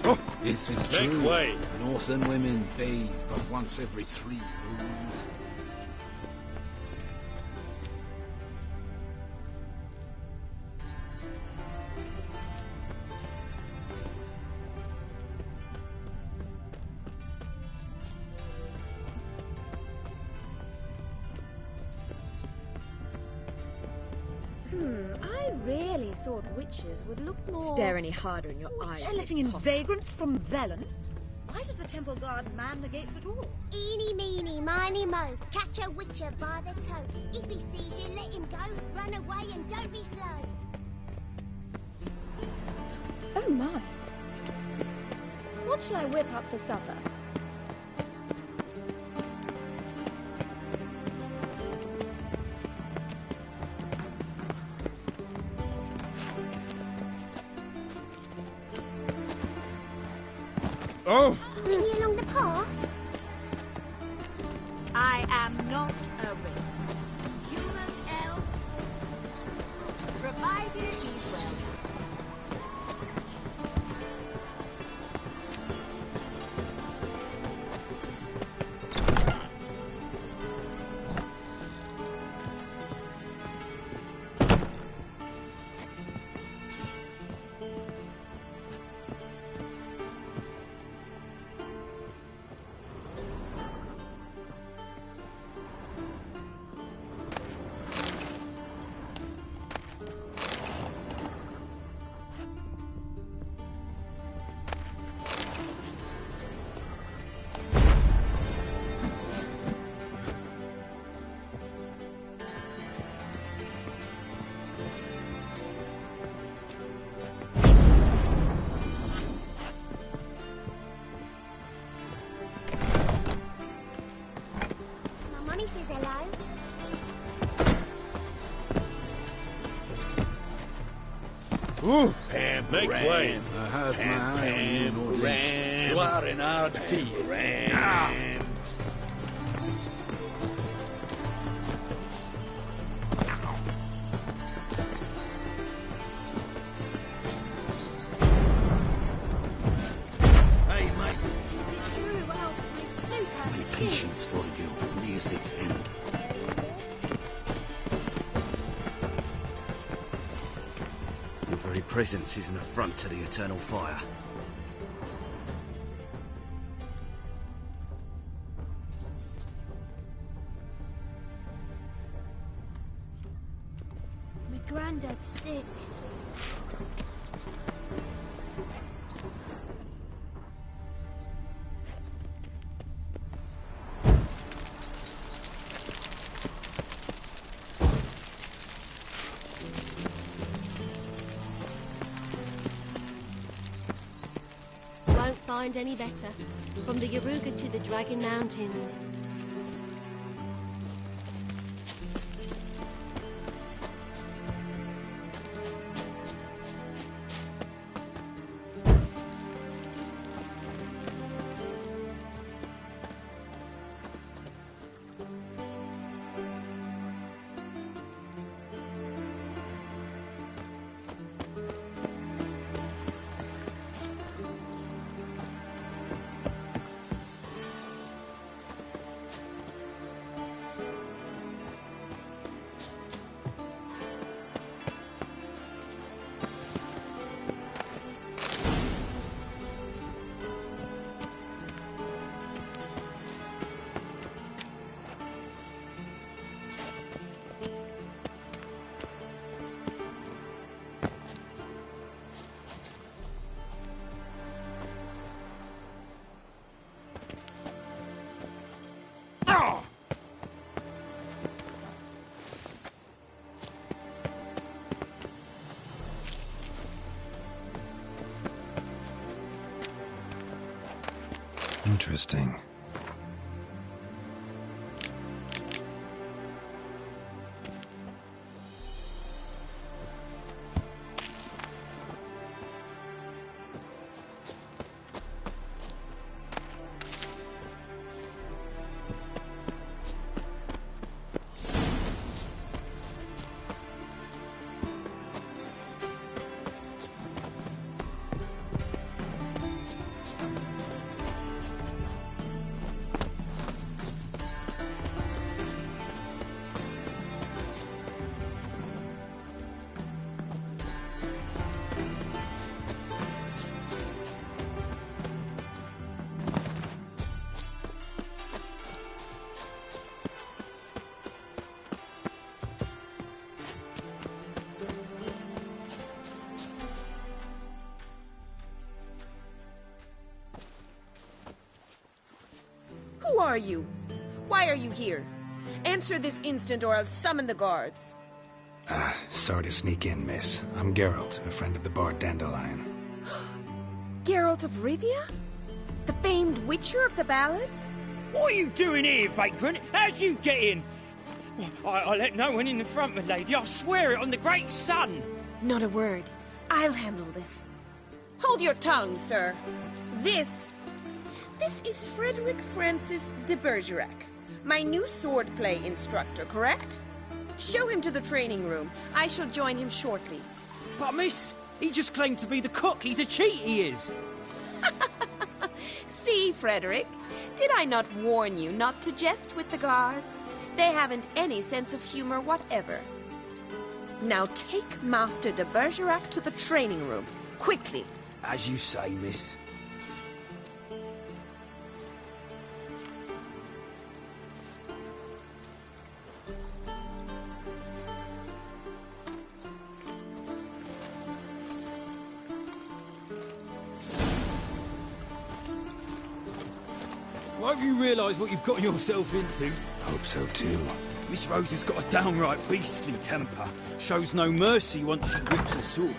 Speaker 2: Oh,
Speaker 15: It's
Speaker 4: Make
Speaker 15: true.
Speaker 4: way.
Speaker 15: Northern women bathe but once every 3 moons.
Speaker 10: I really thought witches would look more...
Speaker 8: Stare any harder in your eyes.
Speaker 10: They're letting in vagrants from Velen? Why does the temple guard man the gates at all?
Speaker 5: Eeny, meeny, miny, mo. Catch a witcher by the toe. If he sees you, let him go. Run away and don't be slow.
Speaker 8: Oh my. What shall I whip up for supper?
Speaker 21: Oh!
Speaker 5: Bring me along the path.
Speaker 10: I am not a racist. Human elf. Provided he's well.
Speaker 5: My mummy says hello.
Speaker 21: Ooh!
Speaker 4: Make way.
Speaker 15: I have my eye on you, Nordin.
Speaker 21: You are in our field. Hey, mate.
Speaker 5: Is it true elves with super
Speaker 21: My
Speaker 5: to
Speaker 21: patience for you nears its end.
Speaker 22: Your very presence is an affront to the eternal fire.
Speaker 5: My granddad's sick. Won't find any better. From the Yaruga to the Dragon Mountains.
Speaker 1: Interesting.
Speaker 10: Who are you? Why are you here? Answer this instant or I'll summon the guards.
Speaker 1: Sorry to sneak in, miss. I'm Geralt, a friend of the bard Dandelion.
Speaker 10: Geralt of Rivia? The famed witcher of the ballads?
Speaker 2: What are you doing here, vagrant? How'd you get in? I let no one in the front, my lady. I swear it on the great sun.
Speaker 10: Not a word. I'll handle this. Hold your tongue, sir. This is Frederick Francis de Bergerac, my new swordplay instructor, correct? Show him to the training room. I shall join him shortly.
Speaker 20: But miss, he just claimed to be the cook. He's a cheat, he is.
Speaker 10: See, Frederick, did I not warn you not to jest with the guards? They haven't any sense of humor whatever. Now take Master de Bergerac to the training room, quickly.
Speaker 20: As you say, miss. Won't you realise what you've gotten yourself into?
Speaker 1: Hope so too.
Speaker 20: Miss Rose has got a downright beastly temper. Shows no mercy once she grips a sword.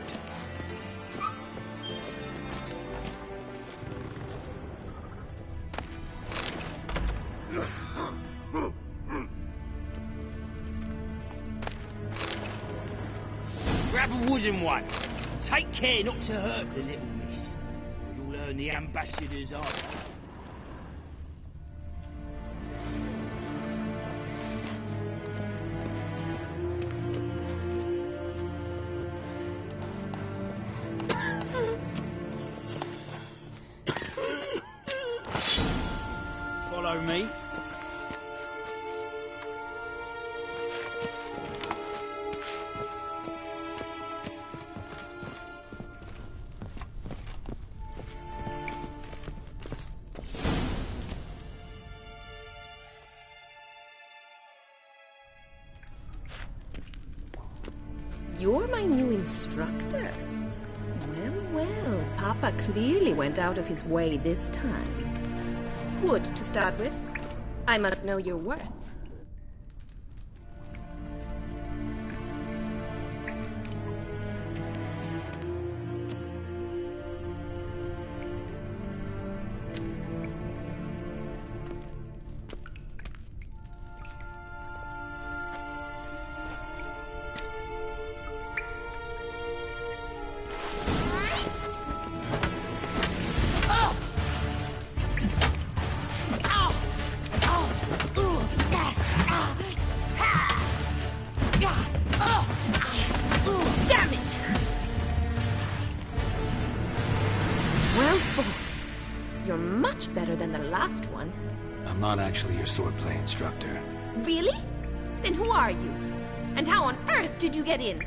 Speaker 2: Grab a wooden one. Take care not to hurt the little miss, or you'll earn the ambassador's eye.
Speaker 20: Follow me.
Speaker 10: You're my new instructor? Well, well, Papa clearly went out of his way this time. Wood, to start with. I must know your worth. Better than the last one.
Speaker 1: I'm not actually your swordplay instructor.
Speaker 10: Really? Then who are you? And how on earth did you get in?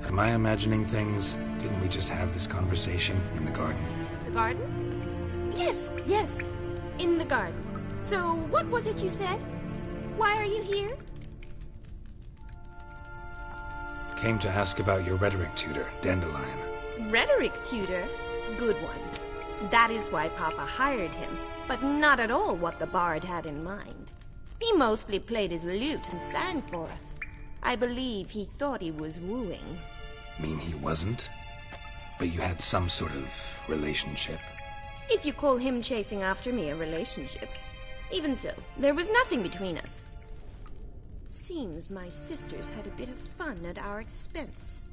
Speaker 1: Am I imagining things? Didn't we just have this conversation in the garden?
Speaker 10: The garden? Yes, yes. In the garden. So, what was it you said? Why are you here?
Speaker 1: Came to ask about your rhetoric tutor, Dandelion.
Speaker 10: Rhetoric tutor? Good one. That is why Papa hired him, but not at all what the bard had in mind. He mostly played his lute and sang for us. I believe he thought he was wooing.
Speaker 1: Mean he wasn't? But you had some sort of relationship?
Speaker 10: If you call him chasing after me a relationship. Even so, there was nothing between us. Seems my sisters had a bit of fun at our expense.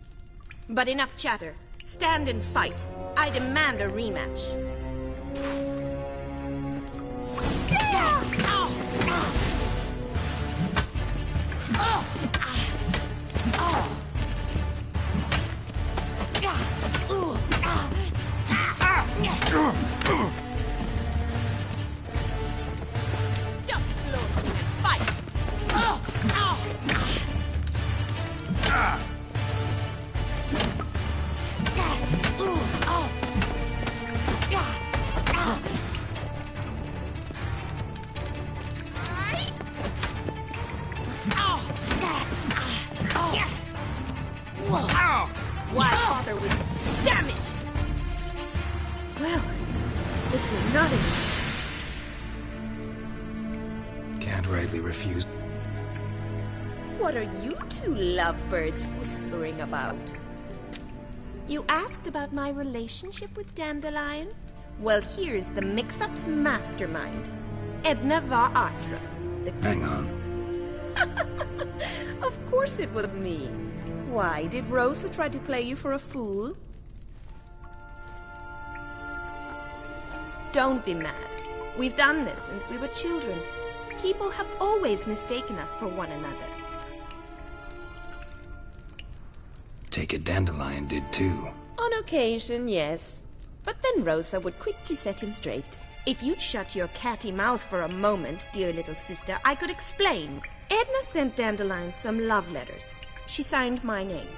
Speaker 10: But enough chatter. Stand and fight. I demand a rematch. Stop floating and fight. Why bother with... Damn it! Well, if not an instrument.
Speaker 1: Can't rightly refuse.
Speaker 10: What are you two lovebirds whispering about? You asked about my relationship with Dandelion? Well, here's the mix-up's mastermind. Edna Va Atra.
Speaker 1: Hang on.
Speaker 10: Of course it was me. Why, did Rosa try to play you for a fool? Don't be mad. We've done this since we were children. People have always mistaken us for one another.
Speaker 1: Take it Dandelion did too.
Speaker 10: On occasion, yes. But then Rosa would quickly set him straight. If you'd shut your catty mouth for a moment, dear little sister, I could explain. Edna sent Dandelion some love letters. She signed my name.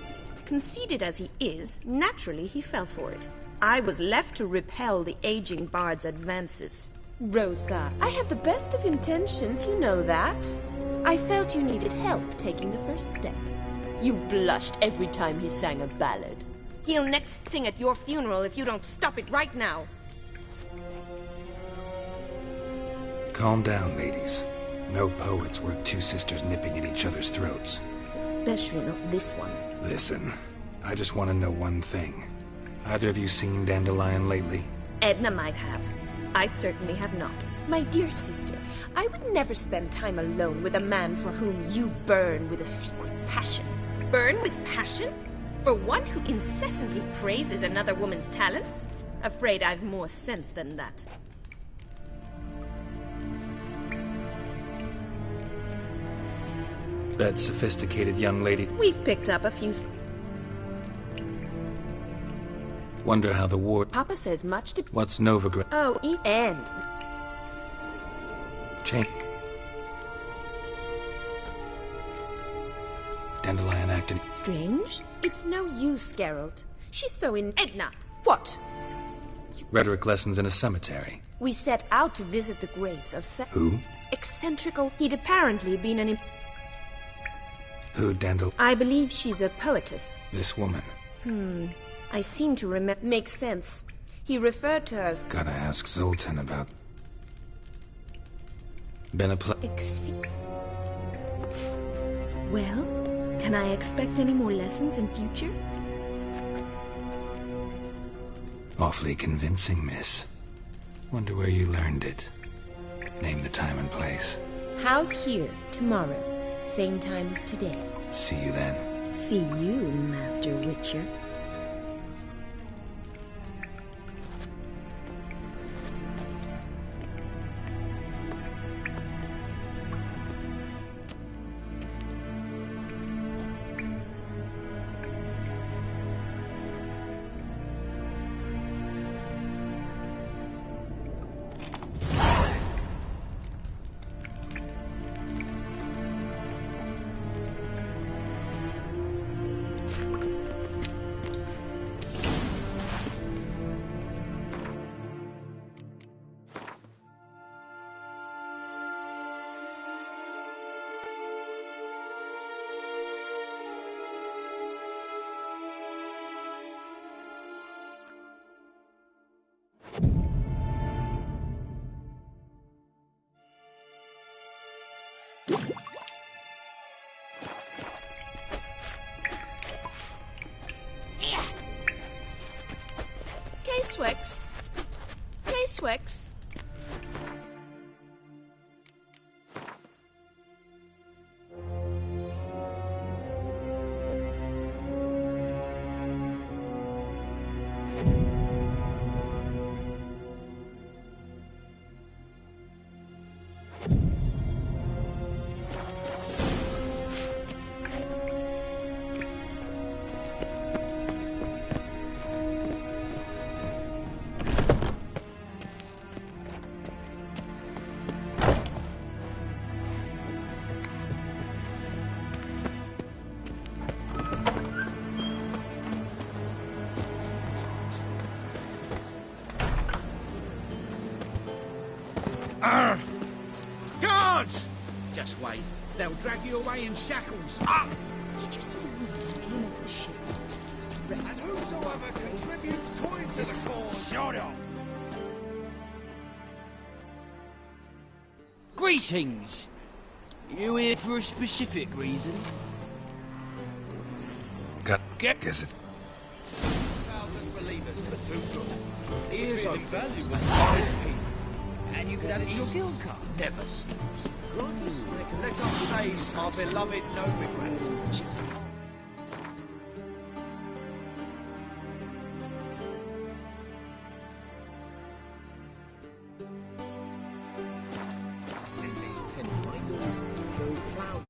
Speaker 10: Conceited as he is, naturally he fell for it. I was left to repel the aging bard's advances. Rosa, I had the best of intentions, you know that. I felt you needed help taking the first step. You blushed every time he sang a ballad. He'll next sing at your funeral if you don't stop it right now.
Speaker 1: Calm down, ladies. No poet's worth two sisters nipping at each other's throats.
Speaker 10: Especially not this one.
Speaker 1: Listen, I just want to know one thing. Either of you seen Dandelion lately?
Speaker 10: Edna might have. I certainly have not. My dear sister, I would never spend time alone with a man for whom you burn with a secret passion. Burn with passion? For one who incessantly praises another woman's talents? Afraid I've more sense than that.
Speaker 1: That sophisticated young lady.
Speaker 10: We've picked up a few.
Speaker 1: Wonder how the war.
Speaker 10: Papa says much to.
Speaker 1: What's Novigrad?
Speaker 10: Oh, and.
Speaker 1: Change. Dandelion acted.
Speaker 10: Strange? It's no use, Geralt. She's so in. Edna! What?
Speaker 1: Rhetoric lessons in a cemetery.
Speaker 10: We set out to visit the graves of
Speaker 1: Who?
Speaker 10: Eccentrical. He'd apparently been an.
Speaker 1: Who, Dandelion?
Speaker 10: I believe she's a poetess.
Speaker 1: This woman.
Speaker 10: I seem to remember. Makes sense. He referred to her as.
Speaker 1: Gotta ask Zoltan about. Been a
Speaker 10: Well, can I expect any more lessons in future?
Speaker 1: Awfully convincing, miss. Wonder where you learned it. Name the time and place.
Speaker 10: House here, tomorrow. Same time as today.
Speaker 1: See you then.
Speaker 10: See you, Master Witcher. K-Swex. K-Swex.
Speaker 21: Guards! Just wait. They'll drag you away in shackles. Up!
Speaker 16: Did you see me came off the ship?
Speaker 13: And whosoever contributes coin to the cause.
Speaker 21: Shut off!
Speaker 20: Greetings. You here for a specific reason?
Speaker 1: Guess it's...
Speaker 13: 1,000 believers could do good. Here's a valuable prize piece.
Speaker 20: And you could add it to your guild card.
Speaker 13: Never stops. Grant us, let us say our beloved no regret.
Speaker 6: Penny Binders, Joe Cloud